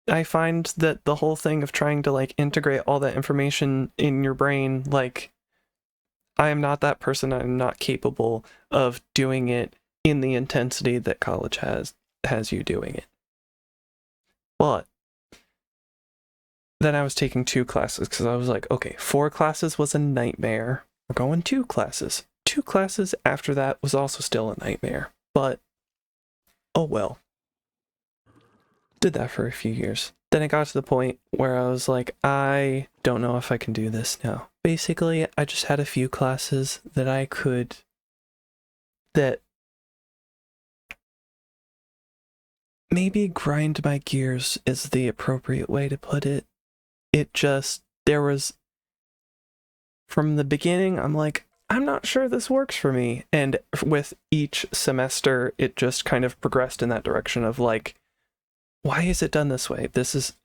A: I find that the whole thing of trying to, like, integrate all that information in your brain, like, I am not that person. I'm not capable of doing it in the intensity that college has you doing it. But then I was taking 2 classes because I was like, okay, 4 classes was a nightmare. We're going 2 classes. 2 classes after that was also still a nightmare. But, oh well. Did that for a few years. Then it got to the point where I was like, I don't know if I can do this now. Basically, I just had a few classes that maybe grind my gears is the appropriate way to put it. There was, from the beginning, I'm like, I'm not sure this works for me. And with each semester, it just kind of progressed in that direction of, like, why is it done this way?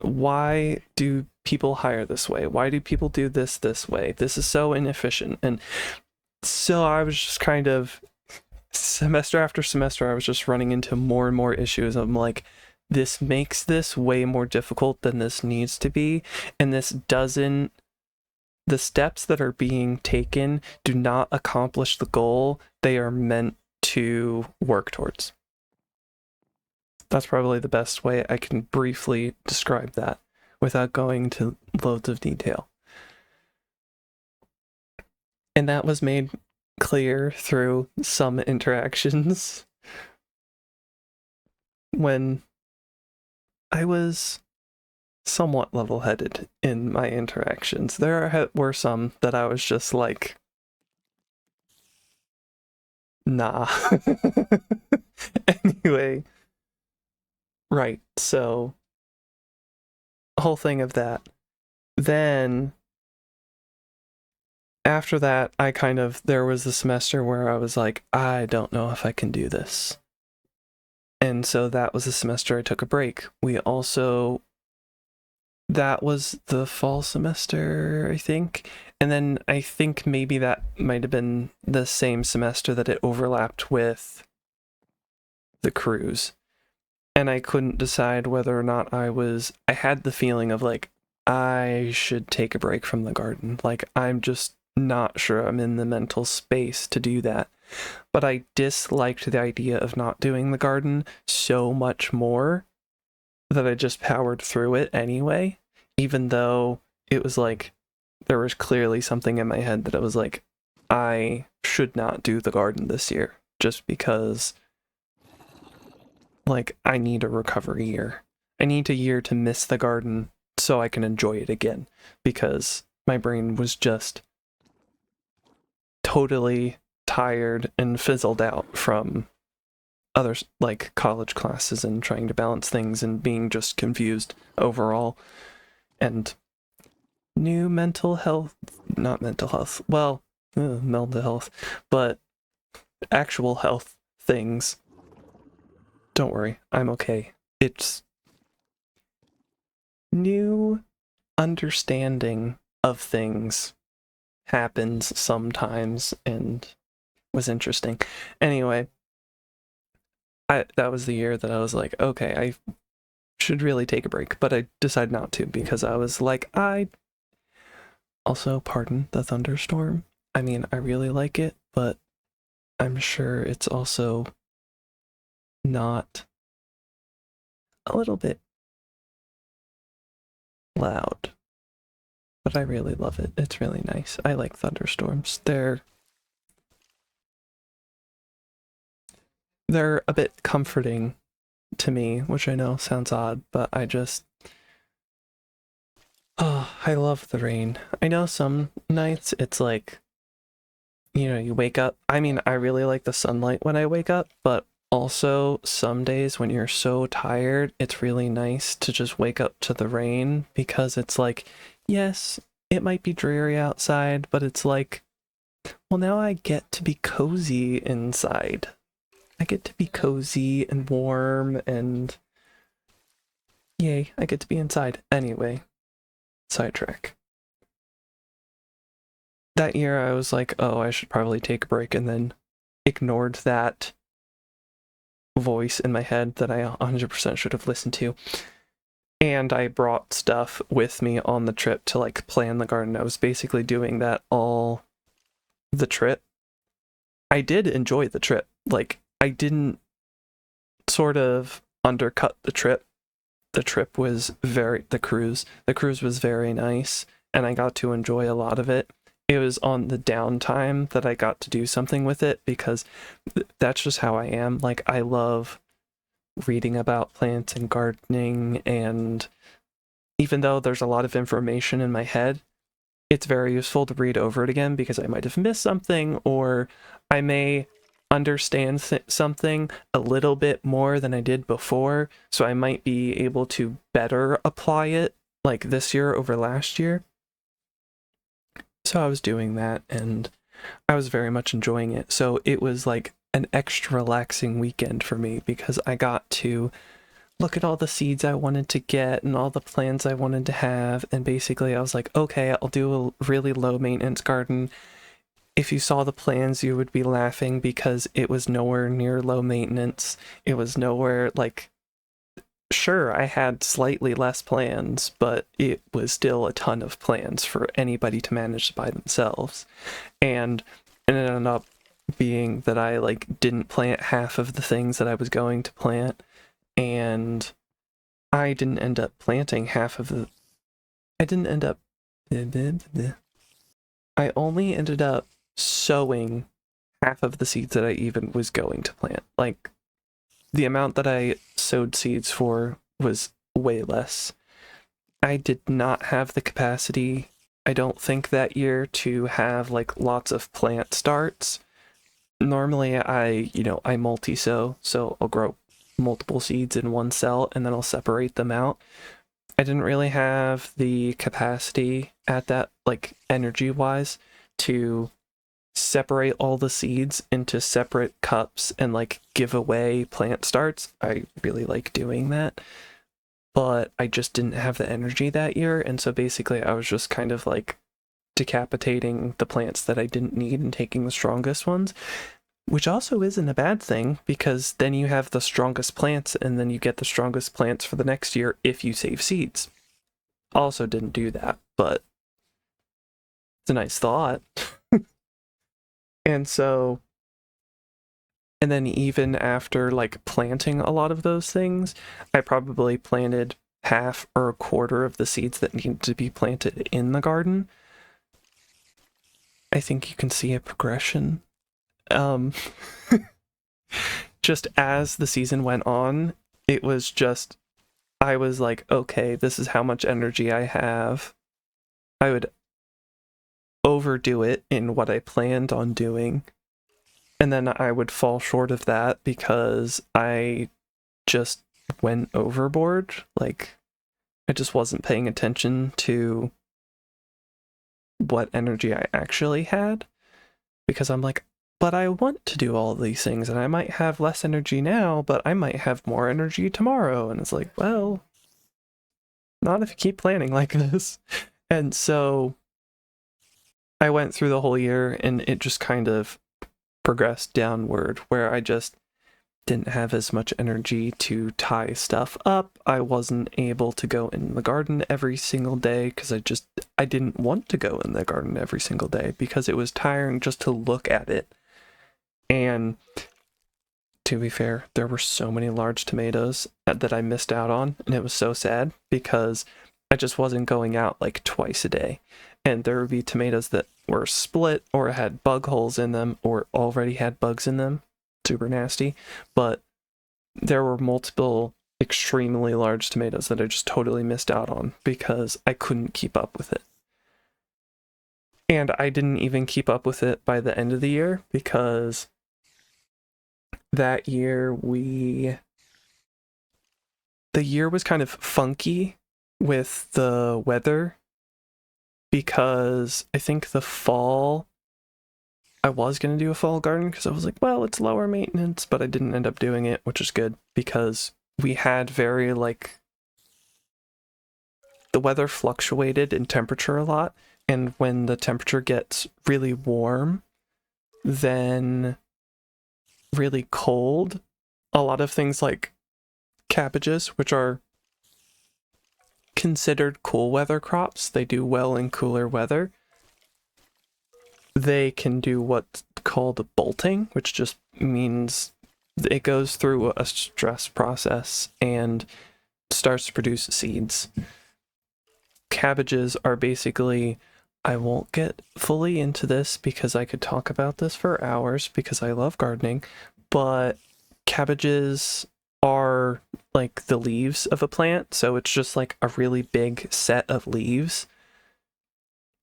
A: Why do people hire this way? Why do people do this way? This is so inefficient. And so I was just kind of, semester after semester, I was just running into more and more issues. I'm like, this makes this way more difficult than this needs to be. And the steps that are being taken do not accomplish the goal they are meant to work towards. That's probably the best way I can briefly describe that without going into loads of detail. And that was made clear through some interactions when I was somewhat level-headed in my interactions. There were some that I was just like, nah. Anyway, right, so whole thing of that. Then after that, there was a semester where I was like, I don't know if I can do this. And so that was the semester I took a break. We also that was the fall semester, I think. And then I think maybe that might have been the same semester that it overlapped with the cruise. And I couldn't decide whether or not I had the feeling of like, I should take a break from the garden. Like, I'm just not sure I'm in the mental space to do that. But I disliked the idea of not doing the garden so much more that I just powered through it anyway, even though it was like, there was clearly something in my head that it was like, I should not do the garden this year just because, like, I need a recovery year. I need a year to miss the garden so I can enjoy it again, because my brain was just totally tired and fizzled out from other like college classes and trying to balance things and being just confused overall. And new mental health, not mental health, well, mental health, but actual health things. Don't worry, I'm okay. It's new understanding of things happens sometimes and was interesting. Anyway, that was the year that I was like, okay, I should really take a break, but I decided not to because I was like, I also, pardon the thunderstorm. I mean, I really like it, but I'm sure it's also not a little bit loud. But I really love it. It's really nice. I like thunderstorms. They're a bit comforting to me, which I know sounds odd, but I love the rain. I know some nights it's like, you wake up. I mean, I really like the sunlight when I wake up, but also some days when you're so tired, it's really nice to just wake up to the rain because it's like, yes, it might be dreary outside, but it's like, well, now I get to be cozy inside. I get to be cozy and warm and yay, I get to be inside. Anyway, sidetrack. That year I was like, oh, I should probably take a break, and then ignored that voice in my head that I 100% should have listened to. And I brought stuff with me on the trip to like plan the garden. I was basically doing that all the trip. I did enjoy the trip. Like, I didn't sort of undercut the trip. The cruise was very nice, and I got to enjoy a lot of it. It was on the downtime that I got to do something with it because that's just how I am. Like, I love reading about plants and gardening, and even though there's a lot of information in my head, it's very useful to read over it again because I might have missed something, or I may understand something a little bit more than I did before, so I might be able to better apply it like this year over last year. So I was doing that and I was very much enjoying it. So it was like an extra relaxing weekend for me because I got to look at all the seeds I wanted to get and all the plans I wanted to have. And basically I was like, okay, I'll do a really low maintenance garden. If you saw the plans, you would be laughing because it was nowhere near low maintenance. It was nowhere like, sure, I had slightly less plans, but it was still a ton of plans for anybody to manage by themselves. And it ended up being that I like didn't plant half of the things that I was going to plant, and I didn't end up planting half of the I didn't end up I only ended up sowing half of the seeds that I even was going to plant. Like, the amount that I sowed seeds for was way less. I did not have the capacity, I don't think, that year to have like lots of plant starts. Normally I multi-sow, so I'll grow multiple seeds in one cell and then I'll separate them out. I didn't really have the capacity at that, like energy-wise, to separate all the seeds into separate cups and like give away plant starts. I really like doing that. but I just didn't have the energy that year. And so basically I was just kind of like decapitating the plants that I didn't need and taking the strongest ones, which also isn't a bad thing, because then you have the strongest plants and then you get the strongest plants for the next year if you save seeds. Also didn't do that, but it's a nice thought. And so, and then even after like planting a lot of those things, I probably planted half or a quarter of the seeds that needed to be planted in the garden. I think you can see a progression. Just as the season went on, it was just, I was like, okay, this is how much energy I have. I would overdo it in what I planned on doing, and then I would fall short of that because I just went overboard. Like, I just wasn't paying attention to what energy I actually had, because I'm like, but I want to do all of these things, and I might have less energy now, but I might have more energy tomorrow. And it's like, well, not if you keep planning like this. And so I went through the whole year, and it just kind of progressed downward, where I just didn't have as much energy to tie stuff up. I wasn't able to go in the garden every single day because I didn't want to go in the garden every single day because it was tiring just to look at it. And to be fair, there were so many large tomatoes that I missed out on, and it was so sad because I just wasn't going out like twice a day. And there would be tomatoes that were split or had bug holes in them or already had bugs in them. Super nasty. But there were multiple extremely large tomatoes that I just totally missed out on because I couldn't keep up with it. And I didn't even keep up with it by the end of the year, because that year the year was kind of funky with the weather, because I think the fall I was going to do a fall garden because I was like, well, it's lower maintenance, but I didn't end up doing it, which is good because we had very like, the weather fluctuated in temperature a lot, and when the temperature gets really warm, then really cold, a lot of things like cabbages, which are considered cool weather crops, they do well in cooler weather. They can do what's called bolting, which just means it goes through a stress process and starts to produce seeds. Cabbages are basically, I won't get fully into this because I could talk about this for hours because I love gardening, but cabbages are like the leaves of a plant, so it's just like a really big set of leaves,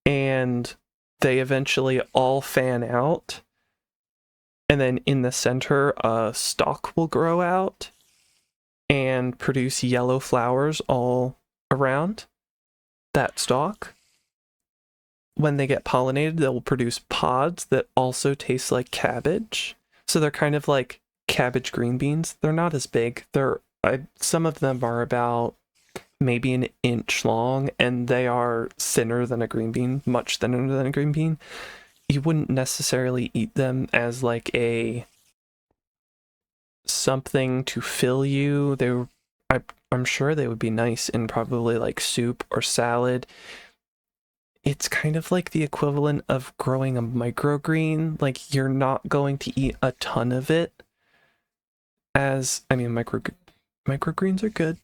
A: and they eventually all fan out, and then in the center a stalk will grow out and produce yellow flowers all around that stalk. When they get pollinated, they will produce pods that also taste like cabbage. So they're kind of like cabbage green beans. They're not as big. Some of them are about maybe an inch long, and they are thinner than a green bean, much thinner than a green bean. You wouldn't necessarily eat them as like a something to fill you. I'm sure they would be nice in probably like soup or salad. It's kind of like the equivalent of growing a microgreen. Like, you're not going to eat a ton of it. Microgreens are good.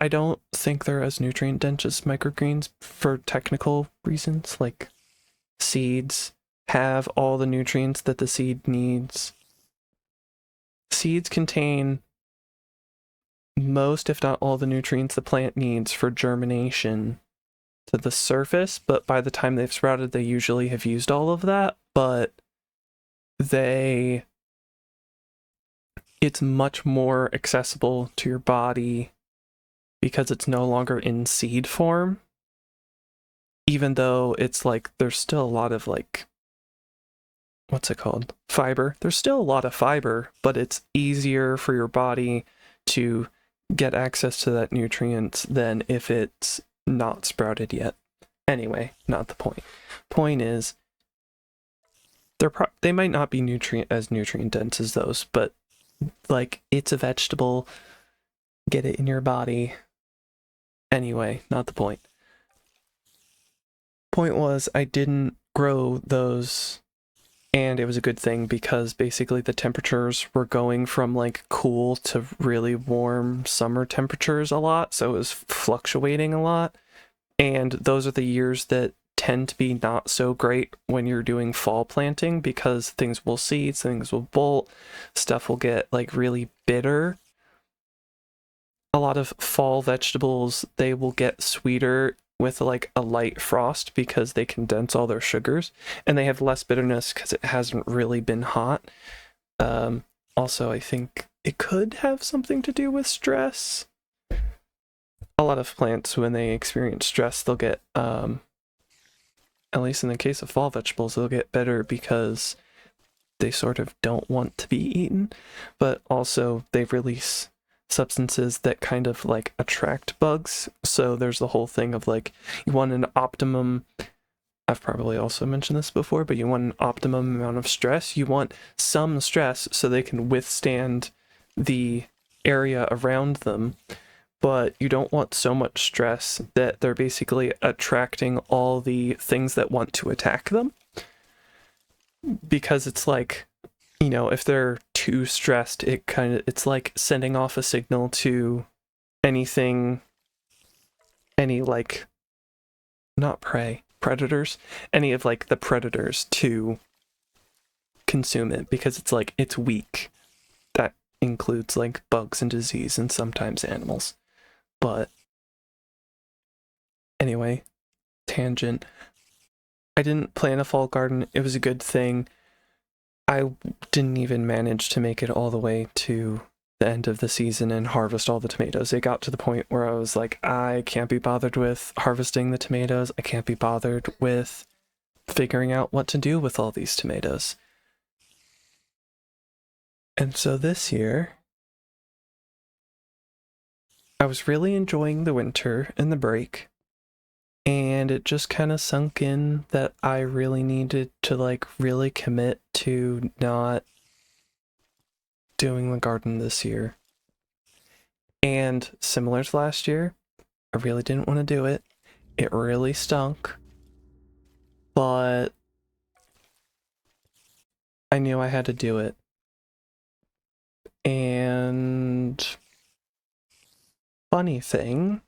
A: I don't think they're as nutrient dense as microgreens for technical reasons. Like, seeds have all the nutrients that the seed needs. Seeds contain most, if not all, the nutrients the plant needs for germination to the surface, but by the time they've sprouted, they usually have used all of that. But it's much more accessible to your body because it's no longer in seed form, even though it's like there's still a lot of like, what's it called, fiber. There's still a lot of fiber, but it's easier for your body to get access to that nutrient than if it's not sprouted yet. Anyway, not the point. Point is, they might not be nutrient dense as those, but like, it's a vegetable, get it in your body. Anyway, not the point. Point was, I didn't grow those, and it was a good thing because basically the temperatures were going from like cool to really warm summer temperatures a lot, so it was fluctuating a lot. And those are the years that tend to be not so great when you're doing fall planting, because things will seed, things will bolt, stuff will get like really bitter. A lot of fall vegetables, they will get sweeter with like a light frost because they condense all their sugars, and they have less bitterness because it hasn't really been hot. Also, I think it could have something to do with stress. A lot of plants, when they experience stress, they'll get, at least in the case of fall vegetables, they'll get better because they sort of don't want to be eaten, but also they release substances that kind of like attract bugs. So there's the whole thing of like, you want an optimum, I've probably also mentioned this before, but you want an optimum amount of stress. You want some stress so they can withstand the area around them, but you don't want so much stress that they're basically attracting all the things that want to attack them. Because it's like, you know, if they're too stressed, it's like sending off a signal to anything, any like, not predators, any of like the predators to consume it, because it's like, it's weak. That includes like bugs and disease and sometimes animals. But anyway, tangent. I didn't plant a fall garden. It was a good thing. I didn't even manage to make it all the way to the end of the season and harvest all the tomatoes. It got to the point where I was like, I can't be bothered with harvesting the tomatoes. I can't be bothered with figuring out what to do with all these tomatoes. And so this year, I was really enjoying the winter and the break, and it just kind of sunk in that I really needed to like really commit to not doing the garden this year. And similar to last year, I really didn't want to do it. It really stunk, but I knew I had to do it. And funny thing,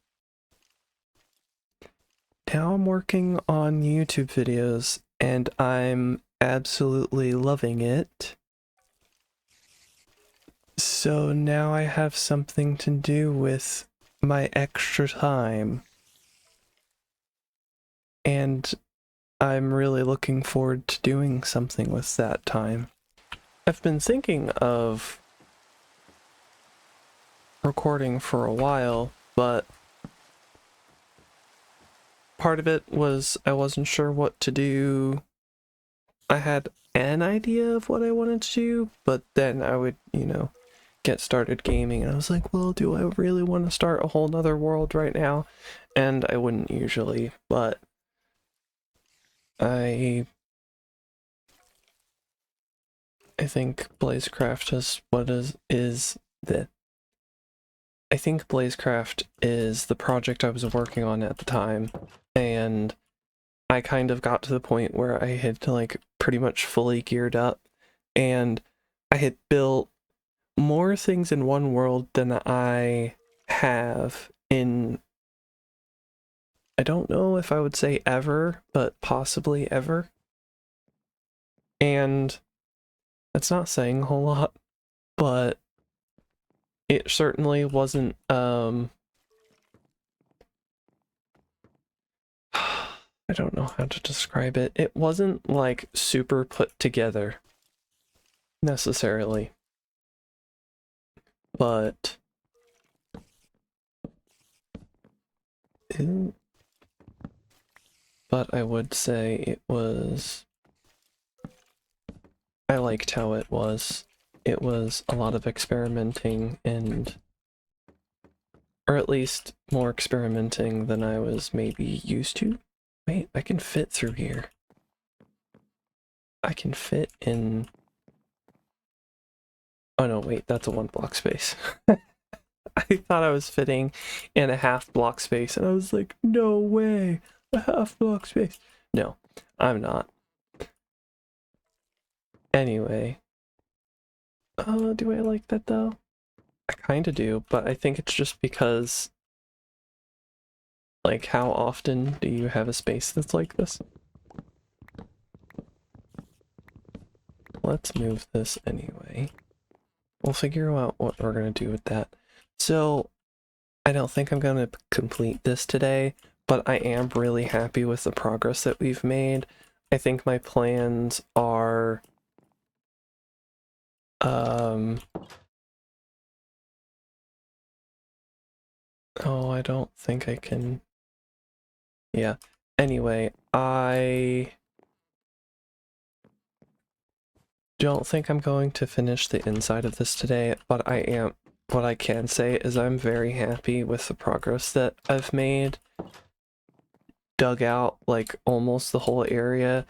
A: now I'm working on YouTube videos and I'm absolutely loving it. So now I have something to do with my extra time. And I'm really looking forward to doing something with that time. I've been thinking of recording for a while, but part of it was I wasn't sure what to do. I had an idea of what I wanted to do, but then I would, get started gaming, and I was like, well, do I really want to start a whole nother world right now? And I wouldn't usually, but I think BlazeCraft I think BlazeCraft is the project I was working on at the time, and I kind of got to the point where I had like pretty much fully geared up, and I had built more things in one world than I have in, I don't know if I would say ever, but possibly ever. And that's not saying a whole lot, but it certainly wasn't, I don't know how to describe it. It wasn't like super put together necessarily, but I would say it was, I liked how it was. It was a lot of experimenting and Or at least more experimenting than I was maybe used to. Wait, I can fit through here. I can fit in... Oh no, wait, that's a 1 block space. I thought I was fitting in a half block space, and I was like, no way, a half block space. No, I'm not. Anyway. Do I like that though? I kinda do, but I think it's just because, like, how often do you have a space that's like this? Let's move this anyway. We'll figure out what we're gonna do with that. So, I don't think I'm gonna complete this today, but I am really happy with the progress that we've made. I think my plans are, oh, I don't think I can, yeah. Anyway, I don't think I'm going to finish the inside of this today, but what I can say is I'm very happy with the progress that I've made. Dug out like almost the whole area.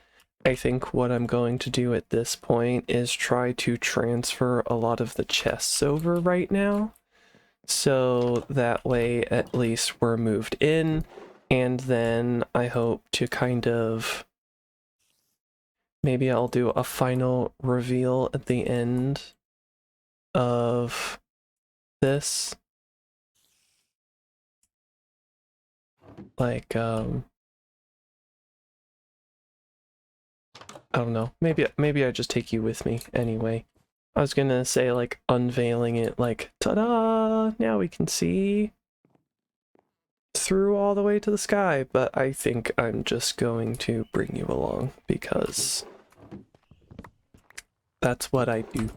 A: I think what I'm going to do at this point is try to transfer a lot of the chests over right now. So that way at least we're moved in, and then I hope to kind of... Maybe I'll do a final reveal at the end of this. Like, I don't know. Maybe I just take you with me anyway. I was gonna say, like, unveiling it, like, ta-da! Now we can see through all the way to the sky, but I think I'm just going to bring you along because that's what I do.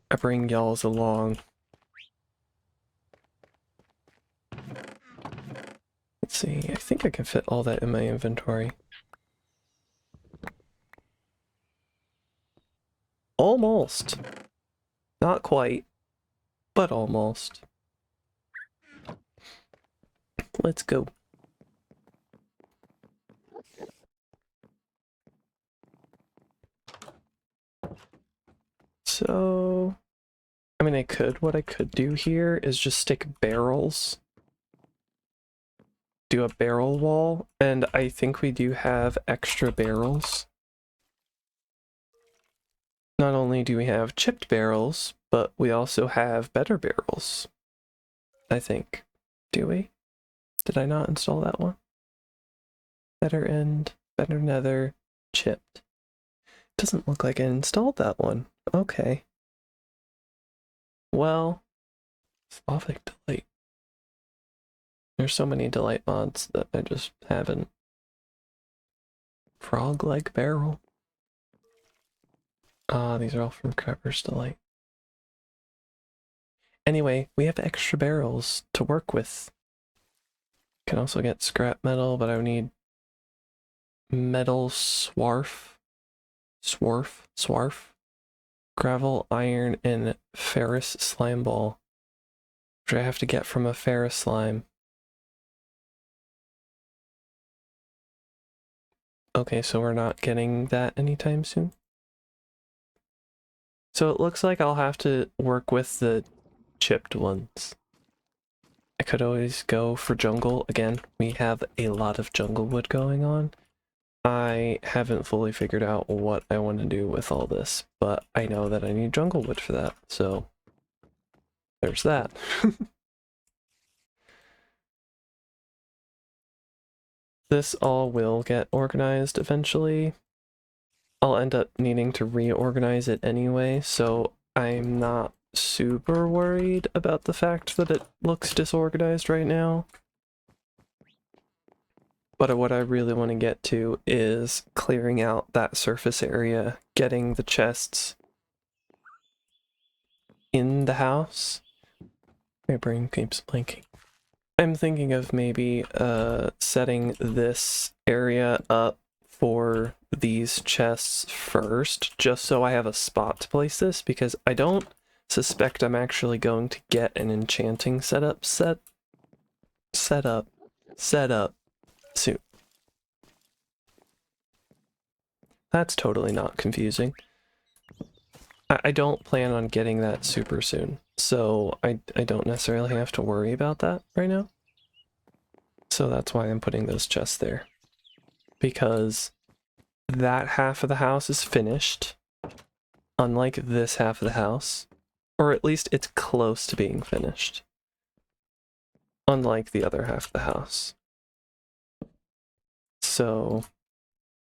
A: I bring y'alls along. Let's see, I think I can fit all that in my inventory. Almost. Not quite, but almost. Let's go. So, I mean, what I could do here is just stick barrels. Do a barrel wall, and I think we do have extra barrels. Not only do we have chipped barrels, but we also have better barrels. I think. Do we? Did I not install that one? Better end, better nether, chipped. Doesn't look like I installed that one. Okay. Well, Slavic Delight. There's so many Delight mods that I just haven't. Frog-leg barrel. Ah, these are all from Crapper's Delight. Anyway, we have extra barrels to work with. Can also get scrap metal, but I would need metal swarf, gravel, iron, and ferrous slime ball, which I have to get from a ferrous slime. Okay, so we're not getting that anytime soon. So it looks like I'll have to work with the chipped ones. I could always go for jungle. Again, we have a lot of jungle wood going on. I haven't fully figured out what I want to do with all this, but I know that I need jungle wood for that, so there's that. This all will get organized eventually. I'll end up needing to reorganize it anyway, so I'm not super worried about the fact that it looks disorganized right now. But what I really want to get to is clearing out that surface area, getting the chests in the house. My brain keeps blanking. I'm thinking of maybe setting this area up for these chests first, just so I have a spot to place this, because I don't suspect I'm actually going to get an enchanting setup set up soon. That's totally not confusing. I don't plan on getting that super soon, so I don't necessarily have to worry about that right now. So that's why I'm putting those chests there. Because that half of the house is finished, unlike this half of the house. Or at least it's close to being finished. Unlike the other half of the house. So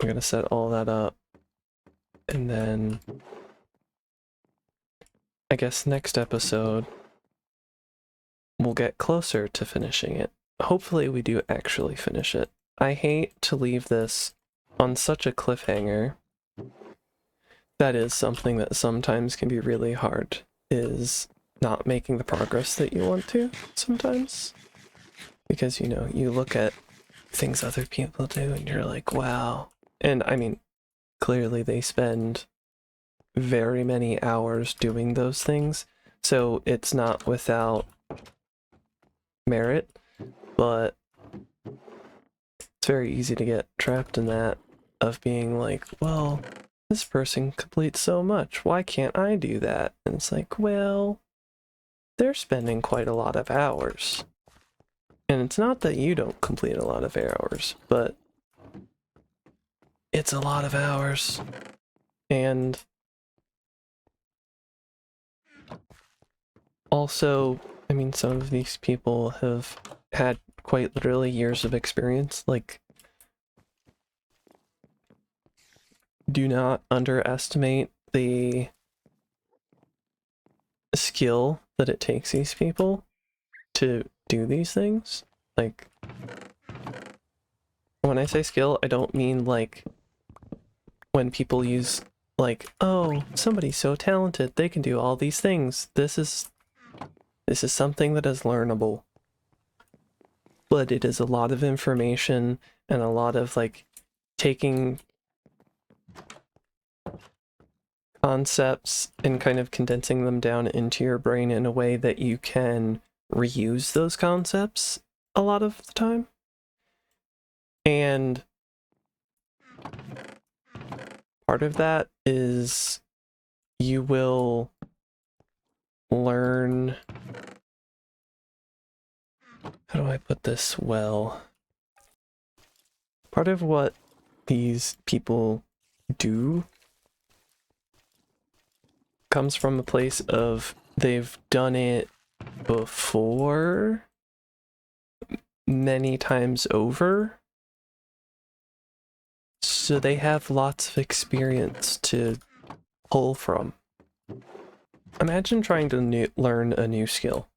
A: I'm going to set all that up. And then I guess next episode we'll get closer to finishing it. Hopefully we do actually finish it. I hate to leave this on such a cliffhanger. That is something that sometimes can be really hard, is not making the progress that you want to sometimes. Because, you know, you look at things other people do and you're like, wow. And I mean, clearly they spend very many hours doing those things, so it's not without merit, but it's very easy to get trapped in that of being like, well, this person completes so much, why can't I do that? And it's like, well, they're spending quite a lot of hours. And it's not that you don't complete a lot of hours, but it's a lot of hours. And also, I mean, some of these people have had quite literally years of experience. Like, do not underestimate the skill that it takes these people to do these things. Like, when I say skill, I don't mean like when people use like, oh, somebody's so talented, they can do all these things. This is something that is learnable. But it is a lot of information and a lot of like taking concepts and kind of condensing them down into your brain in a way that you can reuse those concepts a lot of the time. And part of that is you will learn, how do I put this well? Part of what these people do comes from a place of they've done it before many times over. So they have lots of experience to pull from. Imagine trying to learn a new skill.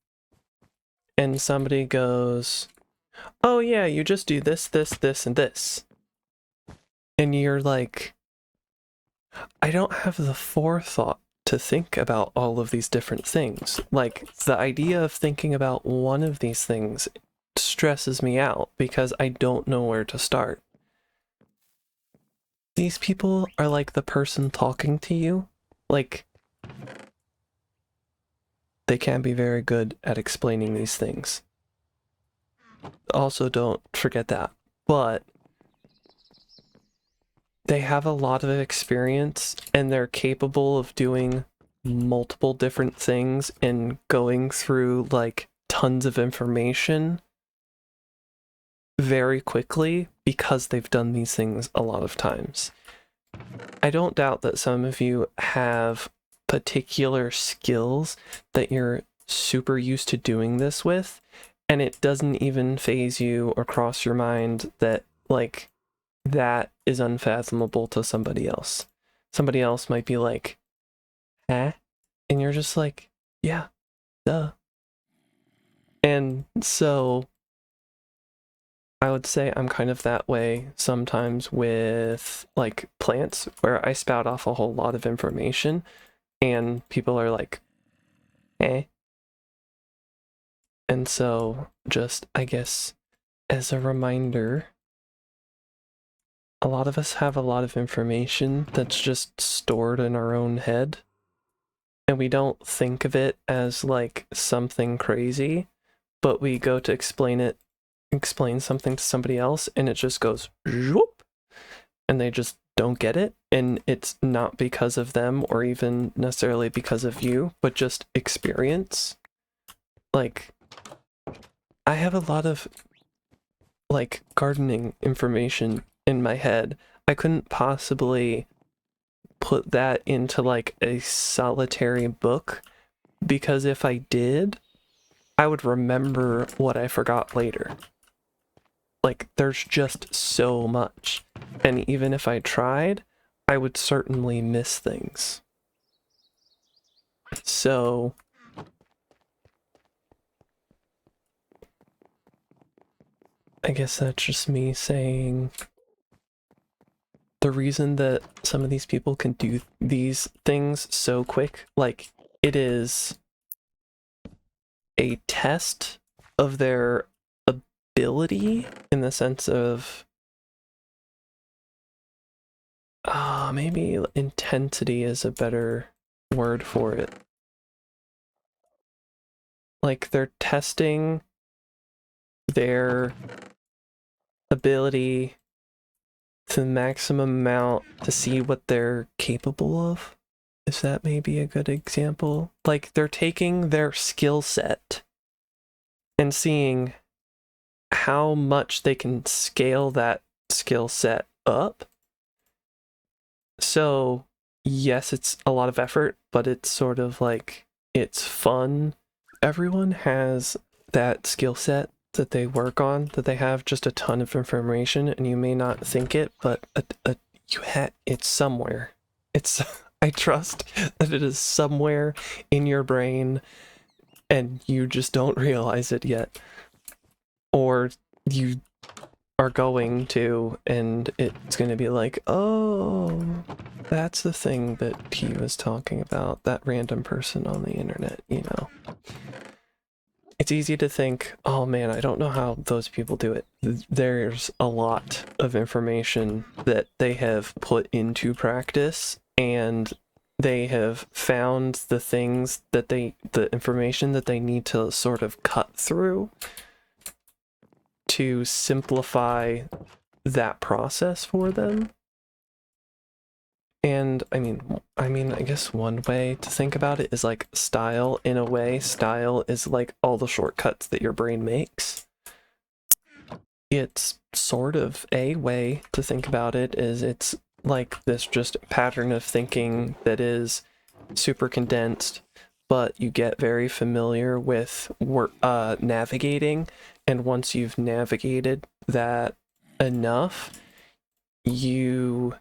A: And somebody goes, oh yeah, you just do this, this, this, and this. And you're like, I don't have the forethought to think about all of these different things. Like, the idea of thinking about one of these things stresses me out because I don't know where to start. These people are like the person talking to you. Like, they can be very good at explaining these things. Also, don't forget that. But they have a lot of experience and they're capable of doing multiple different things and going through like tons of information very quickly because they've done these things a lot of times. I don't doubt that some of you have particular skills that you're super used to doing this with, and it doesn't even faze you or cross your mind that like that is unfathomable to somebody else. Somebody else might be like, eh? And you're just like, yeah, duh. And so I would say I'm kind of that way sometimes with like plants, where I spout off a whole lot of information and people are like, eh? And so just, I guess, as a reminder, a lot of us have a lot of information that's just stored in our own head. and we don't think of it as like something crazy, but we go to explain something to somebody else, and it just goes whoop, and they just don't get it. And it's not because of them or even necessarily because of you, but just experience. Like, I have a lot of like gardening information in my head. I couldn't possibly put that into like a solitary book, because if I did, I would remember what I forgot later. Like, there's just so much. And even if I tried, I would certainly miss things. So I guess that's just me saying the reason that some of these people can do these things so quick, like, it is a test of their ability in the sense of maybe intensity is a better word for it. Like, they're testing their ability to the maximum amount to see what they're capable of. Is that maybe a good example? Like, they're taking their skill set and seeing how much they can scale that skill set up. So, yes, it's a lot of effort, but it's sort of like, it's fun. Everyone has that skill set that they work on, that they have just a ton of information, and you may not think it, but it's somewhere. It's I trust that it is somewhere in your brain, and you just don't realize it yet, or you are going to, and it's going to be like, oh, that's the thing that he was talking about, that random person on the internet, you know. It's easy to think, oh man, I don't know how those people do it. There's a lot of information that they have put into practice, and they have found the things that the information that they need to sort of cut through to simplify that process for them. And I mean, I guess one way to think about it is like style. In a way, style is like all the shortcuts that your brain makes. It's sort of a way to think about it, is it's like this just pattern of thinking that is super condensed, but you get very familiar with navigating, and once you've navigated that enough, you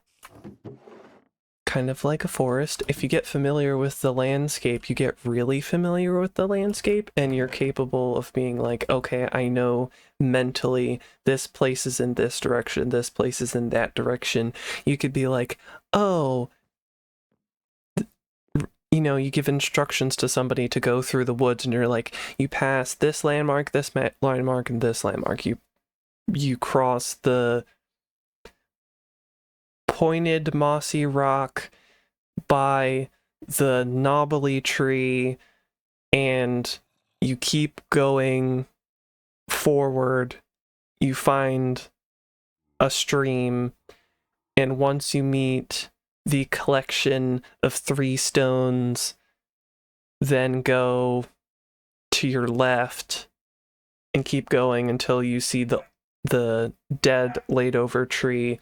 A: kind of like a forest. If you get familiar with the landscape, you get really familiar with the landscape, and you're capable of being like, okay, I know mentally this place is in this direction, this place is in that direction. You could be like, oh, you know, you give instructions to somebody to go through the woods, and you're like, you pass this landmark, this landmark, and this landmark. You cross the pointed mossy rock by the knobbly tree, and you keep going forward. You find a stream, and once you meet the collection of 3 stones, then go to your left and keep going until you see the dead laid over tree.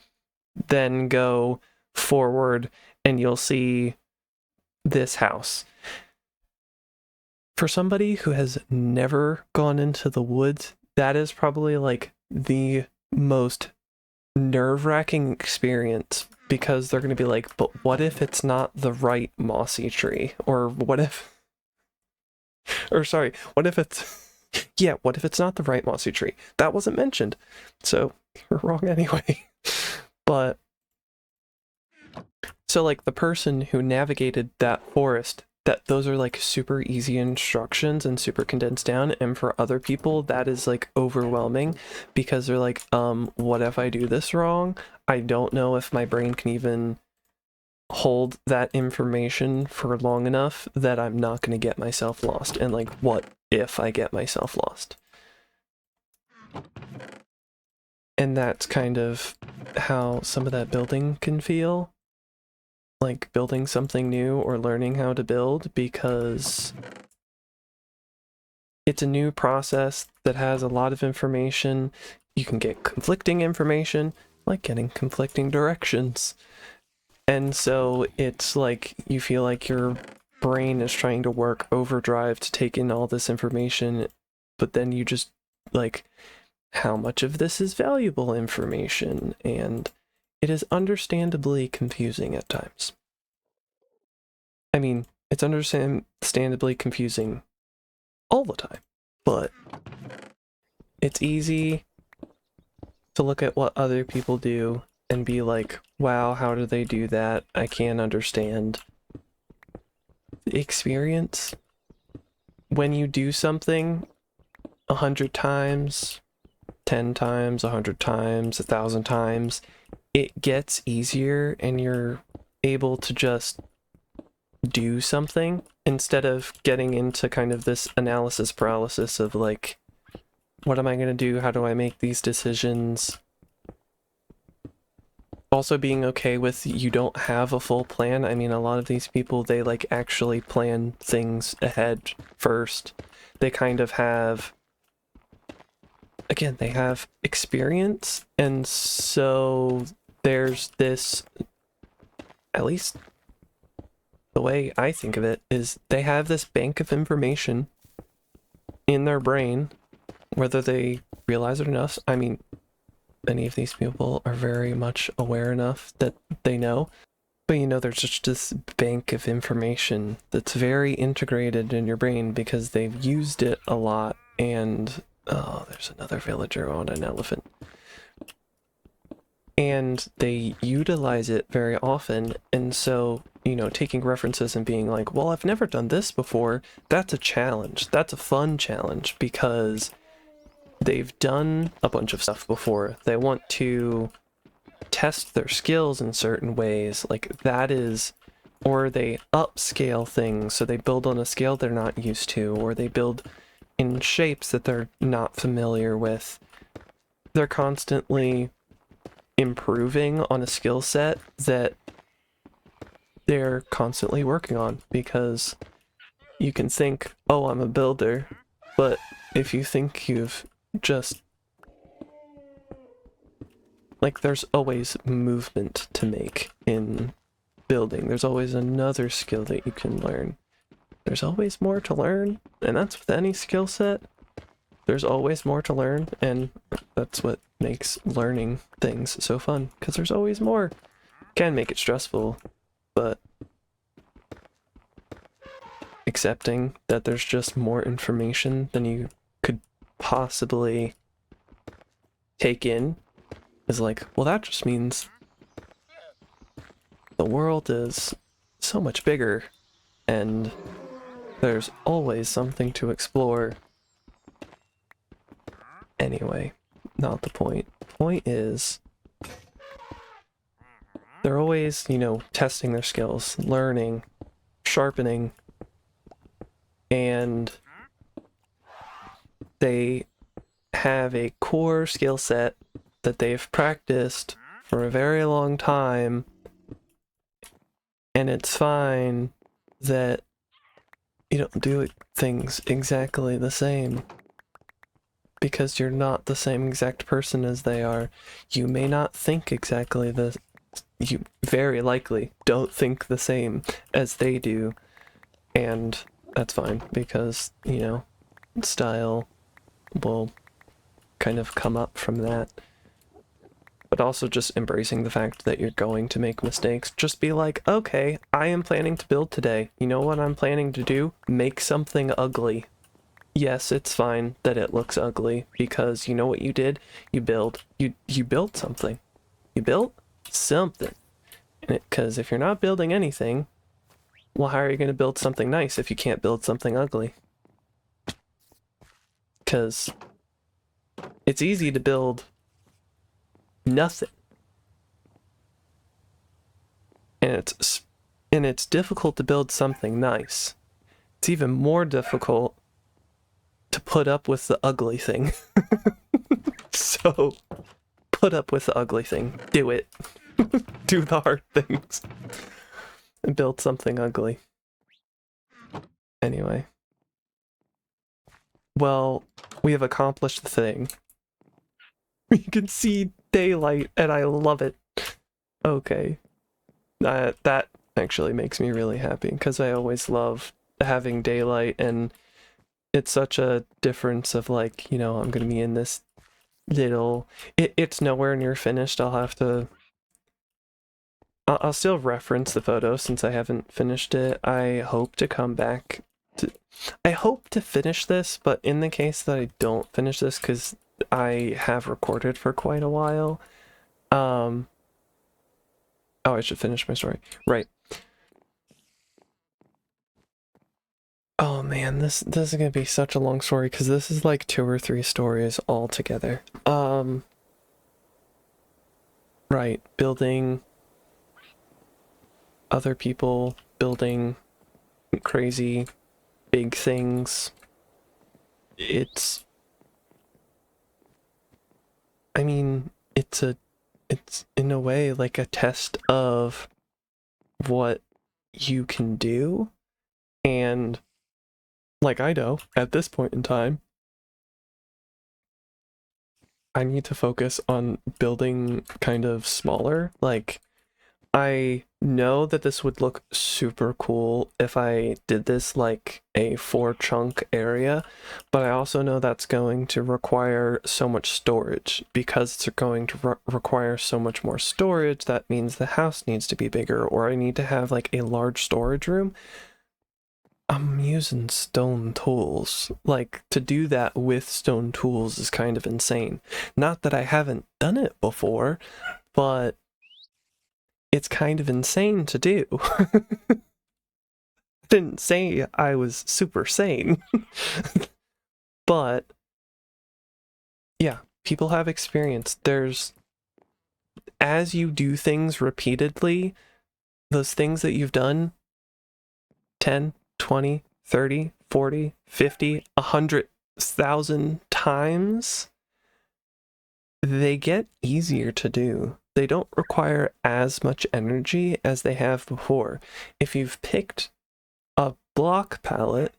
A: Then go forward and you'll see this house. For somebody who has never gone into the woods, that is probably like the most nerve-wracking experience, because they're going to be like, but what if it's not the right mossy tree? Or what if it's not the right mossy tree? That wasn't mentioned. So you're wrong anyway. But so like the person who navigated that forest, that those are like super easy instructions and super condensed down, and for other people that is like overwhelming, because they're like, what if I do this wrong? I don't know if my brain can even hold that information for long enough that I'm not going to get myself lost. And like, what if I get myself lost? And that's kind of how some of that building can feel. Like building something new or learning how to build, because it's a new process that has a lot of information. You can get conflicting information, like getting conflicting directions. And so it's like you feel like your brain is trying to work overdrive to take in all this information, but then you just like, how much of this is valuable information? And it is understandably confusing at times. I mean, it's understandably confusing all the time, but it's easy to look at what other people do and be like, wow, how do they do that? I can't understand. The experience, when you do something 100 times, 10 times, 100 times, 1,000 times, it gets easier and you're able to just do something instead of getting into kind of this analysis paralysis of like, what am I going to do? How do I make these decisions? Also being okay with you don't have a full plan. I mean, a lot of these people, they like actually plan things ahead first. They kind of have, again, they have experience, and so there's this, at least the way I think of it, is they have this bank of information in their brain, whether they realize it or not. I mean, many of these people are very much aware enough that they know, but you know, there's just this bank of information that's very integrated in your brain because they've used it a lot. And oh, there's another villager on an elephant. And they utilize it very often, and so, you know, taking references and being like, well, I've never done this before, that's a challenge. That's a fun challenge because they've done a bunch of stuff before. They want to test their skills in certain ways, like that is, or they upscale things, so they build on a scale they're not used to, or they build in shapes that they're not familiar with. They're constantly improving on a skill set that they're constantly working on, because you can think, oh, I'm a builder, but if you think you've just, like, there's always movement to make in building. There's always another skill that you can learn. There's always more to learn, and that's with any skill set. There's always more to learn, and that's what makes learning things so fun, because there's always more. Can make it stressful, but accepting that there's just more information than you could possibly take in is like, well, that just means the world is so much bigger, and there's always something to explore. Anyway, not the point. The point is, they're always, you know, testing their skills, learning, sharpening, and they have a core skill set that they've practiced for a very long time, and it's fine that you don't do things exactly the same, because you're not the same exact person as they are. You may not think exactly you very likely don't think the same as they do, and that's fine, because, you know, style will kind of come up from that. But also just embracing the fact that you're going to make mistakes. Just be like, okay, I am planning to build today. You know what I'm planning to do? Make something ugly. Yes, it's fine that it looks ugly, because you know what you did? You built something. You built something. Because if you're not building anything, well, how are you going to build something nice if you can't build something ugly? Because it's easy to build nothing. and it's difficult to build something nice. It's even more difficult to put up with the ugly thing. So put up with the ugly thing. Do it. Do the hard things and build something ugly. Anyway. Well, we have accomplished the thing. We can see daylight and I love it. Okay. That actually makes me really happy because I always love having daylight, and it's such a difference of like, you know, I'm gonna be in this little... It's nowhere near finished. I'll still reference the photo since I haven't finished it. I hope to come back I hope to finish this, but in the case that I don't finish this, because I have recorded for quite a while, oh, I should finish my story. Right. Oh man, this is gonna be such a long story because this is like 2 or 3 stories all together. Right, building other people, building crazy big things. I mean, it's in a way like a test of what you can do, and like I know at this point in time I need to focus on building kind of smaller. Like, I know that this would look super cool if I did this like a 4-chunk area, but I also know that's going to require so much storage. Because it's going to require so much more storage, that means the house needs to be bigger, or I need to have like a large storage room. I'm using stone tools. Like, to do that with stone tools is kind of insane. Not that I haven't done it before, but it's kind of insane to do. I didn't say I was super sane. But yeah, people have experience. As you do things repeatedly, those things that you've done 10, 20, 30, 40, 50, 100,000 times, they get easier to do. They don't require as much energy as they have before. If you've picked a block palette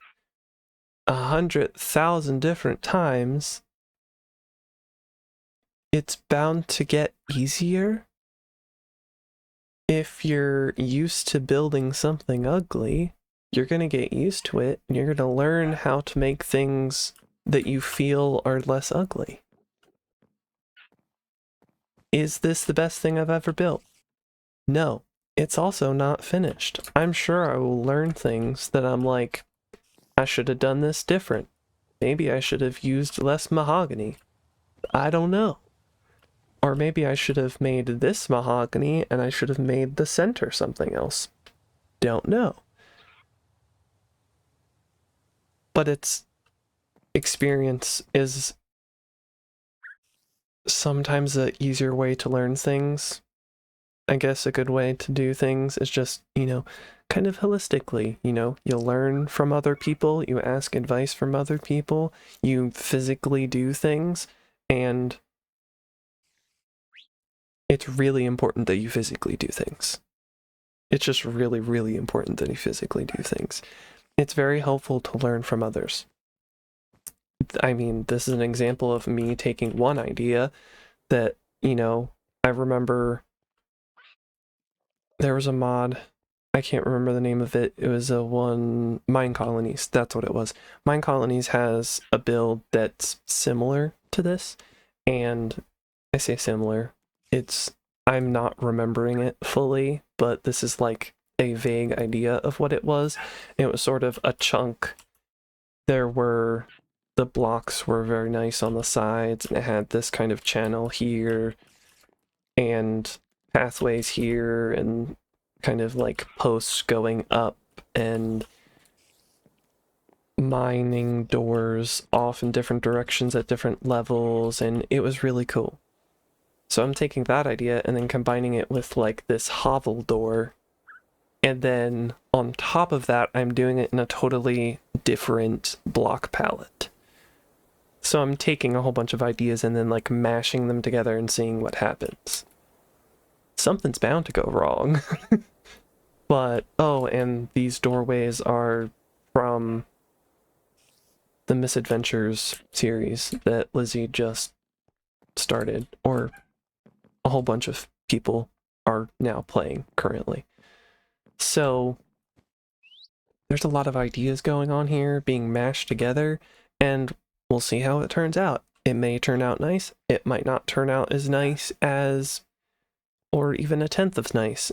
A: 100,000 different times, it's bound to get easier. If you're used to building something ugly, you're going to get used to it, and you're going to learn how to make things that you feel are less ugly. Is this the best thing I've ever built? No. It's also not finished. I'm sure I will learn things that I'm like, I should have done this different. Maybe I should have used less mahogany. I don't know. Or maybe I should have made this mahogany and I should have made the center something else. Don't know. But experience is sometimes an easier way to learn things. I guess a good way to do things is just, you know, kind of holistically. You know, you learn from other people, you ask advice from other people, you physically do things, and it's really important that you physically do things. It's just really, really important that you physically do things. It's very helpful to learn from others. I mean, this is an example of me taking one idea that, you know, I remember there was a mod, I can't remember the name of it. It was Mine Colonies. That's what it was. Mine Colonies has a build that's similar to this, and I say similar. I'm not remembering it fully, but this is like a vague idea of what it was. It was sort of a chunk. The blocks were very nice on the sides, and it had this kind of channel here, and pathways here, and kind of like posts going up, and mining doors off in different directions at different levels, and it was really cool. So I'm taking that idea and then combining it with like this hovel door And then on top of that, I'm doing it in a totally different block palette. So I'm taking a whole bunch of ideas and then like mashing them together and seeing what happens. Something's bound to go wrong. But, oh, and these doorways are from the Misadventures series that Lizzie just started, or a whole bunch of people are now playing currently. So there's a lot of ideas going on here being mashed together, and we'll see how it turns out. It may turn out nice, it might not turn out as nice as, or even a tenth as nice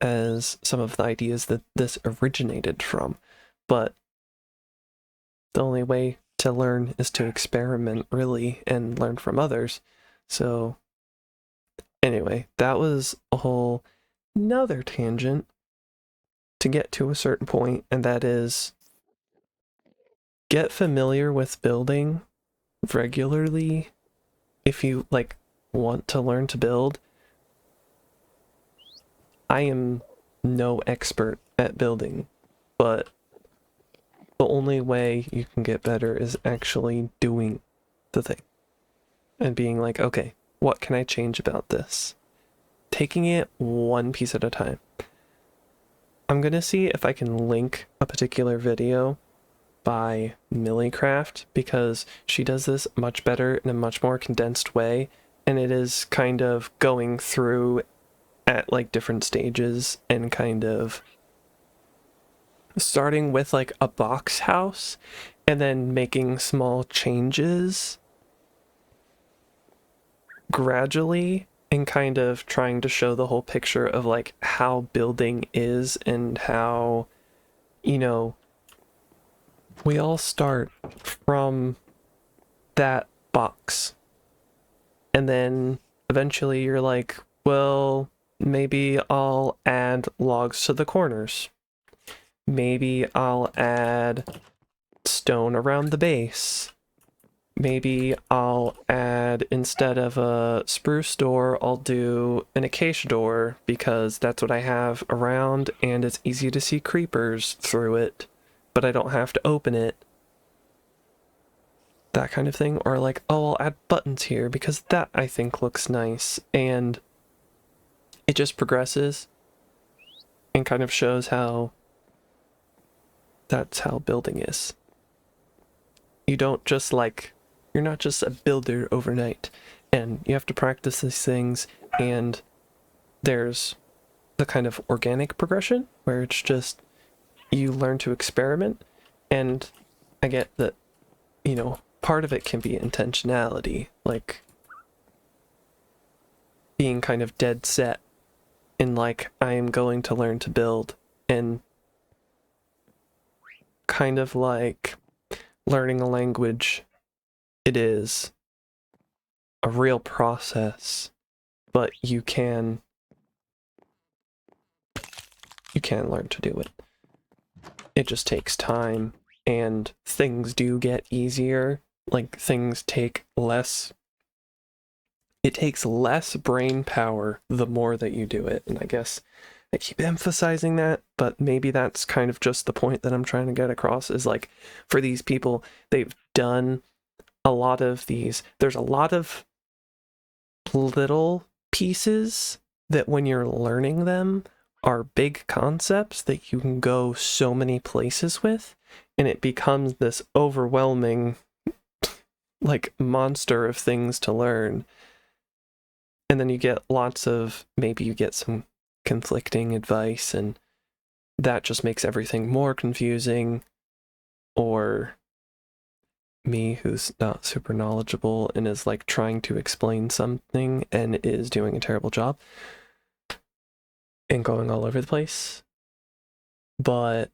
A: as some of the ideas that this originated from. But the only way to learn is to experiment, really, and learn from others. So anyway, that was a whole another tangent to get to a certain point, and that is get familiar with building regularly if you like want to learn to build. I am no expert at building, but the only way you can get better is actually doing the thing and being like, okay, what can I change about this? Taking it one piece at a time. I'm gonna see if I can link a particular video by BlazeCraft, because she does this much better in a much more condensed way, and it is kind of going through at like different stages and kind of starting with like a box house and then making small changes gradually and kind of trying to show the whole picture of like how building is and how, you know, we all start from that box and then eventually you're like, well, maybe I'll add logs to the corners. Maybe I'll add stone around the base. Maybe I'll add, instead of a spruce door, I'll do an acacia door because that's what I have around and it's easy to see creepers through it, but I don't have to open it. That kind of thing. Or like, oh, I'll add buttons here because that I think looks nice. And it just progresses and kind of shows how that's how building is. You don't just like, you're not just a builder overnight, and you have to practice these things, and there's the kind of organic progression where it's just you learn to experiment, and I get that, you know, part of it can be intentionality, like being kind of dead set in like, I am going to learn to build, and kind of like learning a language. It is a real process, but you can learn to do it. It just takes time, and things do get easier. Like, things take less, it takes less brain power the more that you do it. And I guess I keep emphasizing that, but maybe that's kind of just the point that I'm trying to get across, is like, for these people, they've done a lot of these. There's a lot of little pieces that when you're learning them are big concepts that you can go so many places with, and it becomes this overwhelming like monster of things to learn. And then you get lots of, maybe you get some conflicting advice, and that just makes everything more confusing. Or me, who's not super knowledgeable and is like trying to explain something and is doing a terrible job and going all over the place. But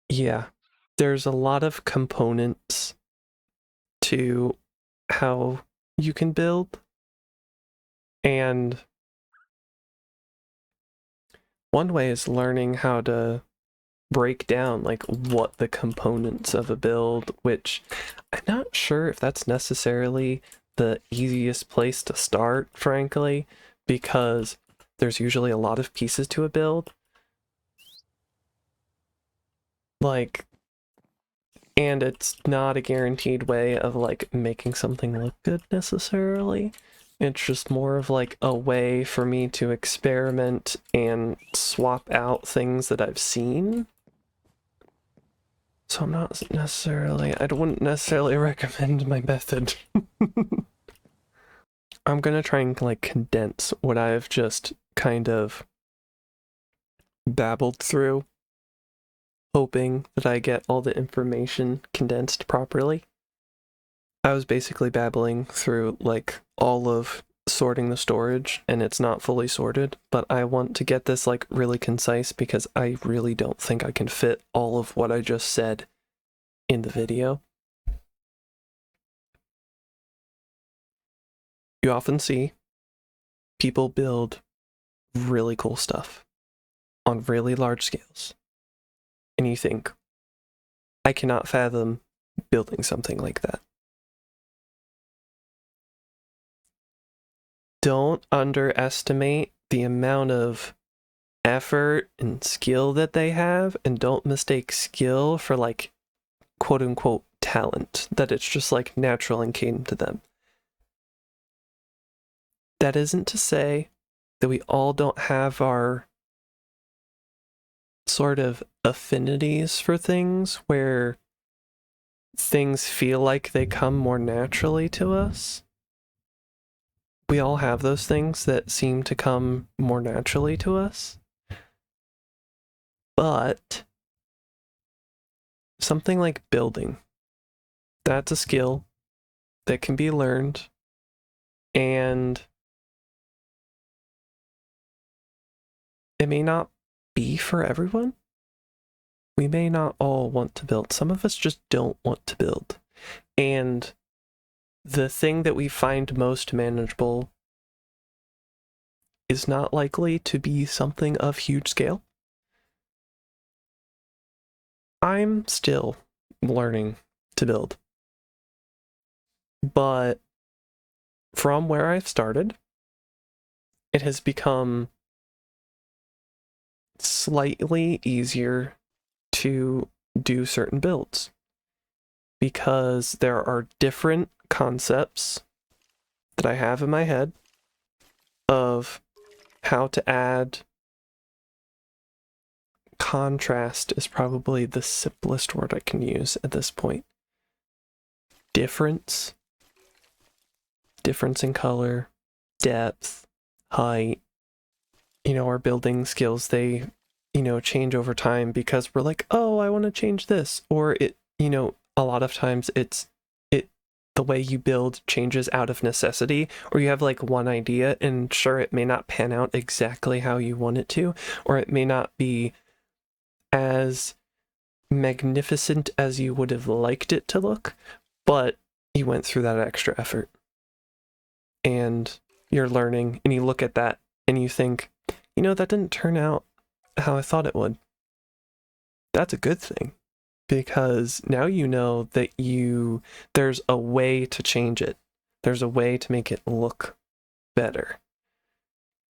A: yeah, there's a lot of components to how you can build, and one way is learning how to break down like what the components of a build, which I'm not sure if that's necessarily the easiest place to start, frankly, because there's usually a lot of pieces to a build. Like, and it's not a guaranteed way of like making something look good necessarily. It's just more of like a way for me to experiment and swap out things that I've seen. So I'm not necessarily, I wouldn't necessarily recommend my method. I'm gonna try and like condense what I've just kind of babbled through, hoping that I get all the information condensed properly. I was basically babbling through like all of sorting the storage, and it's not fully sorted, but I want to get this like really concise because I really don't think I can fit all of what I just said in the video. You often see people build really cool stuff on really large scales, and you think, I cannot fathom building something like that. Don't underestimate the amount of effort and skill that they have, and don't mistake skill for like quote unquote talent, that it's just like natural and came to them. That isn't to say that we all don't have our sort of affinities for things where things feel like they come more naturally to us. We all have those things that seem to come more naturally to us. But something like building, that's a skill that can be learned, and it may not be for everyone. We may not all want to build. Some of us just don't want to build. And the thing that we find most manageable is not likely to be something of huge scale. I'm still learning to build. But from where I've started, it has become slightly easier to do certain builds because there are different concepts that I have in my head of how to add. Contrast is probably the simplest word I can use at this point. Difference in color, depth, height. You know, our building skills, they, you know, change over time because we're like, oh, I want to change this. Or it, you know, a lot of times the way you build changes out of necessity, or you have like one idea and sure, it may not pan out exactly how you want it to, or it may not be as magnificent as you would have liked it to look, but you went through that extra effort. And you're learning, and you look at that, and you think, you know, that didn't turn out how I thought it would. That's a good thing, because now you know that there's a way to change it. There's a way to make it look better.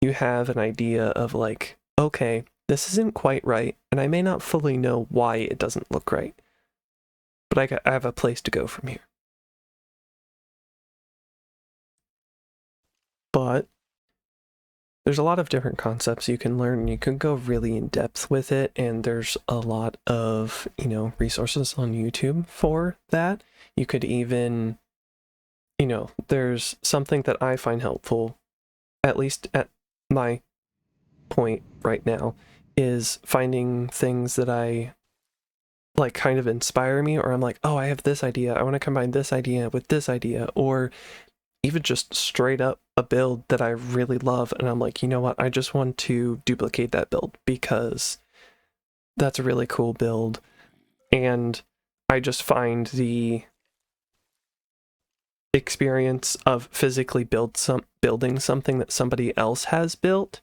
A: You have an idea of like, okay, this isn't quite right, and I may not fully know why it doesn't look right, but I have a place to go from here. But there's a lot of different concepts you can learn, and you can go really in depth with it, and there's a lot of, you know, resources on YouTube for that. You could even, you know, there's something that I find helpful, at least at my point right now, is finding things that I like kind of inspire me, or I'm like, oh, I have this idea, I want to combine this idea with this idea, or even just straight up a build that I really love, and I'm like, you know what, I just want to duplicate that build because that's a really cool build, and I just find the experience of physically building something that somebody else has built,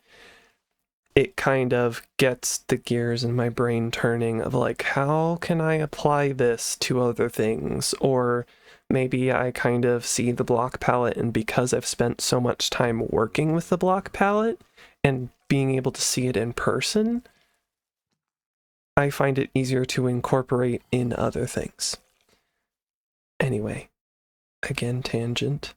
A: it kind of gets the gears in my brain turning of like, how can I apply this to other things? Or maybe I kind of see the block palette, and because I've spent so much time working with the block palette and being able to see it in person, I find it easier to incorporate in other things. Anyway, again, tangent.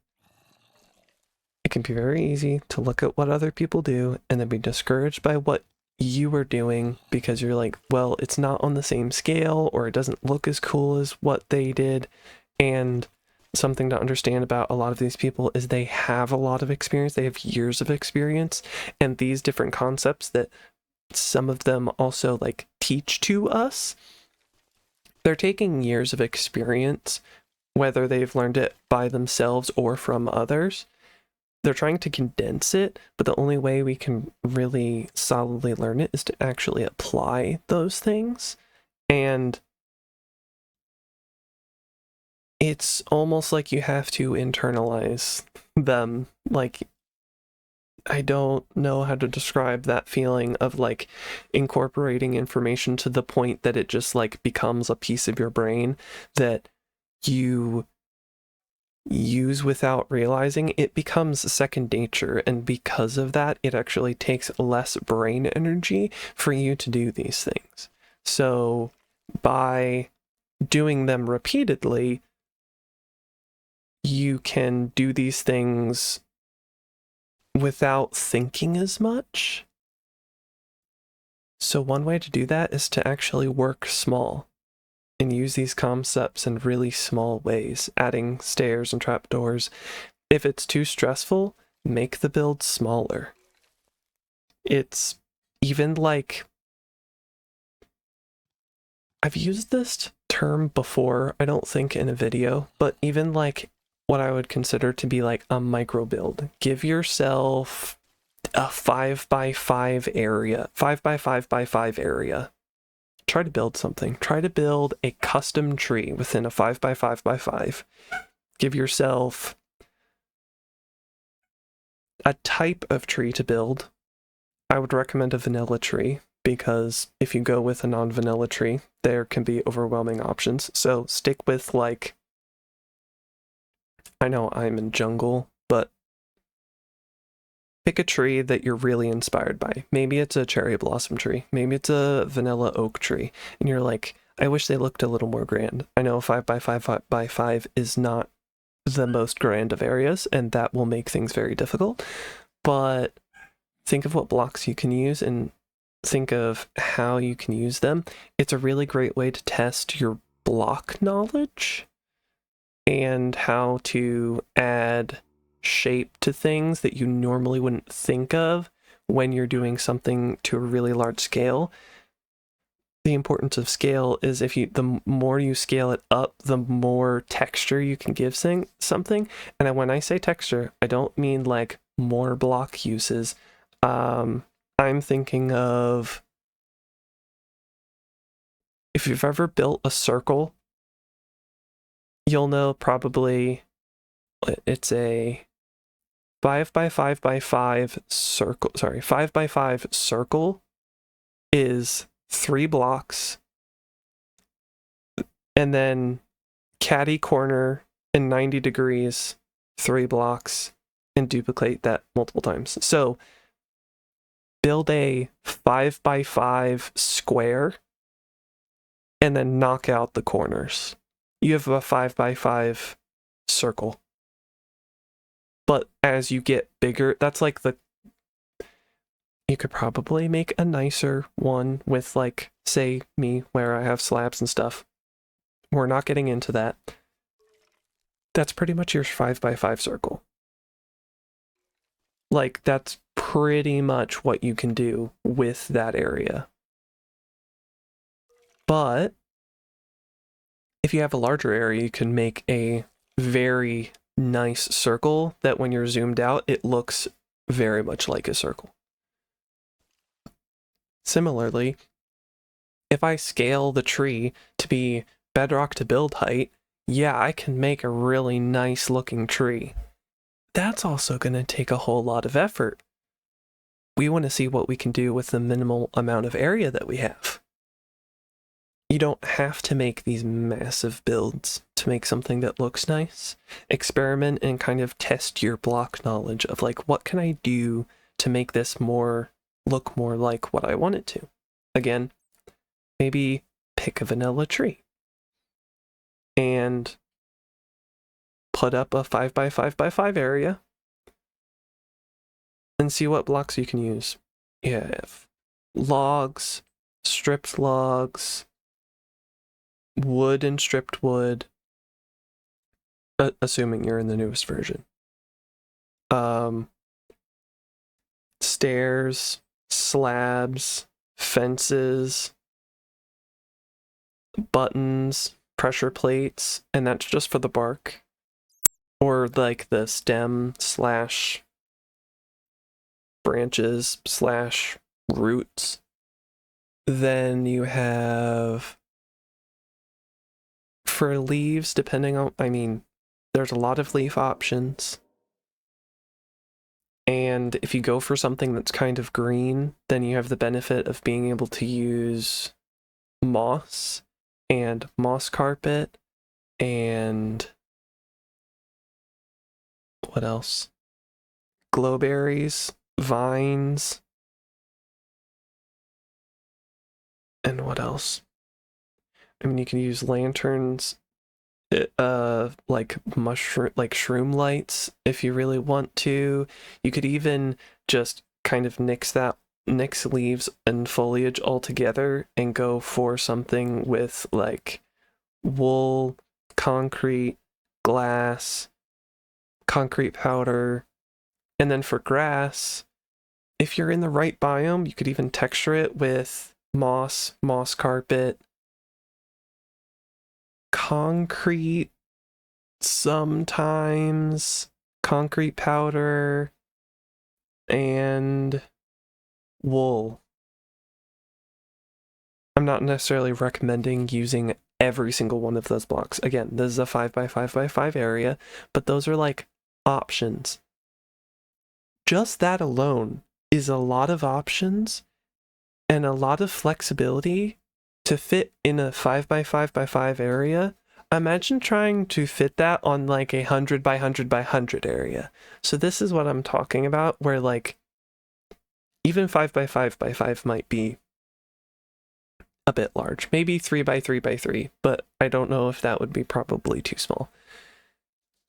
A: It can be very easy to look at what other people do and then be discouraged by what you are doing because you're like, well, it's not on the same scale, or it doesn't look as cool as what they did. And something to understand about a lot of these people is they have a lot of experience. They have years of experience, and these different concepts that some of them also like teach to us, they're taking years of experience, whether they've learned it by themselves or from others. They're trying to condense it, but the only way we can really solidly learn it is to actually apply those things. And it's almost like you have to internalize them. Like, I don't know how to describe that feeling of like incorporating information to the point that it just like becomes a piece of your brain that you use without realizing. It becomes second nature, and because of that, it actually takes less brain energy for you to do these things. So by doing them repeatedly, you can do these things without thinking as much. So one way to do that is to actually work small and use these concepts in really small ways, adding stairs and trapdoors. If it's too stressful, make the build smaller. It's even like, I've used this term before, I don't think in a video, but even like what I would consider to be like a micro build. Give yourself a 5x5 area, 5x5x5 area. Try to build something. Try to build a custom tree within a 5x5x5. Give yourself a type of tree to build. I would recommend a vanilla tree, because if you go with a non-vanilla tree, there can be overwhelming options. So stick with like, I know I'm in jungle, but pick a tree that you're really inspired by. Maybe it's a cherry blossom tree. Maybe it's a vanilla oak tree. And you're like, I wish they looked a little more grand. I know 5x5x5 is not the most grand of areas, and that will make things very difficult. But think of what blocks you can use and think of how you can use them. It's a really great way to test your block knowledge and how to add shape to things that you normally wouldn't think of when you're doing something to a really large scale. The importance of scale is the more you scale it up, the more texture you can give something. And when I say texture, I don't mean like more block uses. I'm thinking of, if you've ever built a circle, you'll know probably it's a 5x5x5 circle. Sorry, 5x5 circle is 3 blocks, and then catty corner in 90 degrees, 3 blocks, and duplicate that multiple times. So build a 5x5 square and then knock out the corners. You have a 5x5 circle. But as you get bigger, that's like you could probably make a nicer one with like, say me, where I have slabs and stuff. We're not getting into that. That's pretty much your 5x5 circle. Like, that's pretty much what you can do with that area. But if you have a larger area, you can make a very nice circle that when you're zoomed out, it looks very much like a circle. Similarly, if I scale the tree to be bedrock to build height, yeah, I can make a really nice looking tree. That's also going to take a whole lot of effort. We want to see what we can do with the minimal amount of area that we have. you don't have to make these massive builds to make something that looks nice. Experiment and kind of test your block knowledge of like, what can I do to make this look more like what I want it to? Again, maybe pick a vanilla tree and put up a 5x5x5 area and see what blocks you can use. You have logs, stripped logs, wood and stripped wood, assuming you're in the newest version. Stairs, slabs, fences, buttons, pressure plates, and that's just for the bark. Or like the stem slash branches slash roots. Then you have for leaves, depending on, I mean, there's a lot of leaf options. And if you go for something that's kind of green, then you have the benefit of being able to use moss and moss carpet and what else? Glowberries, vines, and what else? I mean, you can use lanterns, like shroom lights if you really want to. You could even just kind of nix leaves and foliage all together and go for something with like wool, concrete, glass, concrete powder, and then for grass, if you're in the right biome, you could even texture it with moss carpet, concrete, sometimes concrete powder, and wool. I'm not necessarily recommending using every single one of those blocks. Again, this is a 5x5x5 area, but those are like options. Just that alone is a lot of options and a lot of flexibility to fit in a 5x5x5 area. Imagine trying to fit that on like a 100x100x100 area. So this is what I'm talking about, where like even 5x5x5 might be a bit large, maybe 3x3x3, but I don't know if that would be probably too small.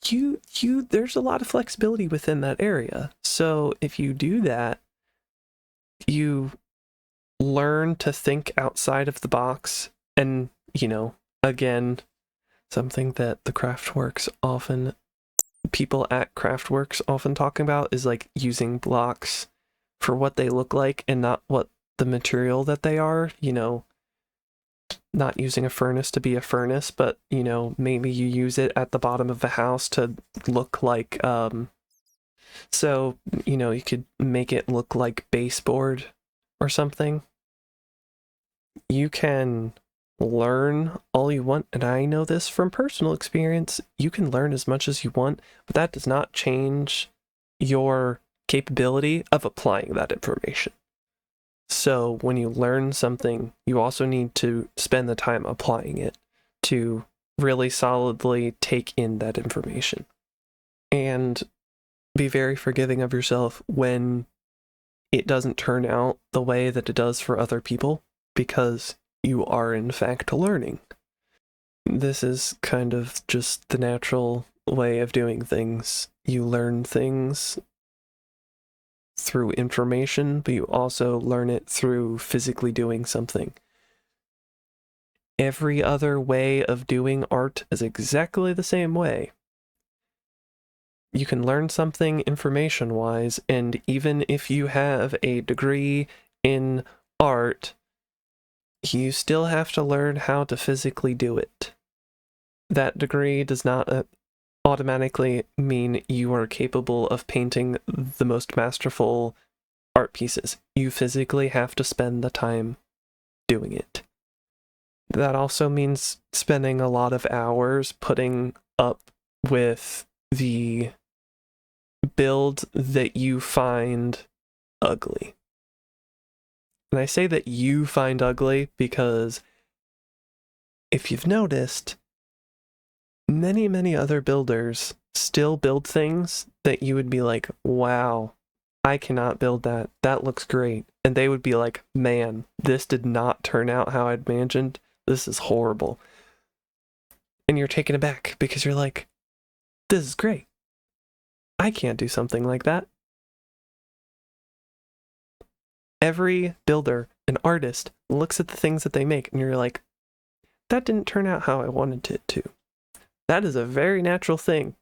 A: There's a lot of flexibility within that area. So if you do that, you learn to think outside of the box. And, you know, again, something that the Craftworks often, people at Craftworks often talk about is like using blocks for what they look like and not what the material that they are, you know, not using a furnace to be a furnace, but, you know, maybe you use it at the bottom of the house to look like, so, you know, you could make it look like baseboard or something. You can learn all you want, and I know this from personal experience. You can learn as much as you want, but that does not change your capability of applying that information. So when you learn something, you also need to spend the time applying it to really solidly take in that information. And be very forgiving of yourself when it doesn't turn out the way that it does for other people, because you are in fact learning. This is kind of just the natural way of doing things. You learn things through information, but you also learn it through physically doing something. Every other way of doing art is exactly the same way. You can learn something information-wise, and even if you have a degree in art, you still have to learn how to physically do it. That degree does not automatically mean you are capable of painting the most masterful art pieces. You physically have to spend the time doing it. That also means spending a lot of hours putting up with the build that you find ugly. And I say that you find ugly because if you've noticed, many other builders still build things that you would be like, wow, I cannot build that. That looks great. And they would be like, man, this did not turn out how I'd imagined. This is horrible. And you're taken aback because you're like, this is great. I can't do something like that. Every builder, an artist, looks at the things that they make and you're like, that didn't turn out how I wanted it to. That is a very natural thing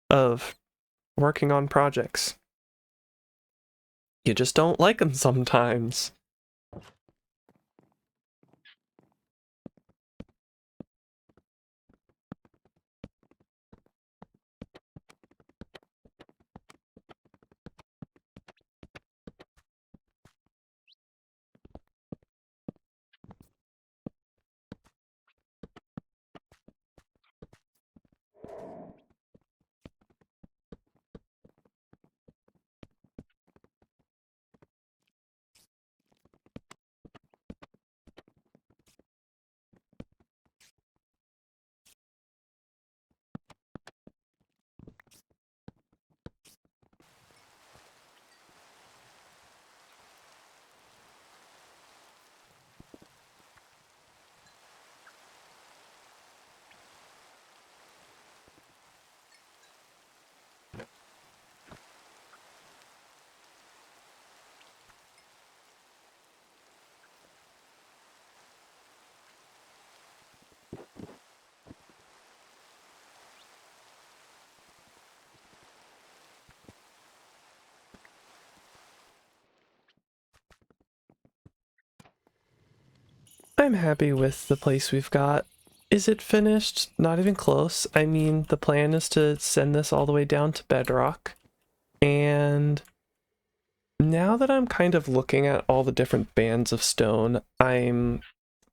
A: of working on projects. You just don't like them sometimes. I'm happy with the place we've got. Is it finished? Not even close. I mean, the plan is to send this all the way down to bedrock. And now that I'm kind of looking at all the different bands of stone, I'm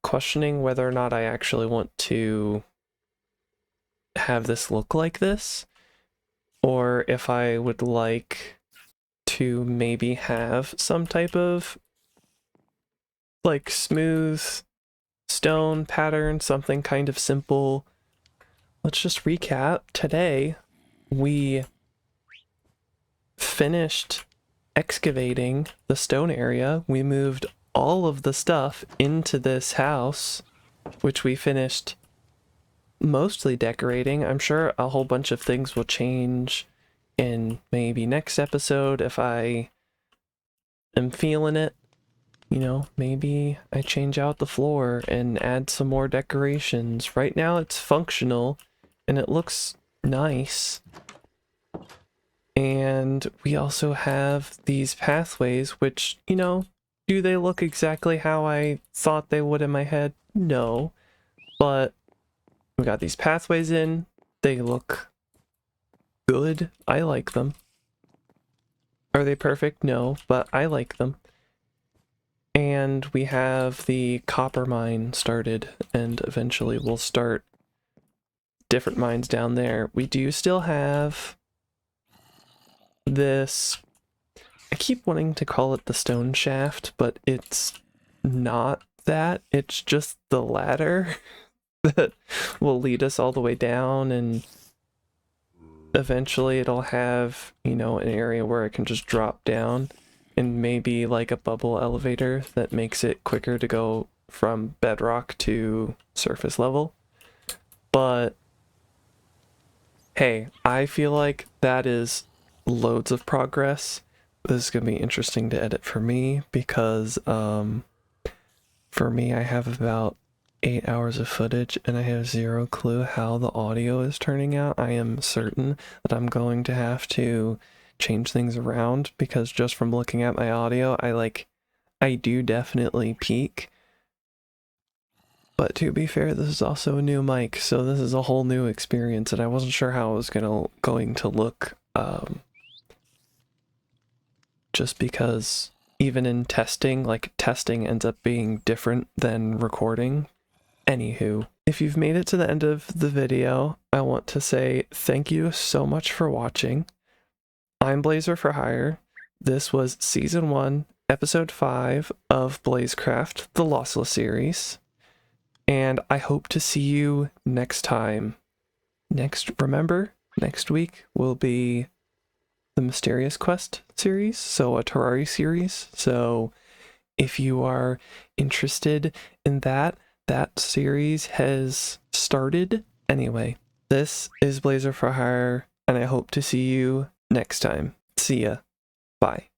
A: questioning whether or not I actually want to have this look like this, or if I would like to maybe have some type of like smooth stone pattern, something kind of simple. Let's just recap. Today, we finished excavating the stone area. We moved all of the stuff into this house, which we finished mostly decorating. I'm sure a whole bunch of things will change in maybe next episode if I am feeling it. You know, maybe I change out the floor and add some more decorations. Right now it's functional and it looks nice. And we also have these pathways, which, you know, do they look exactly how I thought they would in my head? No. But we got these pathways in. They look good. I like them. Are they perfect? No, but I like them. And we have the copper mine started, and eventually we'll start different mines down there. We do still have this, I keep wanting to call it the stone shaft, but it's not that. It's just the ladder that will lead us all the way down, and eventually it'll have, you know, an area where it can just drop down. And maybe like a bubble elevator that makes it quicker to go from bedrock to surface level. But hey, I feel like that is loads of progress. This is going to be interesting to edit for me because for me I have about 8 hours of footage and I have zero clue how the audio is turning out. I am certain that I'm going to have to change things around because just from looking at my audio, I do definitely peak. But to be fair, this is also a new mic, so this is a whole new experience, and I wasn't sure how it was going to look. Just because even in testing, like testing ends up being different than recording. Anywho, if you've made it to the end of the video, I want to say thank you so much for watching. I'm Blazer for Hire. This was Season 1, Episode 5 of BlazeCraft, the Lossless series. and I hope to see you next time. Remember, next week will be the Mysterious Quest series, so a Terraria series. So if you are interested in that series has started. Anyway, this is Blazer for Hire, and I hope to see you next time. See ya. Bye.